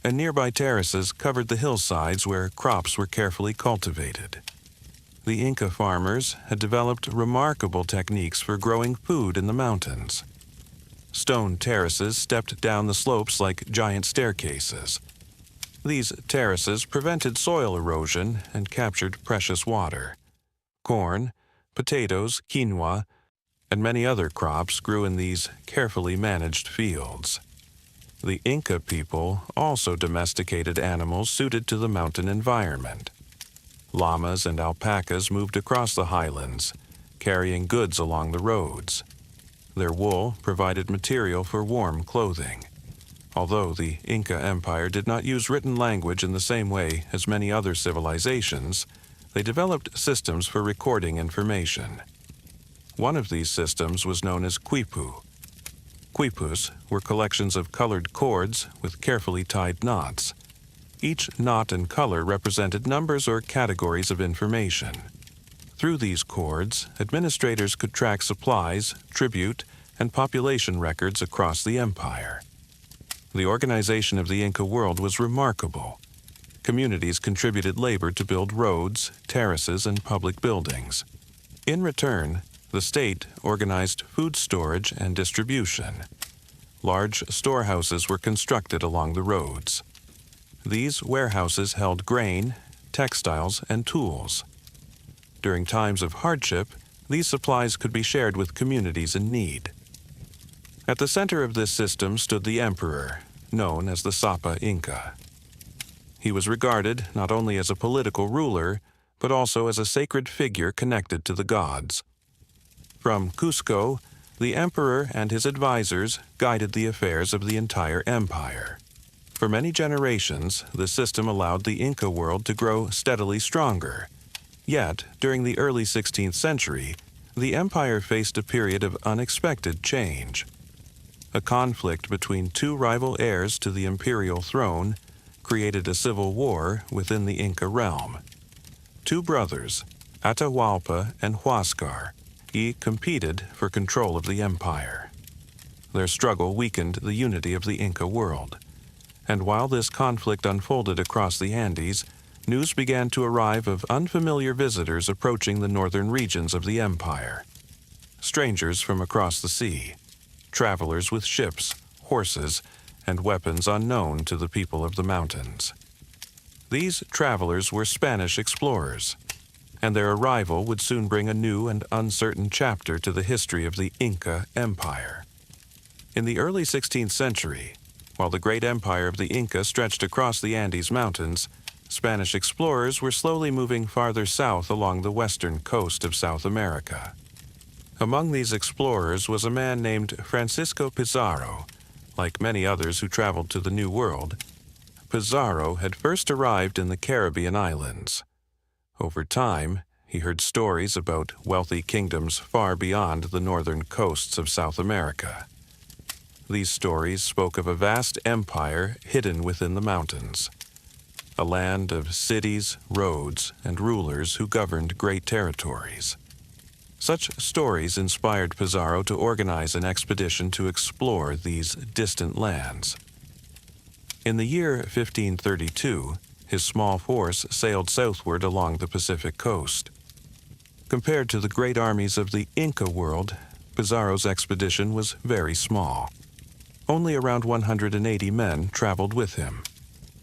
and nearby terraces covered the hillsides where crops were carefully cultivated. The Inca farmers had developed remarkable techniques for growing food in the mountains. Stone terraces stepped down the slopes like giant staircases. These terraces prevented soil erosion and captured precious water. Corn, potatoes, quinoa, and many other crops grew in these carefully managed fields. The Inca people also domesticated animals suited to the mountain environment. Llamas and alpacas moved across the highlands, carrying goods along the roads. Their wool provided material for warm clothing. Although the Inca Empire did not use written language in the same way as many other civilizations, they developed systems for recording information. One of these systems was known as quipu. Quipus were collections of colored cords with carefully tied knots. Each knot and color represented numbers or categories of information. Through these cords, administrators could track supplies, tribute, and population records across the empire. The organization of the Inca world was remarkable. Communities contributed labor to build roads, terraces, and public buildings. In return, the state organized food storage and distribution. Large storehouses were constructed along the roads. These warehouses held grain, textiles, and tools. During times of hardship, these supplies could be shared with communities in need. At the center of this system stood the emperor, known as the Sapa Inca. He was regarded not only as a political ruler, but also as a sacred figure connected to the gods. From Cusco, the emperor and his advisors guided the affairs of the entire empire. For many generations, this system allowed the Inca world to grow steadily stronger. Yet, during the early 16th century, the empire faced a period of unexpected change. A conflict between two rival heirs to the imperial throne created a civil war within the Inca realm. Two brothers, Atahualpa and Huáscar, competed for control of the empire. Their struggle weakened the unity of the Inca world, and while this conflict unfolded across the Andes, news began to arrive of unfamiliar visitors approaching the northern regions of the empire. Strangers from across the sea, travelers with ships, horses, and weapons unknown to the people of the mountains. These travelers were Spanish explorers, and their arrival would soon bring a new and uncertain chapter to the history of the Inca Empire. In the early 16th century, while the great empire of the Inca stretched across the Andes Mountains, Spanish explorers were slowly moving farther south along the western coast of South America. Among these explorers was a man named Francisco Pizarro. Like many others who traveled to the New World, Pizarro had first arrived in the Caribbean islands. Over time, he heard stories about wealthy kingdoms far beyond the northern coasts of South America. These stories spoke of a vast empire hidden within the mountains, a land of cities, roads, and rulers who governed great territories. Such stories inspired Pizarro to organize an expedition to explore these distant lands. In the year 1532, his small force sailed southward along the Pacific coast. Compared to the great armies of the Inca world, Pizarro's expedition was very small. Only around 180 men traveled with him.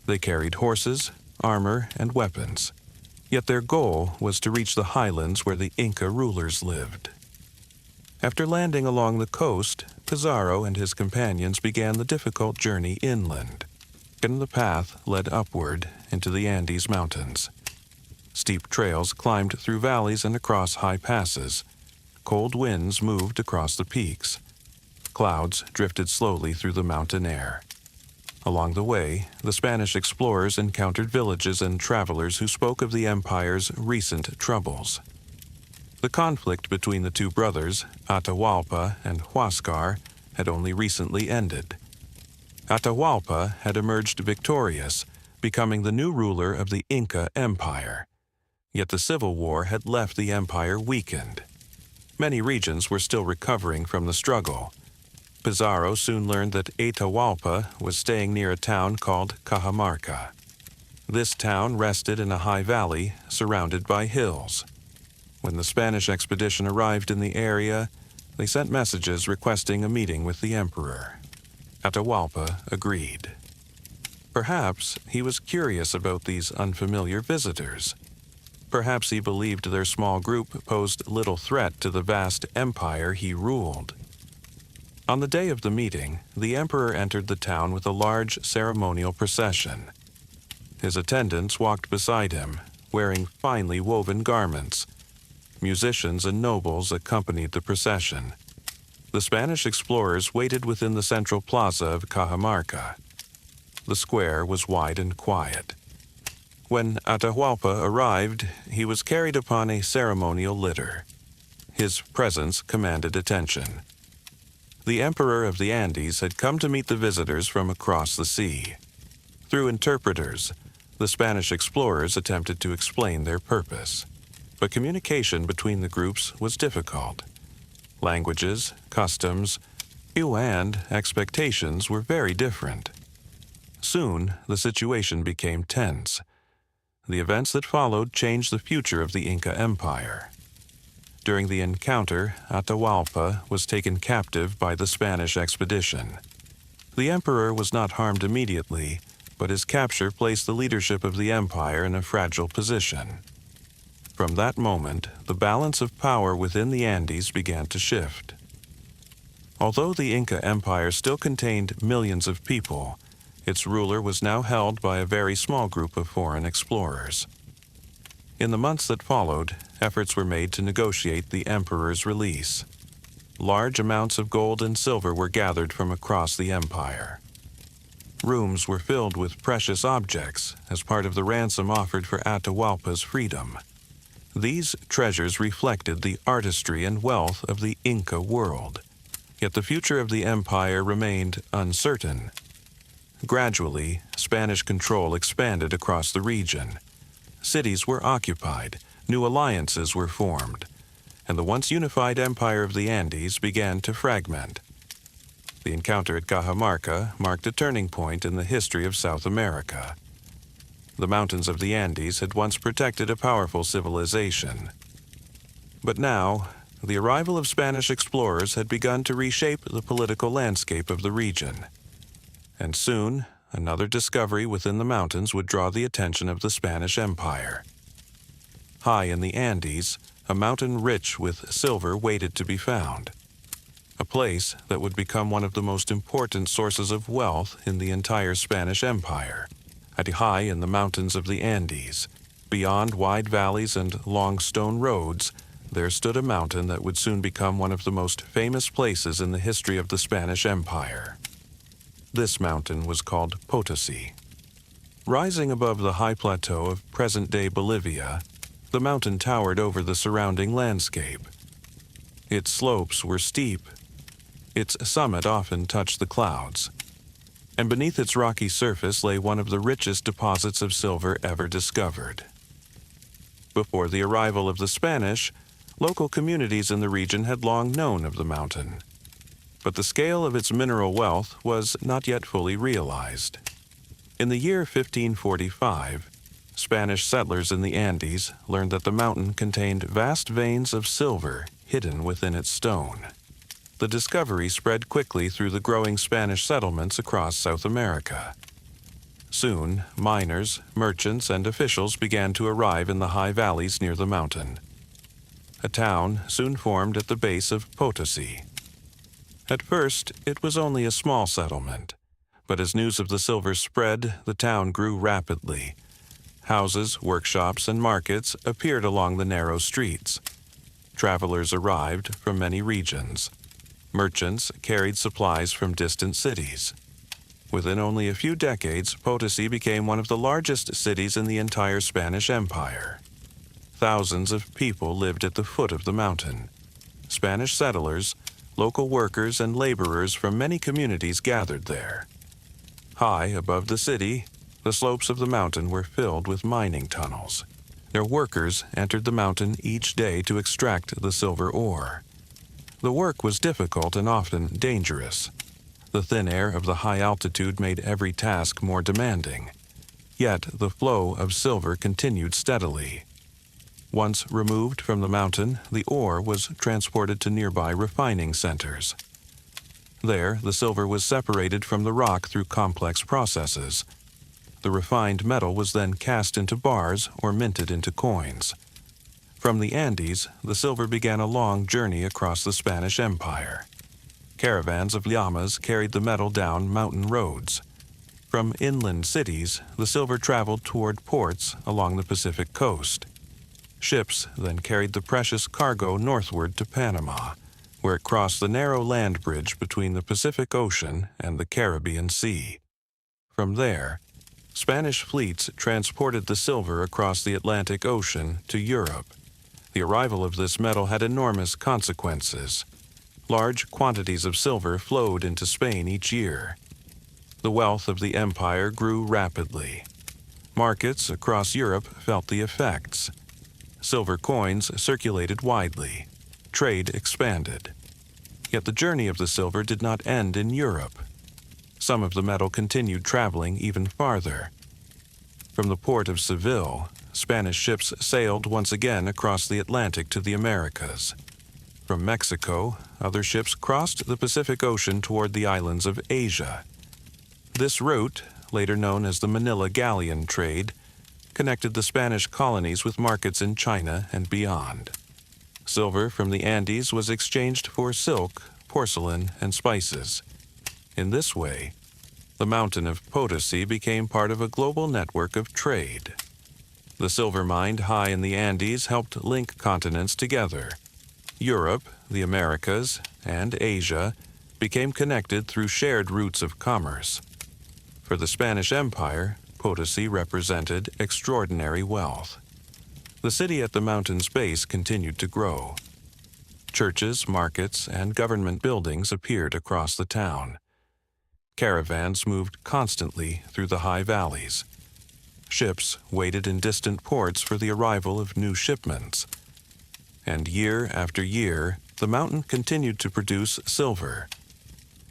They carried horses, armor, and weapons. Yet their goal was to reach the highlands where the Inca rulers lived. After landing along the coast, Pizarro and his companions began the difficult journey inland. And the path led upward into the Andes Mountains. Steep trails climbed through valleys and across high passes. Cold winds moved across the peaks. Clouds drifted slowly through the mountain air. Along the way, the Spanish explorers encountered villages and travelers who spoke of the empire's recent troubles. The conflict between the two brothers, Atahualpa and Huáscar, had only recently ended. Atahualpa had emerged victorious, becoming the new ruler of the Inca Empire. Yet the civil war had left the empire weakened. Many regions were still recovering from the struggle. Pizarro soon learned that Atahualpa was staying near a town called Cajamarca. This town rested in a high valley surrounded by hills. When the Spanish expedition arrived in the area, they sent messages requesting a meeting with the emperor. Atahualpa agreed. Perhaps he was curious about these unfamiliar visitors. Perhaps he believed their small group posed little threat to the vast empire he ruled. On the day of the meeting, the emperor entered the town with a large ceremonial procession. His attendants walked beside him, wearing finely woven garments. Musicians and nobles accompanied the procession. The Spanish explorers waited within the central plaza of Cajamarca. The square was wide and quiet. When Atahualpa arrived, he was carried upon a ceremonial litter. His presence commanded attention. The Emperor of the Andes had come to meet the visitors from across the sea. Through interpreters, the Spanish explorers attempted to explain their purpose. But communication between the groups was difficult. Languages, customs, and expectations were very different. Soon, the situation became tense. The events that followed changed the future of the Inca Empire. During the encounter, Atahualpa was taken captive by the Spanish expedition. The emperor was not harmed immediately, but his capture placed the leadership of the empire in a fragile position. From that moment, the balance of power within the Andes began to shift. Although the Inca Empire still contained millions of people, its ruler was now held by a very small group of foreign explorers. In the months that followed, efforts were made to negotiate the emperor's release. Large amounts of gold and silver were gathered from across the empire. Rooms were filled with precious objects as part of the ransom offered for Atahualpa's freedom. These treasures reflected the artistry and wealth of the Inca world. Yet the future of the empire remained uncertain. Gradually, Spanish control expanded across the region. Cities were occupied, new alliances were formed, and the once unified empire of the Andes began to fragment. The encounter at Cajamarca marked a turning point in the history of South America. The mountains of the Andes had once protected a powerful civilization. But now, the arrival of Spanish explorers had begun to reshape the political landscape of the region. And soon, another discovery within the mountains would draw the attention of the Spanish Empire. High in the Andes, a mountain rich with silver waited to be found. A place that would become one of the most important sources of wealth in the entire Spanish Empire. At high in the mountains of the Andes, beyond wide valleys and long stone roads, there stood a mountain that would soon become one of the most famous places in the history of the Spanish Empire. This mountain was called Potosí. Rising above the high plateau of present-day Bolivia, the mountain towered over the surrounding landscape. Its slopes were steep. Its summit often touched the clouds. And beneath its rocky surface lay one of the richest deposits of silver ever discovered. Before the arrival of the Spanish, local communities in the region had long known of the mountain. But the scale of its mineral wealth was not yet fully realized. In the year 1545, Spanish settlers in the Andes learned that the mountain contained vast veins of silver hidden within its stone. The discovery spread quickly through the growing Spanish settlements across South America. Soon, miners, merchants, and officials began to arrive in the high valleys near the mountain. A town soon formed at the base of Potosí. At first, it was only a small settlement, but as news of the silver spread, the town grew rapidly. Houses, workshops, and markets appeared along the narrow streets. Travelers arrived from many regions. Merchants carried supplies from distant cities. Within only a few decades, Potosí became one of the largest cities in the entire Spanish Empire. Thousands of people lived at the foot of the mountain. Spanish settlers, local workers, and laborers from many communities gathered there. High above the city, the slopes of the mountain were filled with mining tunnels. Their workers entered the mountain each day to extract the silver ore. The work was difficult and often dangerous. The thin air of the high altitude made every task more demanding. Yet the flow of silver continued steadily. Once removed from the mountain, the ore was transported to nearby refining centers. There, the silver was separated from the rock through complex processes. The refined metal was then cast into bars or minted into coins. From the Andes, the silver began a long journey across the Spanish Empire. Caravans of llamas carried the metal down mountain roads. From inland cities, the silver traveled toward ports along the Pacific coast. Ships then carried the precious cargo northward to Panama, where it crossed the narrow land bridge between the Pacific Ocean and the Caribbean Sea. From there, Spanish fleets transported the silver across the Atlantic Ocean to Europe. The arrival of this metal had enormous consequences. Large quantities of silver flowed into Spain each year. The wealth of the empire grew rapidly. Markets across Europe felt the effects. Silver coins circulated widely. Trade expanded. Yet the journey of the silver did not end in Europe. Some of the metal continued traveling even farther. From the port of Seville, Spanish ships sailed once again across the Atlantic to the Americas. From Mexico, other ships crossed the Pacific Ocean toward the islands of Asia. This route, later known as the Manila Galleon trade, connected the Spanish colonies with markets in China and beyond. Silver from the Andes was exchanged for silk, porcelain, and spices. In this way, the mountain of Potosí became part of a global network of trade. The silver mined high in the Andes helped link continents together. Europe, the Americas, and Asia became connected through shared routes of commerce. For the Spanish Empire, Potosí represented extraordinary wealth. The city at the mountain's base continued to grow. Churches, markets, and government buildings appeared across the town. Caravans moved constantly through the high valleys. Ships waited in distant ports for the arrival of new shipments. And year after year, the mountain continued to produce silver.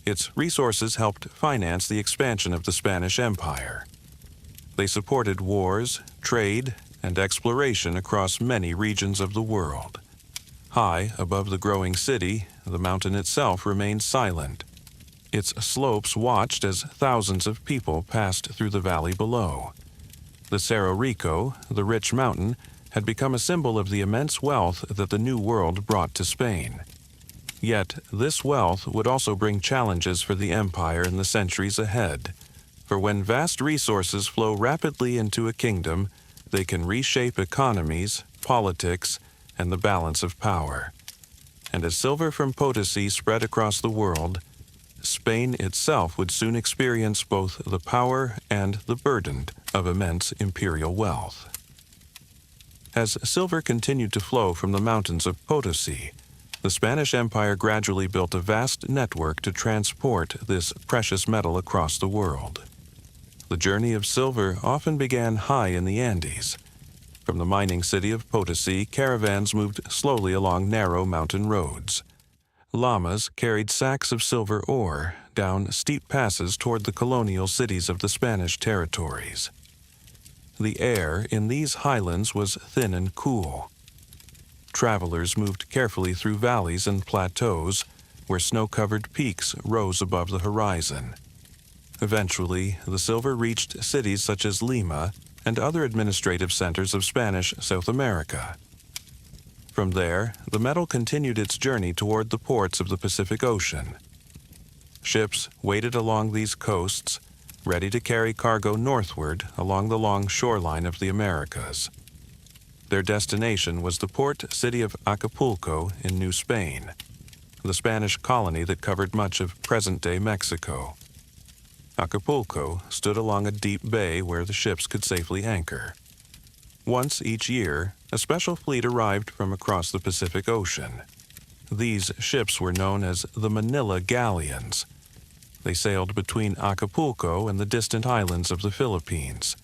Its resources helped finance the expansion of the Spanish Empire. They supported wars, trade, and exploration across many regions of the world. High above the growing city, the mountain itself remained silent. Its slopes watched as thousands of people passed through the valley below. The Cerro Rico, the rich mountain, had become a symbol of the immense wealth that the New World brought to Spain. Yet this wealth would also bring challenges for the empire in the centuries ahead. For when vast resources flow rapidly into a kingdom, they can reshape economies, politics, and the balance of power. And as silver from Potosí spread across the world, Spain itself would soon experience both the power and the burden of immense imperial wealth. As silver continued to flow from the mountains of Potosí, the Spanish Empire gradually built a vast network to transport this precious metal across the world. The journey of silver often began high in the Andes. From the mining city of Potosí, caravans moved slowly along narrow mountain roads. Llamas carried sacks of silver ore down steep passes toward the colonial cities of the Spanish territories. The air in these highlands was thin and cool. Travelers moved carefully through valleys and plateaus where snow-covered peaks rose above the horizon. Eventually, the silver reached cities such as Lima and other administrative centers of Spanish South America. From there, the metal continued its journey toward the ports of the Pacific Ocean. Ships waited along these coasts, ready to carry cargo northward along the long shoreline of the Americas. Their destination was the port city of Acapulco in New Spain, the Spanish colony that covered much of present-day Mexico. Acapulco stood along a deep bay where the ships could safely anchor. Once each year, a special fleet arrived from across the Pacific Ocean. These ships were known as the Manila Galleons. They sailed between Acapulco and the distant islands of the Philippines.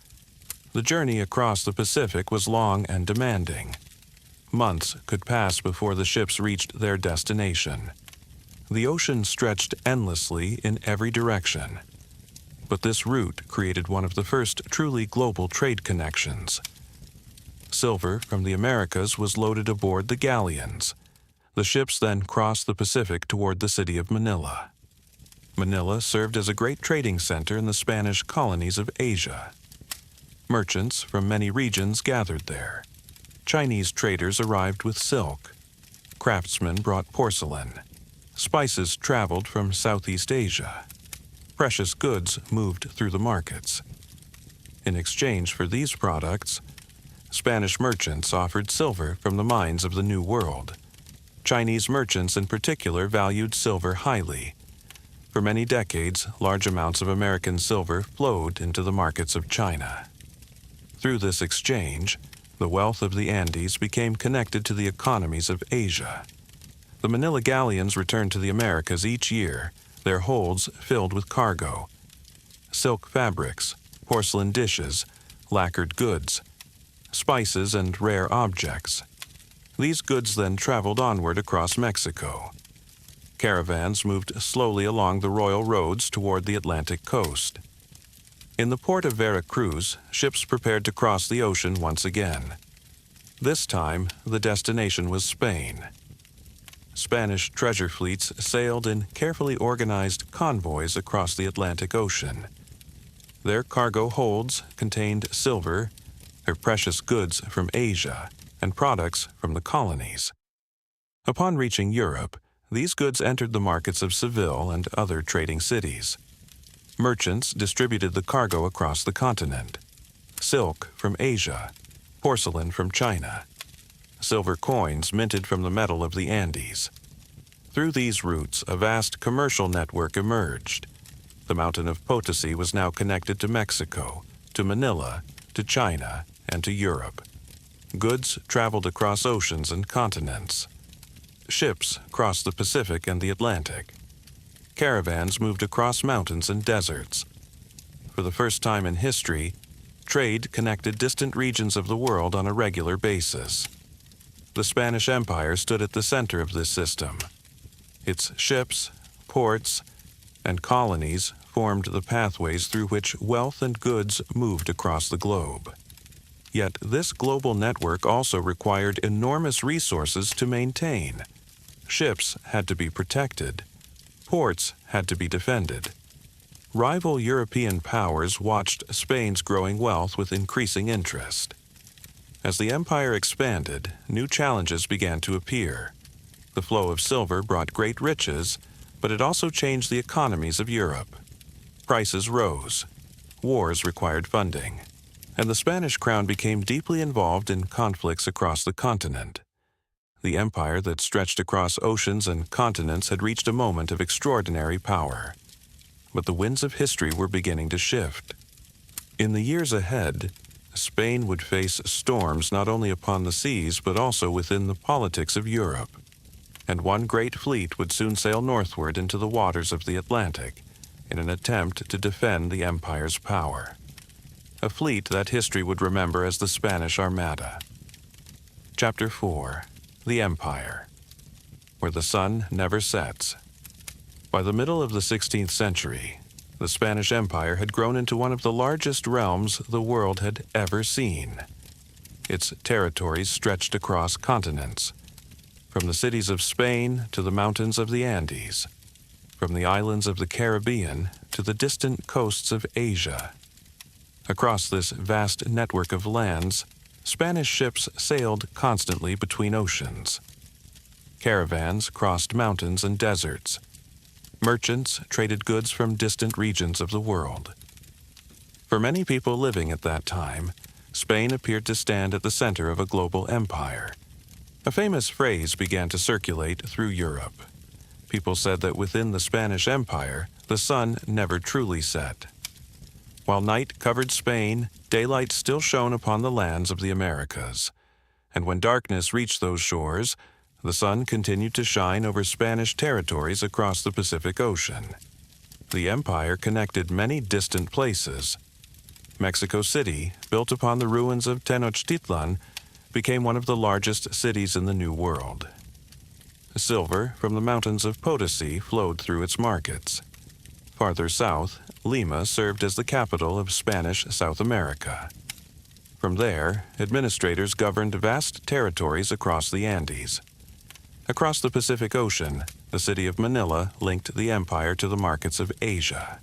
The journey across the Pacific was long and demanding. Months could pass before the ships reached their destination. The ocean stretched endlessly in every direction. But this route created one of the first truly global trade connections. Silver from the Americas was loaded aboard the galleons. The ships then crossed the Pacific toward the city of Manila. Manila served as a great trading center in the Spanish colonies of Asia. Merchants from many regions gathered there. Chinese traders arrived with silk. Craftsmen brought porcelain. Spices traveled from Southeast Asia. Precious goods moved through the markets. In exchange for these products, Spanish merchants offered silver from the mines of the New World. Chinese merchants in particular valued silver highly. For many decades, large amounts of American silver flowed into the markets of China. Through this exchange, the wealth of the Andes became connected to the economies of Asia. The Manila Galleons returned to the Americas each year, their holds filled with cargo. Silk fabrics, porcelain dishes, lacquered goods, spices, and rare objects. These goods then traveled onward across Mexico. Caravans moved slowly along the royal roads toward the Atlantic coast. In the port of Veracruz, ships prepared to cross the ocean once again. This time, the destination was Spain. Spanish treasure fleets sailed in carefully organized convoys across the Atlantic Ocean. Their cargo holds contained silver, their precious goods from Asia, and products from the colonies. Upon reaching Europe, these goods entered the markets of Seville and other trading cities. Merchants distributed the cargo across the continent. Silk from Asia, porcelain from China, silver coins minted from the metal of the Andes. Through these routes, a vast commercial network emerged. The mountain of Potosí was now connected to Mexico, to Manila, to China, and to Europe. Goods traveled across oceans and continents. ships crossed the Pacific and the Atlantic. Caravans moved across mountains and deserts. For the first time in history, trade connected distant regions of the world on a regular basis. The Spanish Empire stood at the center of this system. Its ships, ports, and colonies formed the pathways through which wealth and goods moved across the globe. Yet this global network also required enormous resources to maintain. Ships had to be protected. Ports had to be defended. Rival European powers watched Spain's growing wealth with increasing interest. As the empire expanded, new challenges began to appear. The flow of silver brought great riches, but it also changed the economies of Europe. Prices rose. Wars required funding, and the Spanish crown became deeply involved in conflicts across the continent. The empire that stretched across oceans and continents had reached a moment of extraordinary power. But the winds of history were beginning to shift. In the years ahead, Spain would face storms not only upon the seas but also within the politics of Europe. And one great fleet would soon sail northward into the waters of the Atlantic in an attempt to defend the empire's power. A fleet that history would remember as the Spanish Armada. Chapter 4. The Empire. Where the sun never sets. By the middle of the 16th century, the Spanish Empire had grown into one of the largest realms the world had ever seen. Its territories stretched across continents, from the cities of Spain to the mountains of the Andes, from the islands of the Caribbean to the distant coasts of Asia. Across this vast network of lands, Spanish ships sailed constantly between oceans. Caravans crossed mountains and deserts. Merchants traded goods from distant regions of the world. For many people living at that time, Spain appeared to stand at the center of a global empire. A famous phrase began to circulate through Europe. People said that within the Spanish Empire, the sun never truly set. While night covered Spain, daylight still shone upon the lands of the Americas. And when darkness reached those shores, the sun continued to shine over Spanish territories across the Pacific Ocean. The empire connected many distant places. Mexico City, built upon the ruins of Tenochtitlan, became one of the largest cities in the New World. Silver from the mountains of Potosí flowed through its markets. Farther south, Lima served as the capital of Spanish South America. From there, administrators governed vast territories across the Andes. Across the Pacific Ocean, the city of Manila linked the empire to the markets of Asia.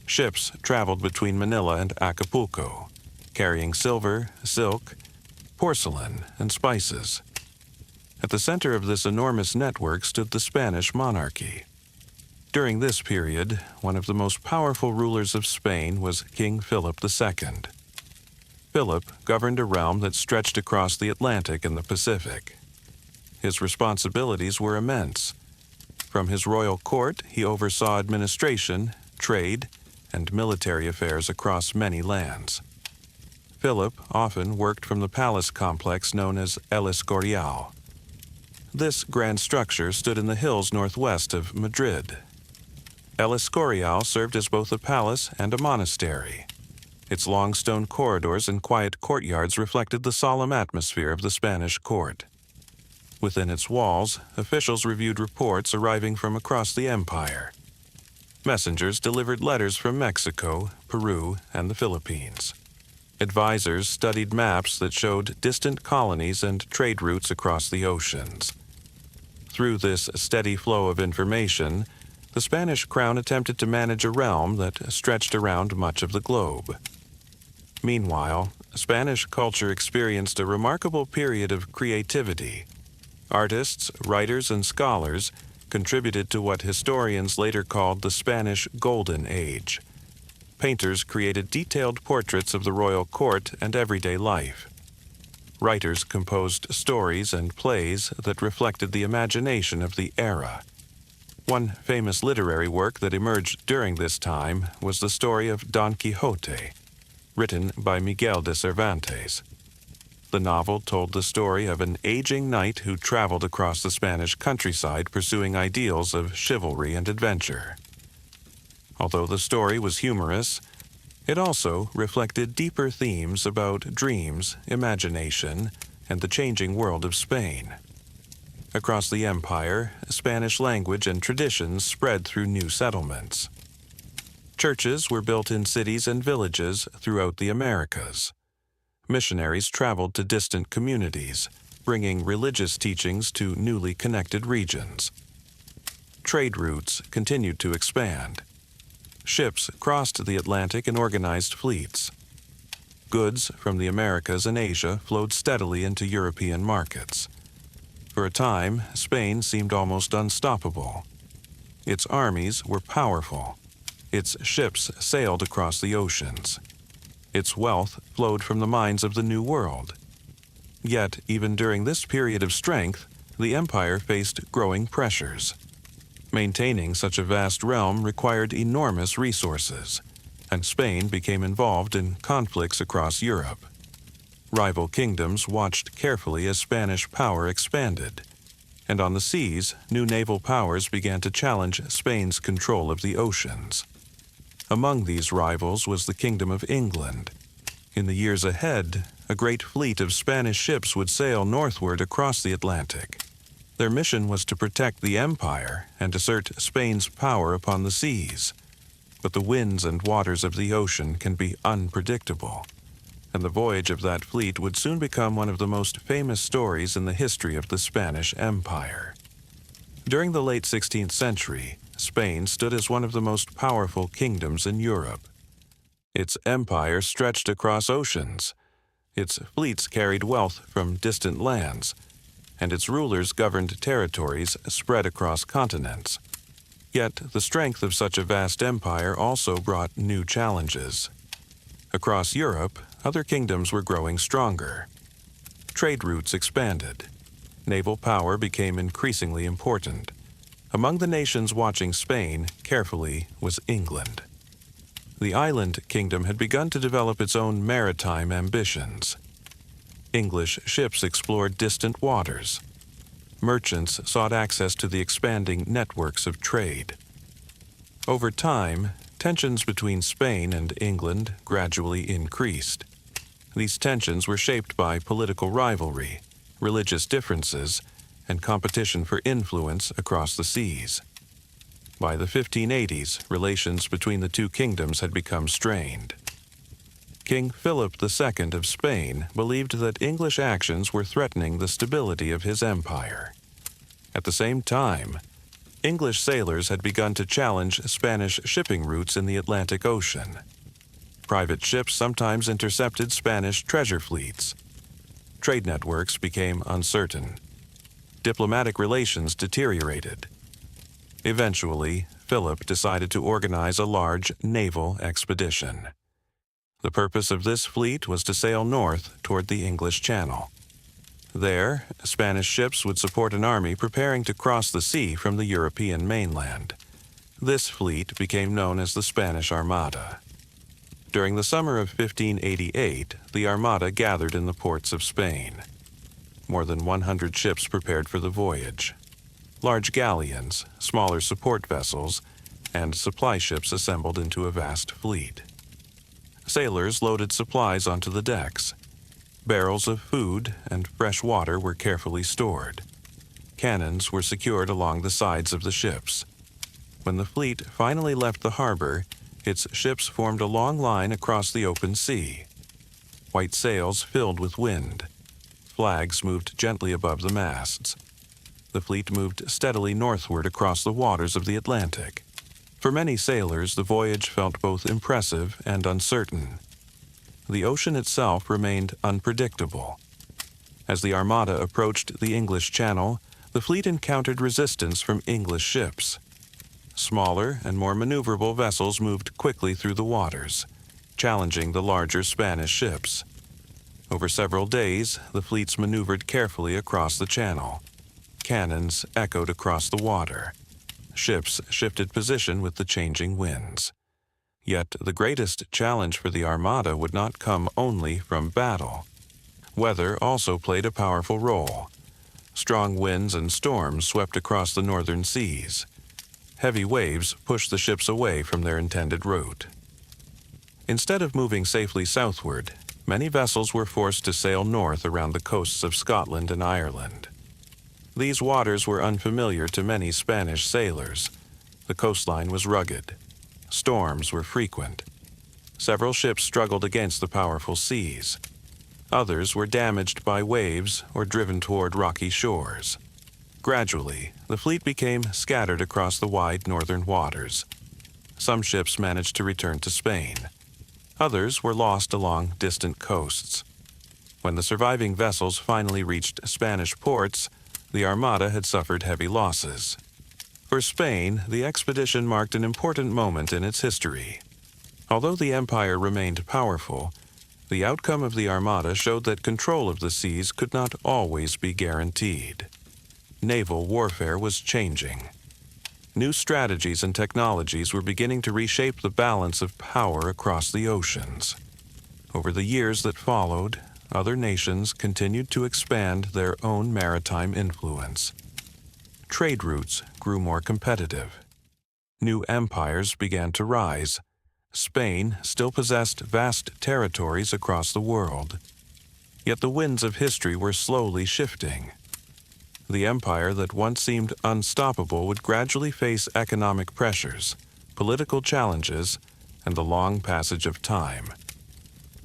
Ships traveled between Manila and Acapulco, carrying silver, silk, porcelain, and spices. At the center of this enormous network stood the Spanish monarchy. During this period, one of the most powerful rulers of Spain was King Philip II. Philip governed a realm that stretched across the Atlantic and the Pacific. His responsibilities were immense. From his royal court, he oversaw administration, trade, and military affairs across many lands. Philip often worked from the palace complex known as El Escorial. This grand structure stood in the hills northwest of Madrid. El Escorial served as both a palace and a monastery. Its long stone corridors and quiet courtyards reflected the solemn atmosphere of the Spanish court. Within its walls, officials reviewed reports arriving from across the empire. Messengers delivered letters from Mexico, Peru, and the Philippines. Advisors studied maps that showed distant colonies and trade routes across the oceans. Through this steady flow of information, the Spanish crown attempted to manage a realm that stretched around much of the globe. Meanwhile, Spanish culture experienced a remarkable period of creativity. Artists, writers, and scholars contributed to what historians later called the Spanish Golden Age. Painters created detailed portraits of the royal court and everyday life. Writers composed stories and plays that reflected the imagination of the era. One famous literary work that emerged during this time was the story of Don Quixote, written by Miguel de Cervantes. The novel told the story of an aging knight who traveled across the Spanish countryside pursuing ideals of chivalry and adventure. Although the story was humorous, it also reflected deeper themes about dreams, imagination, and the changing world of Spain. Across the empire, Spanish language and traditions spread through new settlements. Churches were built in cities and villages throughout the Americas. Missionaries traveled to distant communities, bringing religious teachings to newly connected regions. Trade routes continued to expand. Ships crossed the Atlantic in organized fleets. Goods from the Americas and Asia flowed steadily into European markets. For a time, Spain seemed almost unstoppable. Its armies were powerful. Its ships sailed across the oceans. Its wealth flowed from the mines of the New World. Yet, even during this period of strength, the empire faced growing pressures. Maintaining such a vast realm required enormous resources, and Spain became involved in conflicts across Europe. Rival kingdoms watched carefully as Spanish power expanded, and on the seas, new naval powers began to challenge Spain's control of the oceans. Among these rivals was the Kingdom of England. In the years ahead, a great fleet of Spanish ships would sail northward across the Atlantic. Their mission was to protect the empire and assert Spain's power upon the seas. But the winds and waters of the ocean can be unpredictable, and the voyage of that fleet would soon become one of the most famous stories in the history of the Spanish Empire. During the late 16th century, Spain stood as one of the most powerful kingdoms in Europe. Its empire stretched across oceans. Its fleets carried wealth from distant lands, and its rulers governed territories spread across continents. Yet the strength of such a vast empire also brought new challenges. Across Europe, other kingdoms were growing stronger. Trade routes expanded. Naval power became increasingly important. Among the nations watching Spain carefully was England. The island kingdom had begun to develop its own maritime ambitions. English ships explored distant waters. Merchants sought access to the expanding networks of trade. Over time, tensions between Spain and England gradually increased. These tensions were shaped by political rivalry, religious differences, and competition for influence across the seas. By the 1580s, relations between the two kingdoms had become strained. King Philip II of Spain believed that English actions were threatening the stability of his empire. At the same time, English sailors had begun to challenge Spanish shipping routes in the Atlantic Ocean. Private ships sometimes intercepted Spanish treasure fleets. Trade networks became uncertain. Diplomatic relations deteriorated. Eventually, Philip decided to organize a large naval expedition. The purpose of this fleet was to sail north toward the English Channel. There, Spanish ships would support an army preparing to cross the sea from the European mainland. This fleet became known as the Spanish Armada. During the summer of 1588, the Armada gathered in the ports of Spain. More than 100 ships prepared for the voyage. Large galleons, smaller support vessels, and supply ships assembled into a vast fleet. Sailors loaded supplies onto the decks. Barrels of food and fresh water were carefully stored. Cannons were secured along the sides of the ships. When the fleet finally left the harbor, its ships formed a long line across the open sea. White sails filled with wind. Flags moved gently above the masts. The fleet moved steadily northward across the waters of the Atlantic. For many sailors, the voyage felt both impressive and uncertain. The ocean itself remained unpredictable. As the Armada approached the English Channel, the fleet encountered resistance from English ships. Smaller and more maneuverable vessels moved quickly through the waters, challenging the larger Spanish ships. Over several days, the fleets maneuvered carefully across the channel. Cannons echoed across the water. Ships shifted position with the changing winds. Yet the greatest challenge for the Armada would not come only from battle. Weather also played a powerful role. Strong winds and storms swept across the northern seas. Heavy waves pushed the ships away from their intended route. Instead of moving safely southward, many vessels were forced to sail north around the coasts of Scotland and Ireland. These waters were unfamiliar to many Spanish sailors. The coastline was rugged. Storms were frequent. Several ships struggled against the powerful seas. Others were damaged by waves or driven toward rocky shores. Gradually, the fleet became scattered across the wide northern waters. Some ships managed to return to Spain. Others were lost along distant coasts. When the surviving vessels finally reached Spanish ports, the Armada had suffered heavy losses. For Spain, the expedition marked an important moment in its history. Although the empire remained powerful, the outcome of the Armada showed that control of the seas could not always be guaranteed. Naval warfare was changing. New strategies and technologies were beginning to reshape the balance of power across the oceans. Over the years that followed, other nations continued to expand their own maritime influence. Trade routes grew more competitive. New empires began to rise. Spain still possessed vast territories across the world. Yet the winds of history were slowly shifting. The empire that once seemed unstoppable would gradually face economic pressures, political challenges, and the long passage of time.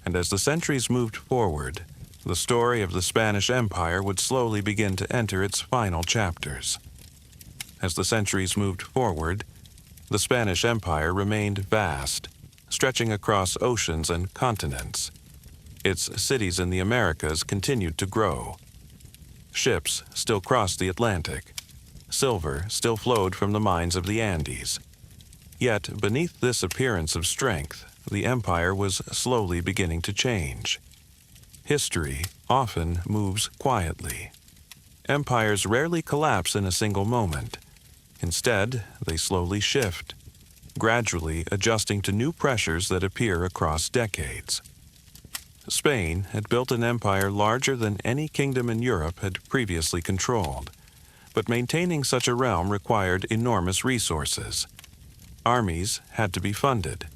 And as the centuries moved forward, the story of the Spanish Empire would slowly begin to enter its final chapters. As the centuries moved forward, the Spanish Empire remained vast, stretching across oceans and continents. Its cities in the Americas continued to grow. Ships still crossed the Atlantic. Silver still flowed from the mines of the Andes. Yet, beneath this appearance of strength, the empire was slowly beginning to change. History often moves quietly. Empires rarely collapse in a single moment. Instead, they slowly shift, gradually adjusting to new pressures that appear across decades. Spain had built an empire larger than any kingdom in Europe had previously controlled, but maintaining such a realm required enormous resources. Armies had to be funded.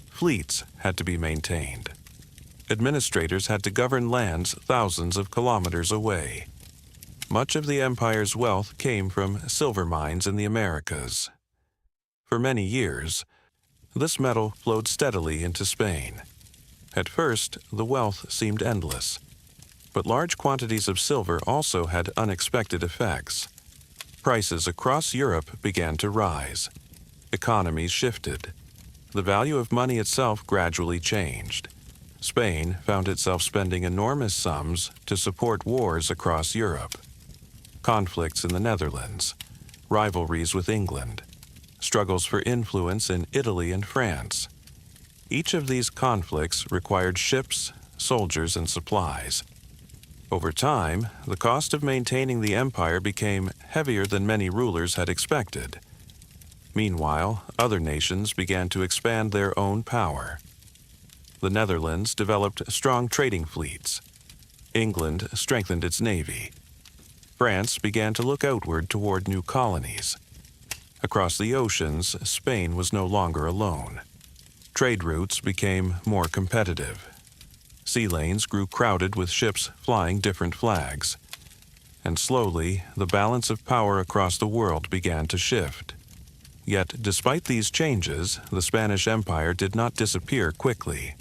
Fleets had to be maintained. Administrators had to govern lands thousands of kilometers away. Much of the empire's wealth came from silver mines in the Americas. For many years, this metal flowed steadily into Spain. At first, the wealth seemed endless, but large quantities of silver also had unexpected effects. Prices across Europe began to rise. Economies shifted. The value of money itself gradually changed. Spain found itself spending enormous sums to support wars across Europe. Conflicts in the Netherlands, rivalries with England, struggles for influence in Italy and France. Each of these conflicts required ships, soldiers, and supplies. Over time, the cost of maintaining the empire became heavier than many rulers had expected. Meanwhile, other nations began to expand their own power. The Netherlands developed strong trading fleets. England strengthened its navy. France began to look outward toward new colonies. Across the oceans, Spain was no longer alone. Trade routes became more competitive. Sea lanes grew crowded with ships flying different flags. And slowly, the balance of power across the world began to shift. Yet, despite these changes, the Spanish Empire did not disappear quickly.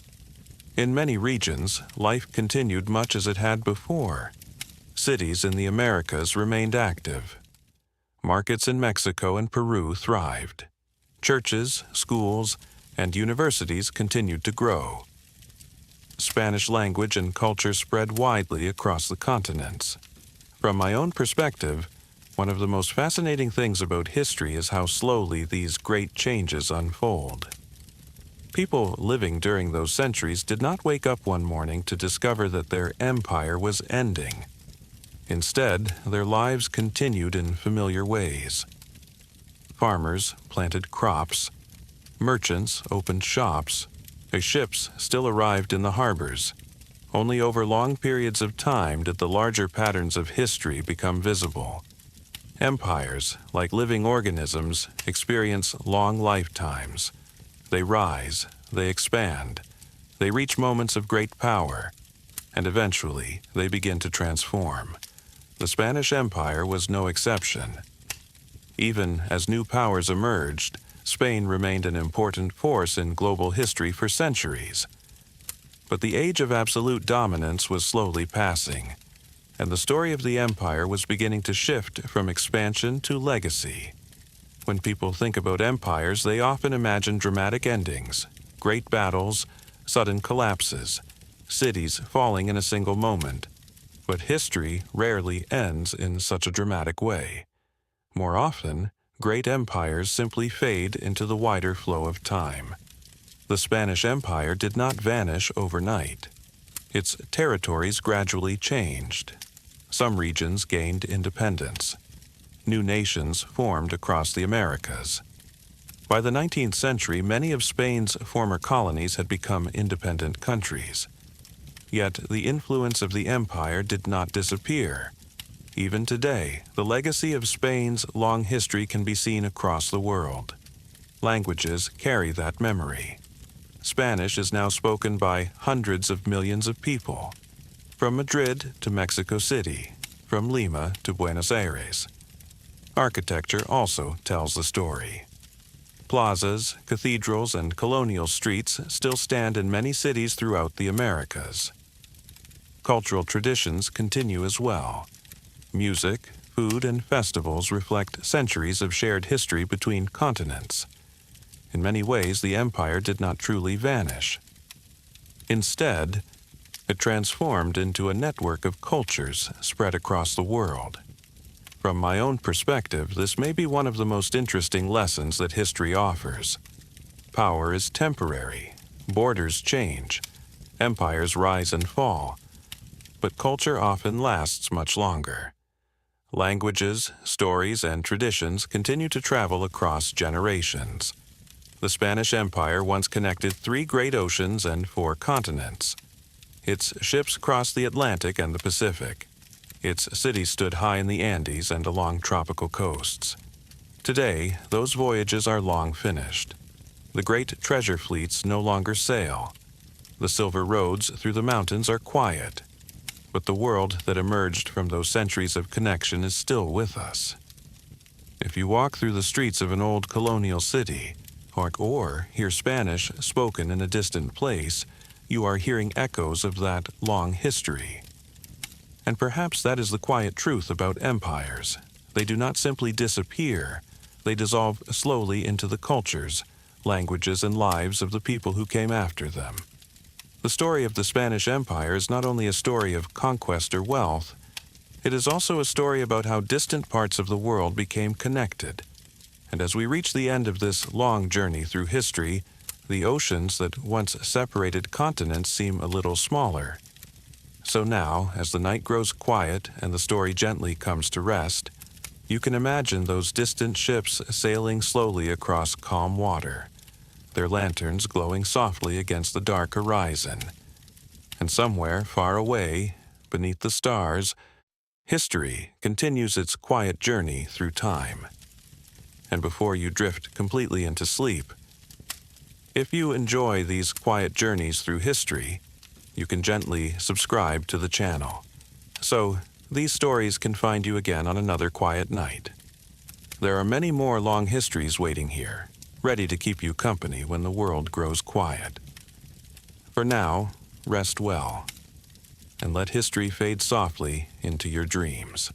In many regions, life continued much as it had before. Cities in the Americas remained active. Markets in Mexico and Peru thrived. Churches, schools, and universities continued to grow. Spanish language and culture spread widely across the continents. From my own perspective, one of the most fascinating things about history is how slowly these great changes unfold. People living during those centuries did not wake up one morning to discover that their empire was ending. Instead, their lives continued in familiar ways. Farmers planted crops. Merchants opened shops. Their ships still arrived in the harbors. Only over long periods of time did the larger patterns of history become visible. Empires, like living organisms, experience long lifetimes. They rise, they expand, they reach moments of great power, and eventually they begin to transform. The Spanish Empire was no exception. Even as new powers emerged, Spain remained an important force in global history for centuries. But the age of absolute dominance was slowly passing, and the story of the empire was beginning to shift from expansion to legacy. When people think about empires, they often imagine dramatic endings, great battles, sudden collapses, cities falling in a single moment. But history rarely ends in such a dramatic way. More often, great empires simply fade into the wider flow of time. The Spanish Empire did not vanish overnight. Its territories gradually changed. Some regions gained independence. New nations formed across the Americas. By the 19th century, many of Spain's former colonies had become independent countries. Yet the influence of the empire did not disappear. Even today, the legacy of Spain's long history can be seen across the world. Languages carry that memory. Spanish is now spoken by hundreds of millions of people, from Madrid to Mexico City, from Lima to Buenos Aires. Architecture also tells the story. Plazas, cathedrals, and colonial streets still stand in many cities throughout the Americas. Cultural traditions continue as well. Music, food, and festivals reflect centuries of shared history between continents. In many ways, the empire did not truly vanish. Instead, it transformed into a network of cultures spread across the world. From my own perspective, this may be one of the most interesting lessons that history offers. Power is temporary. Borders change. Empires rise and fall. But culture often lasts much longer. Languages, stories, and traditions continue to travel across generations. The Spanish Empire once connected 3 great oceans and 4 continents. Its ships crossed the Atlantic and the Pacific. Its cities stood high in the Andes and along tropical coasts. Today, those voyages are long finished. The great treasure fleets no longer sail. The silver roads through the mountains are quiet. But the world that emerged from those centuries of connection is still with us. If you walk through the streets of an old colonial city, or hear Spanish spoken in a distant place, you are hearing echoes of that long history. And perhaps that is the quiet truth about empires. They do not simply disappear. They dissolve slowly into the cultures, languages, and lives of the people who came after them. The story of the Spanish Empire is not only a story of conquest or wealth, it is also a story about how distant parts of the world became connected. And as we reach the end of this long journey through history, the oceans that once separated continents seem a little smaller. So now, as the night grows quiet and the story gently comes to rest, you can imagine those distant ships sailing slowly across calm water, their lanterns glowing softly against the dark horizon. And somewhere far away, beneath the stars, history continues its quiet journey through time. And before you drift completely into sleep, if you enjoy these quiet journeys through history, you can gently subscribe to the channel, so these stories can find you again on another quiet night. There are many more long histories waiting here, ready to keep you company when the world grows quiet. For now, rest well, and let history fade softly into your dreams.